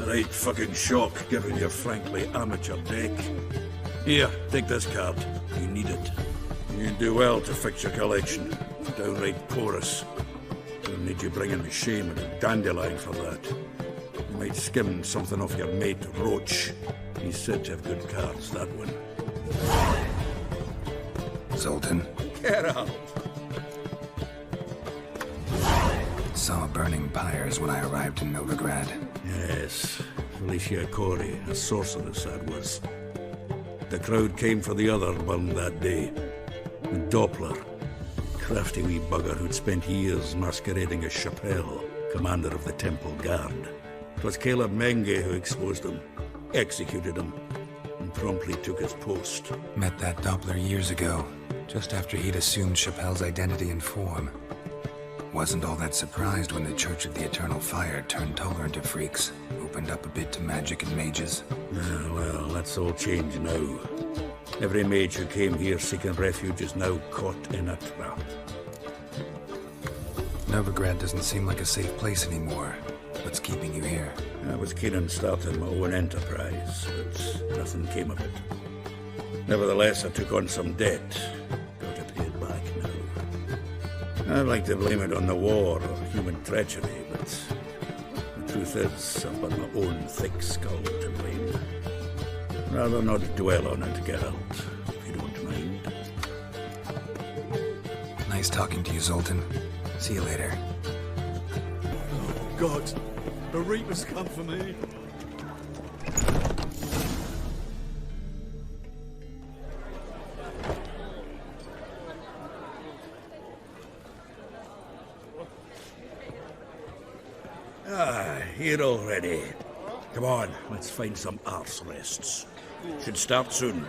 Speaker 13: Right fucking shock, given your frankly amateur deck. Here, take this card. You need it. You do well to fix your collection. Downright porous. Don't need you bringing me shame and a dandelion for that. You might skim something off your mate Roach. He's said to have good cards, that one.
Speaker 5: Zoltan,
Speaker 13: Get out!
Speaker 5: saw burning pyres when I arrived in Novigrad.
Speaker 13: Yes, Felicia Corey, a sorceress that was. The crowd came for the other one that day. Doppler, crafty wee bugger who'd spent years masquerading as Chappelle, commander of the Temple Guard. It was Caleb Menge who exposed him, executed him, and promptly took his post.
Speaker 5: Met that Doppler years ago, just after he'd assumed Chappelle's identity and form. Wasn't all that surprised when the Church of the Eternal Fire turned tolerant of freaks, opened up a bit to magic and mages.
Speaker 13: Well, that's all changed now. Every mage who came here seeking refuge is now caught in a trap.
Speaker 5: Novigrad doesn't seem like a safe place anymore. What's keeping you here?
Speaker 13: I was keen on starting my own enterprise, but nothing came of it. Nevertheless, I took on some debt. Got to pay it back now. I'd like to blame it on the war or human treachery, but the truth is, I've got my own thick skull to blame. Rather not dwell on it, Geralt, if you don't mind.
Speaker 5: Nice talking to you, Zoltan. See you later.
Speaker 17: Oh, God. The Reapers come for me.
Speaker 13: Here already. Come on, let's find some arse rests. Should start soon.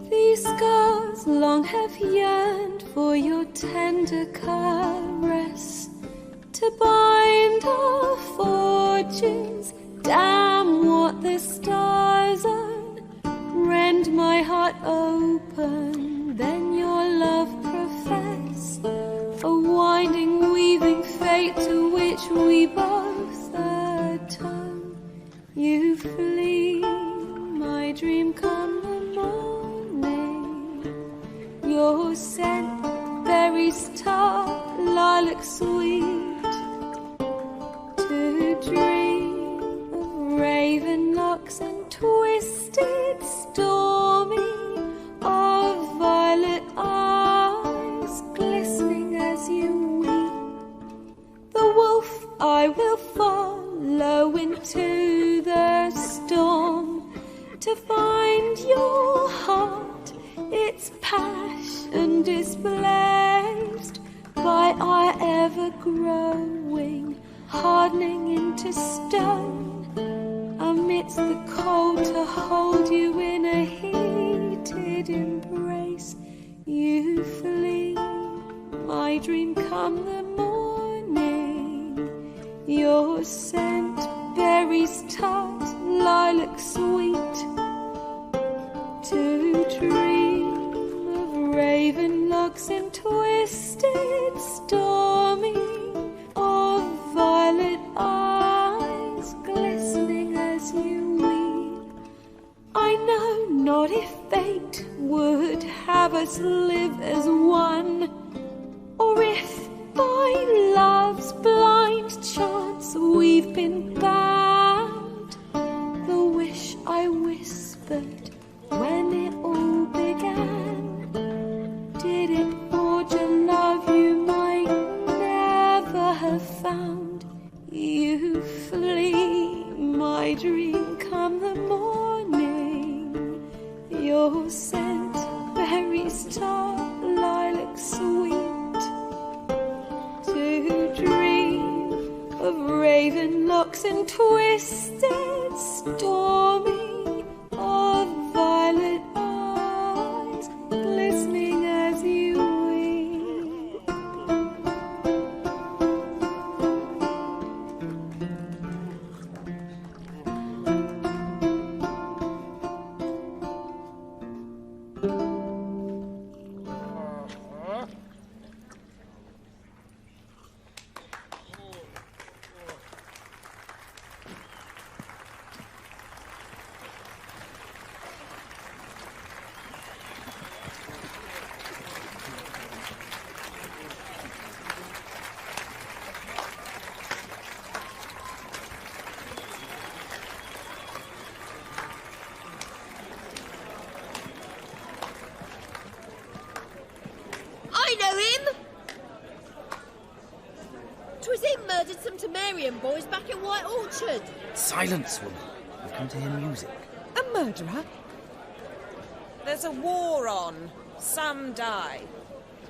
Speaker 4: These scars long have yearned for your tender caress, to bind our fortunes. Damn what the stars own. Rend my heart open, then your love profess, a winding, weaving fate to which we both atone. You flee, my dream come the morning. Your scent, berries tart, lilac sweet, to dream of raven locks and twisted stormy, of violet eyes glistening as you weep. The wolf I will follow into the storm, to find your heart, its passion displaced by our ever-growing, hardening into stone. Amidst the cold, to hold you in a heated embrace. You flee, my dream come the morning. Your scent, berries tart, lilac sweet, to dream of raven locks and twisted stormy, of violet eyes glistening as you weep. I know not if fate would have us live as one, or if by love's blind chance we've been bound of raven locks and twisted stormy, of violet eyes glistening as you weep.
Speaker 11: I know him! 'Twas him murdered some Temerian boys back in White Orchard.
Speaker 16: Silence, woman. I've come to hear music.
Speaker 9: A murderer? There's a war on. Some die.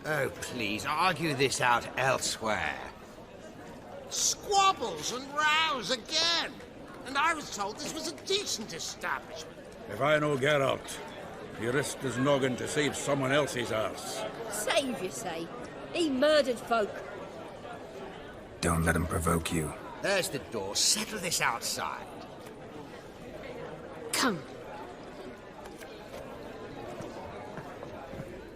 Speaker 16: Oh, please, argue this out elsewhere.
Speaker 15: Squabbles and rows again. And I was told this was a decent establishment.
Speaker 13: If I know Geralt, he risked his noggin to save someone else's arse.
Speaker 11: Save, you say? He murdered folk.
Speaker 5: Don't let him provoke you.
Speaker 16: There's the door. Settle this outside.
Speaker 11: Come.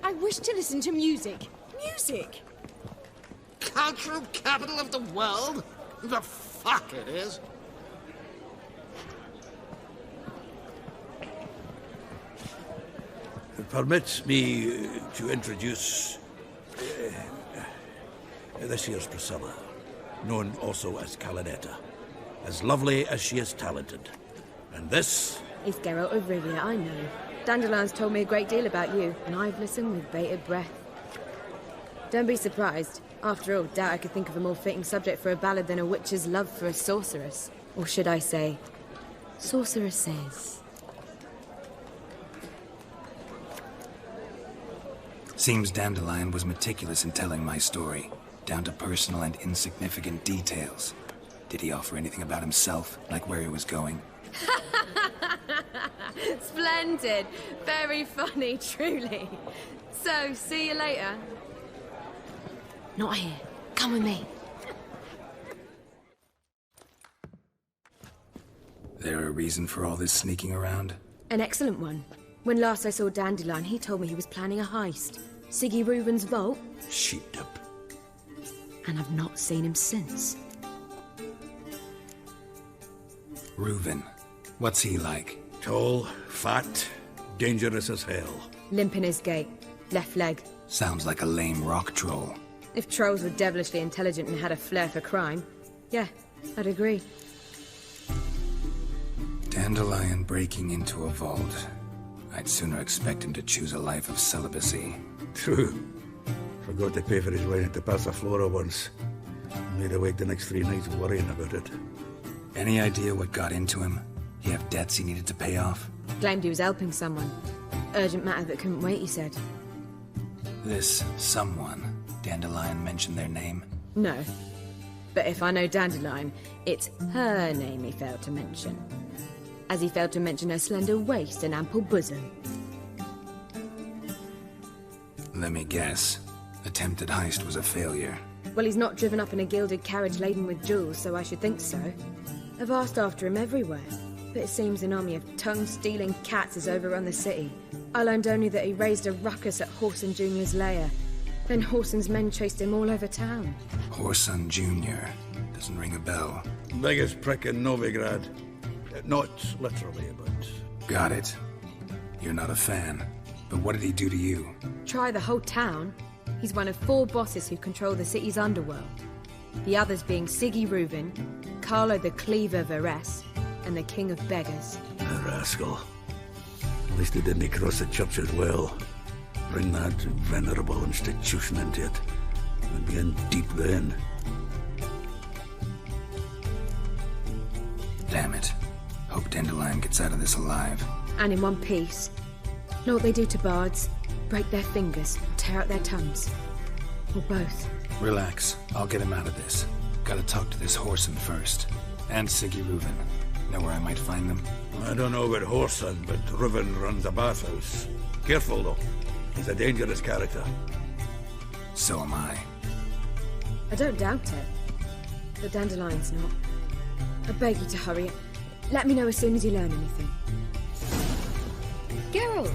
Speaker 9: I wish to listen to music. Music!
Speaker 15: Cultural capital of the world? The fuck it is.
Speaker 13: Permit me to introduce this here's Priscilla, known also as Calinetta, as lovely as she is talented. And this
Speaker 19: is Geralt of Rivia, I know. Dandelion's told me a great deal about you, and I've listened with bated breath. Don't be surprised. After all, doubt I could think of a more fitting subject for a ballad than a witch's love for a sorceress. Or should I say, sorceresses.
Speaker 5: Seems Dandelion was meticulous in telling my story, down to personal and insignificant details. Did he offer anything about himself, like where he was going?
Speaker 19: Splendid. Very funny, truly. So, see you later. Not here. Come with me.
Speaker 5: There a reason for all this sneaking around?
Speaker 19: An excellent one. When last I saw Dandelion, he told me he was planning a heist. Siggy Reuben's vault.
Speaker 13: Sheep-dip.
Speaker 19: And I've not seen him since.
Speaker 5: Reuben. What's he like?
Speaker 13: Tall, fat, dangerous as hell.
Speaker 19: Limp in his gait. Left leg.
Speaker 5: Sounds like a lame rock troll.
Speaker 19: If trolls were devilishly intelligent and had a flair for crime, yeah, I'd agree.
Speaker 5: Dandelion breaking into a vault. I'd sooner expect him to choose a life of celibacy.
Speaker 13: True. Forgot to pay for his wine at the Passaflora once. Made awake the next 3 nights worrying about it.
Speaker 5: Any idea what got into him? He have debts he needed to pay off?
Speaker 19: Claimed he was helping someone. Urgent matter that couldn't wait, he said.
Speaker 5: This someone, Dandelion mentioned their name?
Speaker 19: No. But if I know Dandelion, it's her name he failed to mention. As he failed to mention her slender waist and ample bosom.
Speaker 5: Let me guess. Attempted heist was a failure.
Speaker 19: Well, he's not driven up in a gilded carriage laden with jewels, so I should think so. I've asked after him everywhere, but it seems an army of tongue-stealing cats has overrun the city. I learned only that he raised a ruckus at Whoreson Jr.'s lair. Then Whoreson's men chased him all over town.
Speaker 5: Whoreson Jr. Doesn't ring a bell.
Speaker 13: Biggest prick in Novigrad. Not literally, but...
Speaker 5: Got it. You're not a fan. But what did he do to you?
Speaker 19: Try the whole town. He's one of 4 bosses who control the city's underworld. The others being Siggy Reuben, Carlo the Cleaver Varese, and the King of Beggars.
Speaker 13: A rascal. At least he didn't cross the church as well. Bring that venerable institution into it. We'd be in deep then.
Speaker 5: Damn it. Hope Dandelion gets out of this alive.
Speaker 19: And in one piece. Know what they do to bards? Break their fingers, tear out their tongues. Or both.
Speaker 5: Relax. I'll get him out of this. Gotta talk to this Whoreson first. And Siggy Reuven. Know where I might find them?
Speaker 13: I don't know about Whoreson, but Reuven runs a bathhouse. Careful, though. He's a dangerous character.
Speaker 5: So am I.
Speaker 19: I don't doubt it. But Dandelion's not. I beg you to hurry. Let me know as soon as you learn anything.
Speaker 22: Geralt!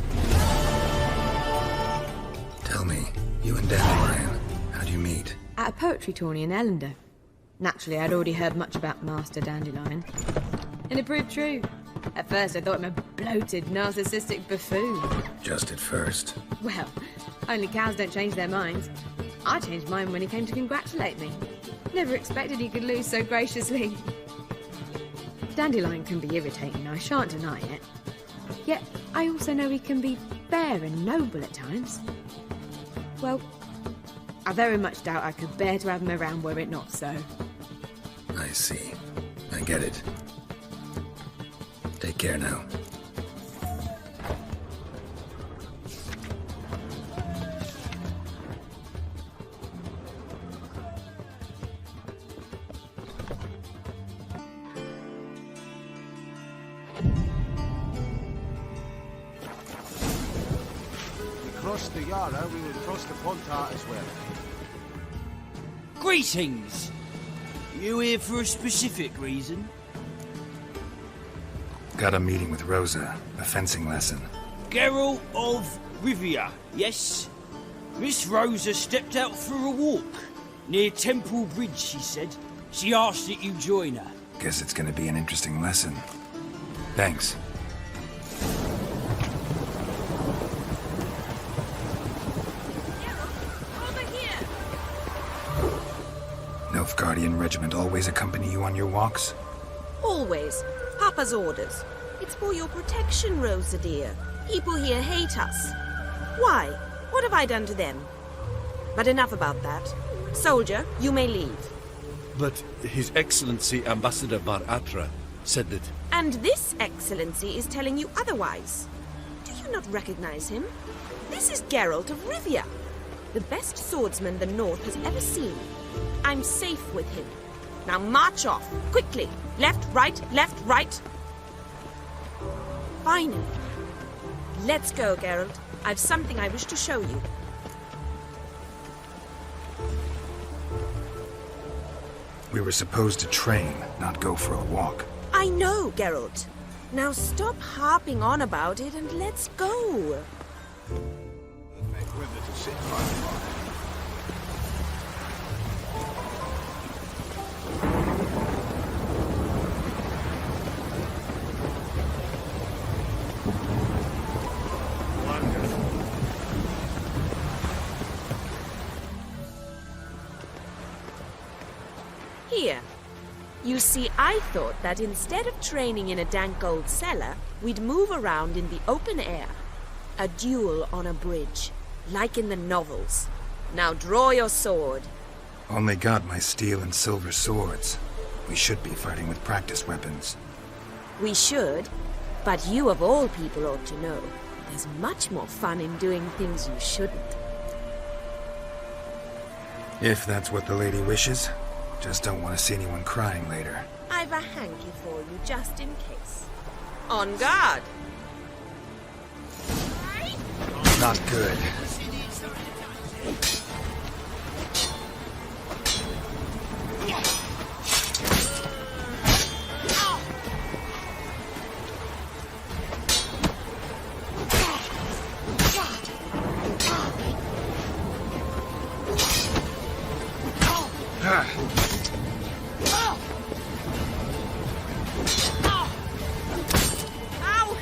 Speaker 5: Tell me, you and Dandelion, how'd you meet?
Speaker 19: At a poetry tourney in Ellender. Naturally, I'd already heard much about Master Dandelion. And it proved true. At first, I thought him a bloated, narcissistic buffoon.
Speaker 5: Just at first.
Speaker 19: Well, only cows don't change their minds. I changed mine when he came to congratulate me. Never expected he could lose so graciously. Dandelion can be irritating, I shan't deny it. Yet, I also know he can be fair and noble at times. Well, I very much doubt I could bear to have him around were it not so.
Speaker 5: I see. I get it. Take care now.
Speaker 15: Across the Yara, we would cross the Pontar as well.
Speaker 20: Greetings! You here for a specific reason?
Speaker 5: Got a meeting with Rosa, a fencing lesson.
Speaker 20: Geralt of Rivia, yes? Miss Rosa stepped out for a walk. Near Temple Bridge, she said. She asked that you join her.
Speaker 5: Guess it's gonna be an interesting lesson. Thanks. Nilfgaardian regiment always accompany you on your walks?
Speaker 9: Always. Papa's orders. It's for your protection, Rosa dear. People here hate us. Why? What have I done to them? But enough about that. Soldier, you may leave.
Speaker 16: But His Excellency Ambassador Var Atra said that...
Speaker 9: And this excellency is telling you otherwise. Do you not recognize him? This is Geralt of Rivia, the best swordsman the North has ever seen. I'm safe with him. Now march off, quickly. Left, right, left, right. Finally. Let's go, Geralt. I've something I wish to show you.
Speaker 5: We were supposed to train, not go for a walk.
Speaker 9: I know, Geralt. Now stop harping on about it and let's go. Here. You see, I thought that instead of training in a dank old cellar, we'd move around in the open air. A duel on a bridge, like in the novels. Now draw your sword.
Speaker 5: Only got my steel and silver swords. We should be fighting with practice weapons.
Speaker 9: We should, but you of all people ought to know. There's much more fun in doing things you shouldn't.
Speaker 5: If that's what the lady wishes. Just don't want to see anyone crying later.
Speaker 9: I've a hanky for you, just in case. On guard!
Speaker 5: Not good.
Speaker 9: Ow!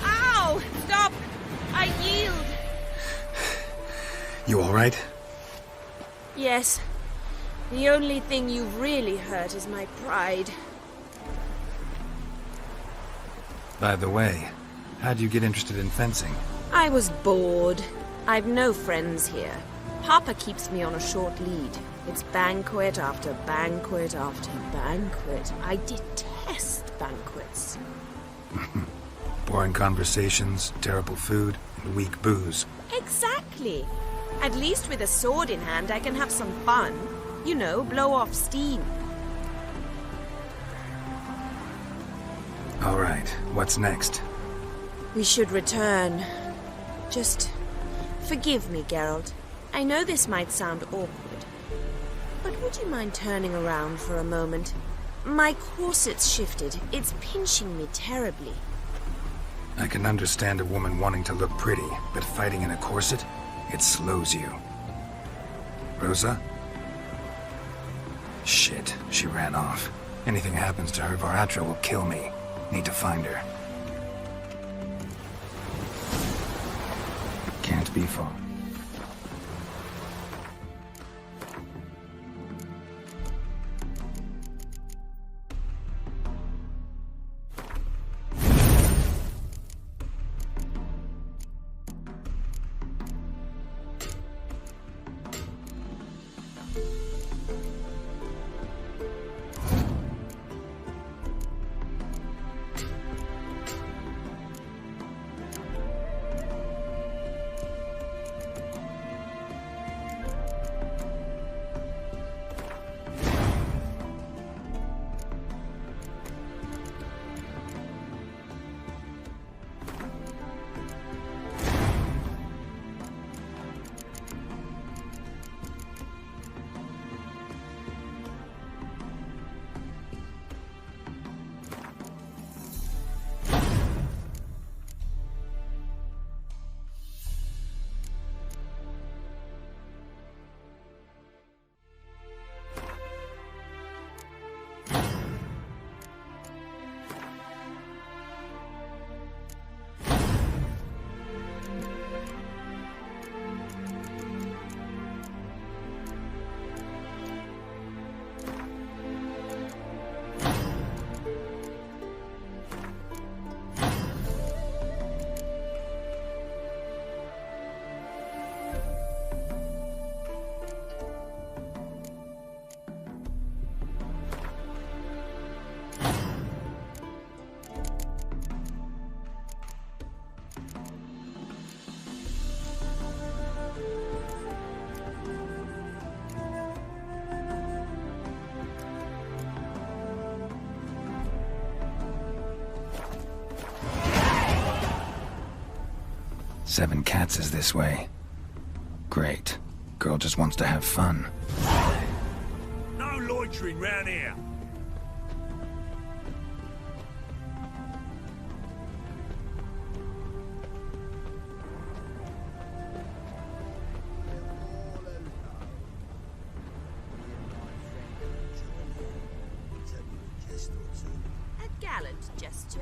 Speaker 9: Ow! Stop! I yield!
Speaker 5: You all right?
Speaker 9: Yes. The only thing you've really hurt is my pride.
Speaker 5: By the way, how'd you get interested in fencing?
Speaker 9: I was bored. I've no friends here. Papa keeps me on a short lead. It's banquet after banquet after banquet. I detest banquets.
Speaker 5: Boring conversations, terrible food, and weak booze.
Speaker 9: Exactly. At least with a sword in hand, I can have some fun. You know, blow off steam.
Speaker 5: All right, what's next?
Speaker 9: We should return. Just forgive me, Geralt. I know this might sound awkward, but would you mind turning around for a moment? My corset's shifted. It's pinching me terribly.
Speaker 5: I can understand a woman wanting to look pretty, but fighting in a corset, it slows you. Rosa? Shit, she ran off. Anything happens to her, Varatra will kill me. Need to find her. Can't be far. Seven Cats is this way. Great. Girl just wants to have fun.
Speaker 2: No loitering round here.
Speaker 9: A gallant gesture,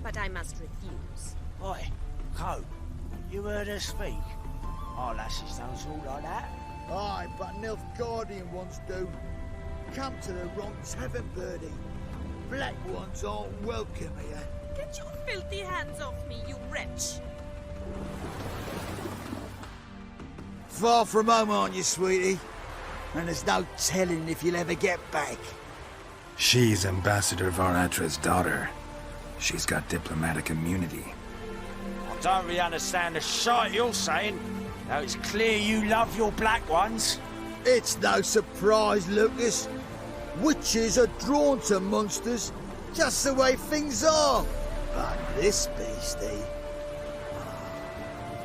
Speaker 9: but I must refuse.
Speaker 20: Oi, Co, you heard her speak? Our lasses don't talk like that.
Speaker 8: Aye, but an elf guardian once do. Come to the wrong tavern, Birdie. Black ones aren't welcome here.
Speaker 9: Get your filthy hands off me, you wretch!
Speaker 8: Far from home, aren't you, sweetie? And there's no telling if you'll ever get back.
Speaker 5: She's Ambassador Varatra's daughter. She's got diplomatic immunity.
Speaker 20: I don't really understand the shite you're saying. Now it's clear you love your black ones.
Speaker 8: It's no surprise, Lucas. Witches are drawn to monsters, just the way things are. But this beastie,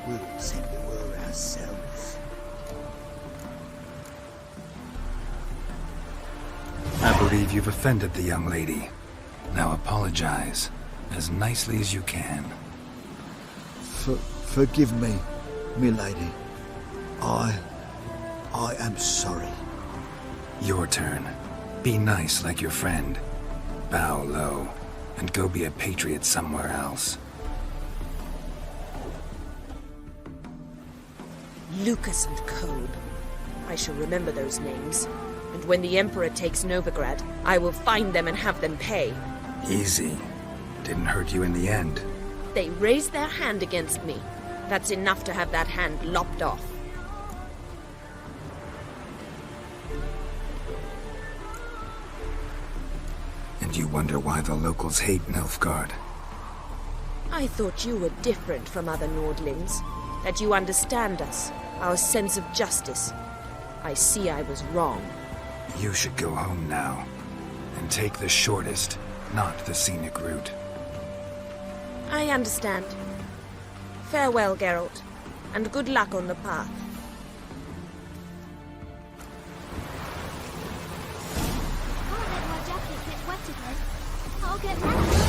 Speaker 8: we'll tend to her ourselves.
Speaker 5: I believe you've offended the young lady. Now apologize, as nicely as you can.
Speaker 8: Forgive me, milady. I am sorry.
Speaker 5: Your turn. Be nice like your friend. Bow low, and go be a patriot somewhere else.
Speaker 9: Lucas and Kolb. I shall remember those names. And when the Emperor takes Novigrad, I will find them and have them pay.
Speaker 5: Easy. Didn't hurt you in the end.
Speaker 9: They raised their hand against me. That's enough to have that hand lopped off.
Speaker 5: And you wonder why the locals hate Nilfgaard.
Speaker 9: I thought you were different from other Nordlings. That you understand us, our sense of justice. I see I was wrong.
Speaker 5: You should go home now. And take the shortest, not the scenic route.
Speaker 9: I understand. Farewell, Geralt, and good luck on the path.
Speaker 6: Can't let my jacket get wet again. I'll get wet.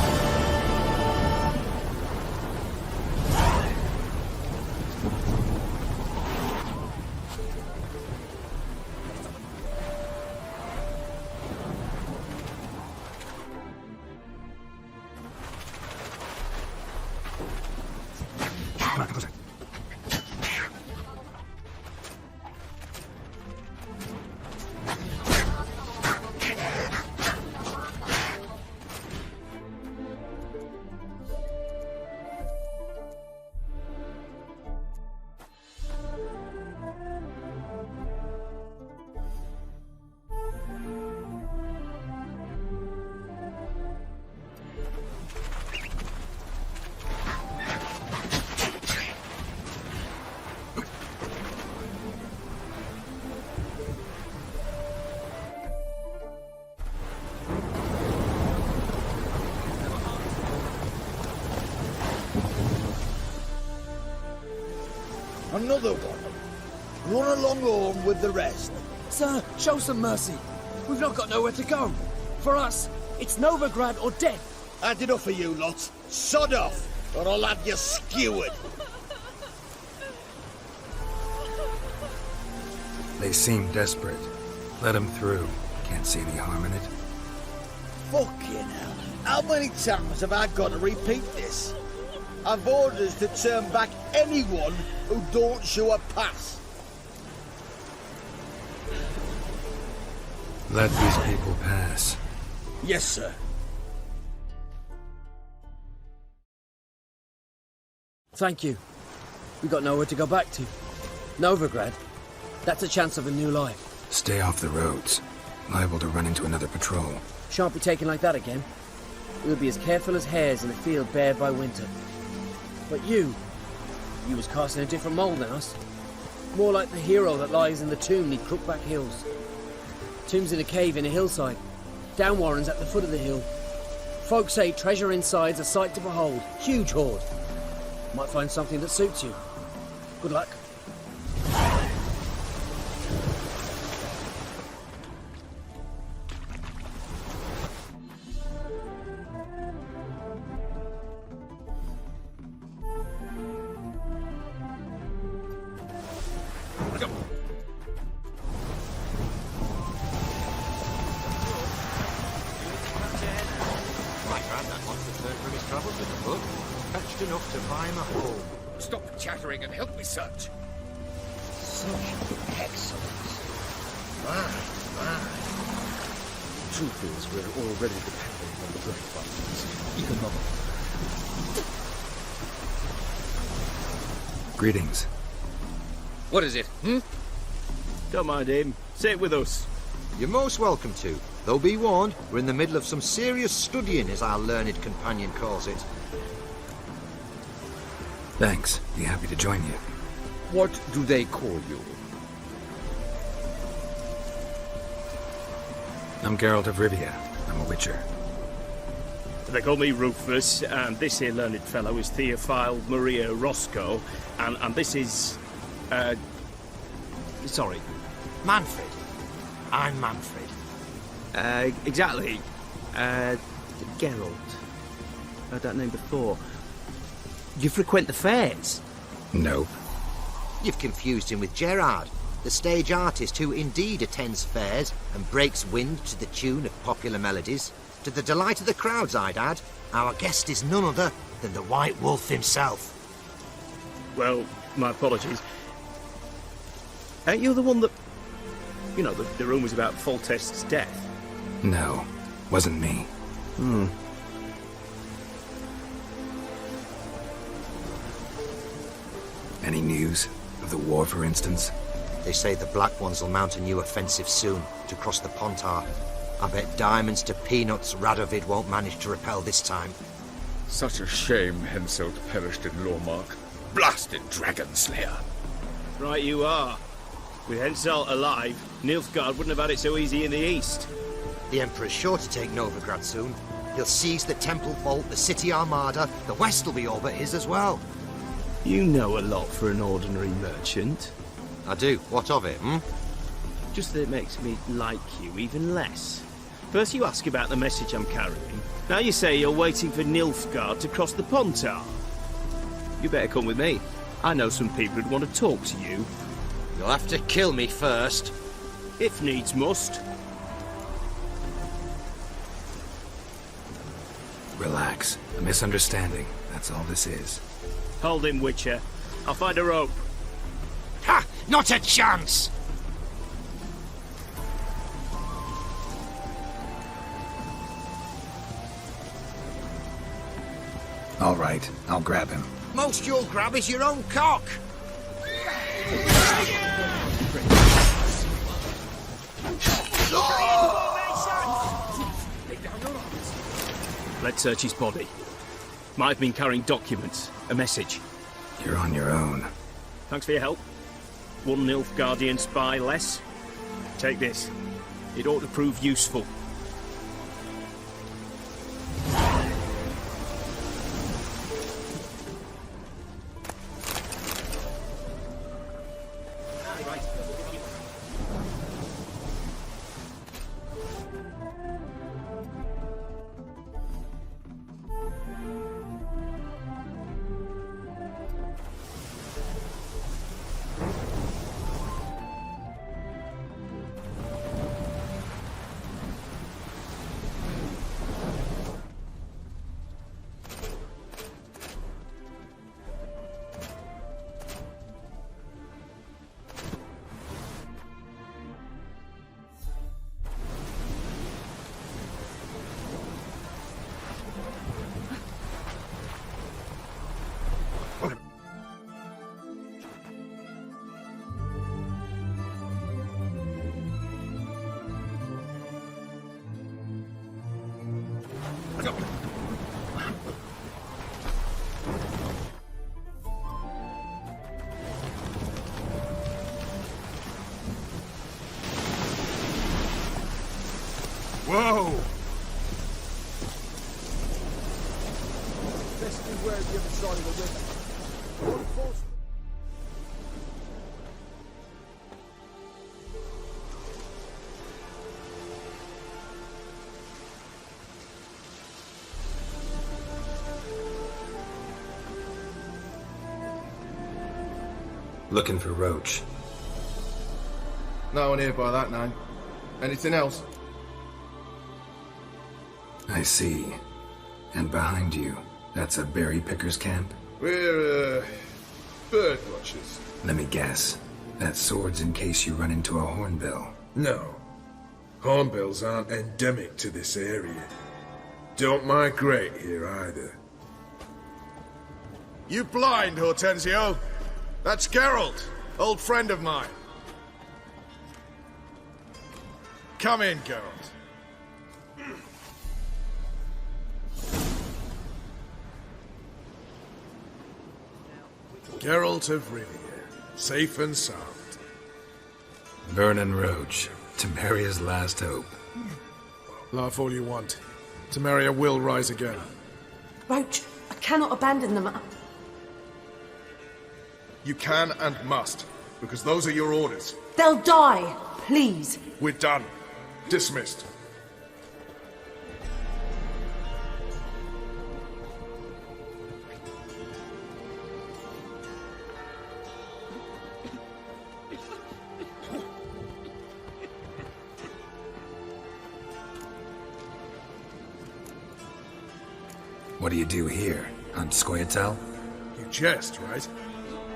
Speaker 8: Another one. Run along home with the rest.
Speaker 7: Sir, show some mercy. We've not got nowhere to go. For us, it's Novigrad or death.
Speaker 8: Had enough of you lot. Sod off, or I'll have you skewered.
Speaker 5: They seem desperate. Let them through. Can't see any harm in it.
Speaker 8: Fucking hell. How many times have I got to repeat this? I've orders to turn back anyone who don't show a pass.
Speaker 5: Let these people pass.
Speaker 7: Yes, sir. Thank you. We got nowhere to go back to. Novigrad. That's a chance of a new life.
Speaker 5: Stay off the roads. Liable to run into another patrol.
Speaker 7: Shan't be taken like that again. We'll be as careful as hares in a field bared by winter. But you was cast in a different mould than us. More like the hero that lies in the tomb neath Crookback Hills. Tomb's in a cave in a hillside. Downwarren's at the foot of the hill. Folk say treasure inside's a sight to behold. Huge hoard. Might find something that suits you. Good luck.
Speaker 14: Stop chattering and help me search.
Speaker 12: Such excellence. My.
Speaker 10: Truth is, we're already dependent on the Great Vikings. Even more.
Speaker 5: Greetings.
Speaker 14: What is it,
Speaker 18: Don't mind him. Sit with us.
Speaker 21: You're most welcome to. Though be warned, we're in the middle of some serious studying, as our learned companion calls it.
Speaker 5: Thanks. Be happy to join you.
Speaker 14: What do they call you?
Speaker 5: I'm Geralt of Rivia. I'm a witcher.
Speaker 18: They call me Rufus, and this here learned fellow is Theophile Maria Roscoe, and this is... sorry.
Speaker 21: Manfred. I'm Manfred.
Speaker 18: Exactly. Geralt. Heard that name before. You frequent the fairs?
Speaker 5: No.
Speaker 21: You've confused him with Gerard, the stage artist who indeed attends fairs and breaks wind to the tune of popular melodies. To the delight of the crowds, I'd add. Our guest is none other than the White Wolf himself.
Speaker 18: Well, my apologies. Ain't you the one that... You know, the rumours about Foltest's death?
Speaker 5: No. Wasn't me. Any news? Of the war, for instance?
Speaker 21: They say the Black Ones will mount a new offensive soon, to cross the Pontar. I bet diamonds to peanuts Radovid won't manage to repel this time.
Speaker 14: Such a shame Henselt perished in Lormark. Blasted dragon slayer.
Speaker 18: Right you are. With Henselt alive, Nilfgaard wouldn't have had it so easy in the east.
Speaker 21: The Emperor's sure to take Novigrad soon. He'll seize the Temple Vault, the City Armada. The West will be all but his as well.
Speaker 18: You know a lot for an ordinary merchant.
Speaker 21: I do. What of it,
Speaker 18: Just that it makes me like you even less. First you ask about the message I'm carrying. Now you say you're waiting for Nilfgaard to cross the Pontar. You better come with me. I know some people who'd want to talk to you.
Speaker 21: You'll have to kill me first.
Speaker 18: If needs must.
Speaker 5: Relax. A misunderstanding. That's all this is.
Speaker 18: Hold him, Witcher. I'll find a rope.
Speaker 14: Ha! Not a chance!
Speaker 5: All right, I'll grab him.
Speaker 14: Most you'll grab is your own cock.
Speaker 18: Let's search his body. Might have been carrying documents, a message.
Speaker 5: You're on your own.
Speaker 18: Thanks for your help. One Nilfgaardian spy less. Take this. It ought to prove useful.
Speaker 1: Whoa!
Speaker 8: Best beware the other side of the river. Reinforcements.
Speaker 5: Looking for Roach.
Speaker 1: No one here by that name. Anything else?
Speaker 5: I see. And behind you, that's a berry picker's camp?
Speaker 1: We're, bird watchers.
Speaker 5: Let me guess. That sword's in case you run into a hornbill.
Speaker 1: No. Hornbills aren't endemic to this area. Don't migrate here either. You blind, Hortensio? That's Geralt, old friend of mine. Come in, Geralt. Geralt of Rivia, safe and sound.
Speaker 5: Vernon Roach, Temeria's last hope.
Speaker 1: Laugh all you want. Temeria will rise again.
Speaker 3: Roach, I cannot abandon them.
Speaker 1: You can and must, because those are your orders.
Speaker 3: They'll die, please.
Speaker 1: We're done. Dismissed.
Speaker 5: What do you do here? On Scoia'tael?
Speaker 1: You jest, right?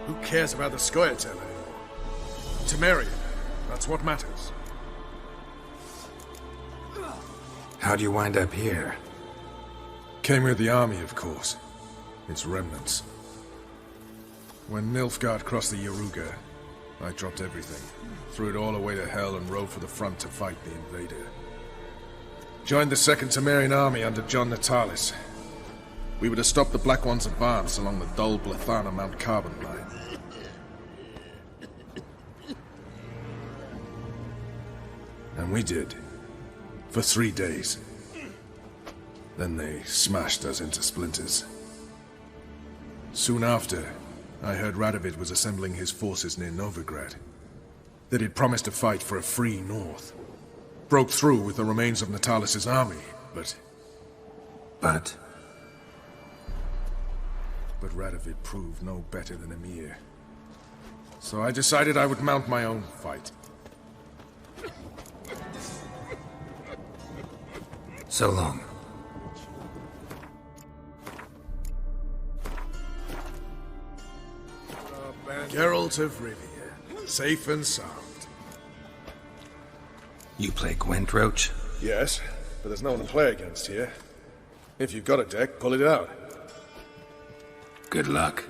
Speaker 1: Who cares about the Scoia'tael anymore? Temeria, that's what matters.
Speaker 5: How'd you wind up here?
Speaker 1: Came with the army, of course. Its remnants. When Nilfgaard crossed the Yaruga, I dropped everything. Threw it all away to hell and rode for the front to fight the invader. Joined the Second Temerian army under John Natalis. We were to stop the Black One's advance along the Dol Blathana Mount Carbon line. And we did. For 3 days. Then they smashed us into splinters. Soon after, I heard Radovid was assembling his forces near Novigrad. That he'd promised to fight for a free North. Broke through with the remains of Natalis' army, but...
Speaker 5: But
Speaker 1: Radovid proved no better than Emir. So I decided I would mount my own fight.
Speaker 5: so long.
Speaker 1: Geralt of Rivia, safe and sound.
Speaker 5: You play Gwent, Roach?
Speaker 1: Yes, but there's no one to play against here. If you've got a deck, pull it out.
Speaker 5: Good luck.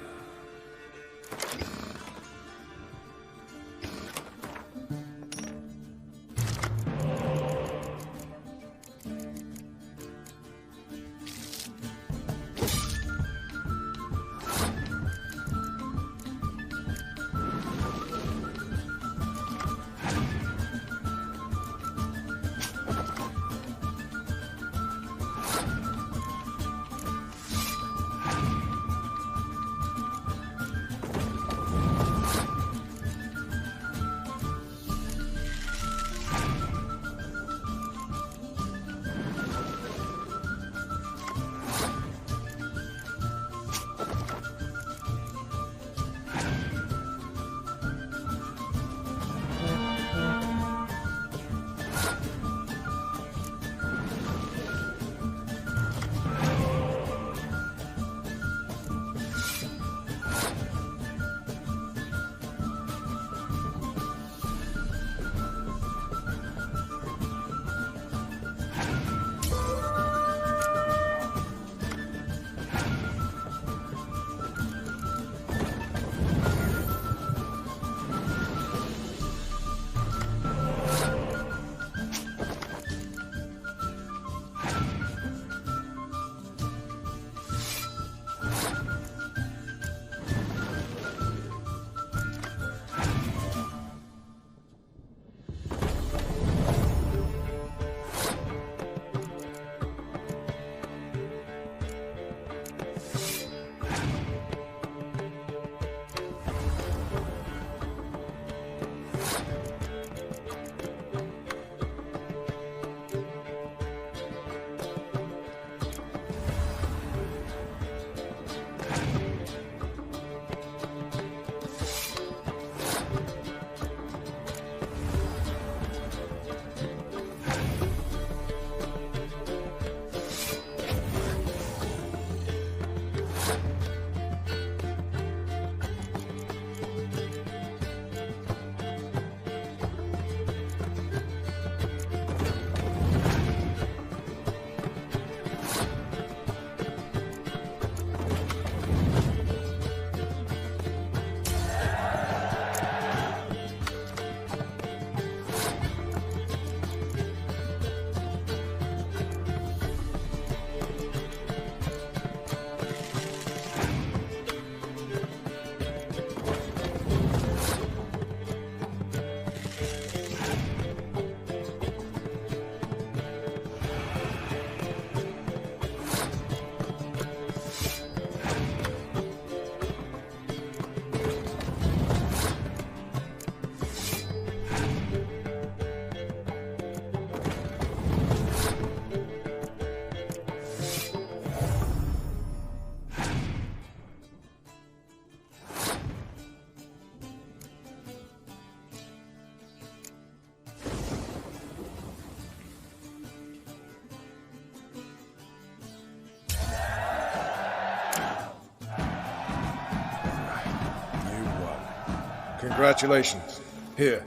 Speaker 1: Congratulations. Here.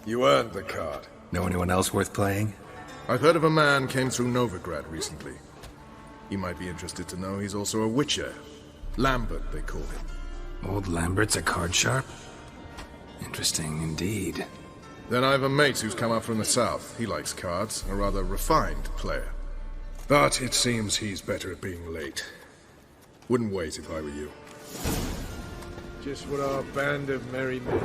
Speaker 1: You earned the card.
Speaker 5: Know anyone else worth playing?
Speaker 1: I've heard of a man came through Novigrad recently. You might be interested to know he's also a witcher. Lambert, they call him.
Speaker 5: Old Lambert's a card sharp? Interesting indeed.
Speaker 1: Then I have a mate who's come up from the south. He likes cards, a rather refined player. But it seems he's better at being late. Wouldn't wait if I were you. Just what our band of merry men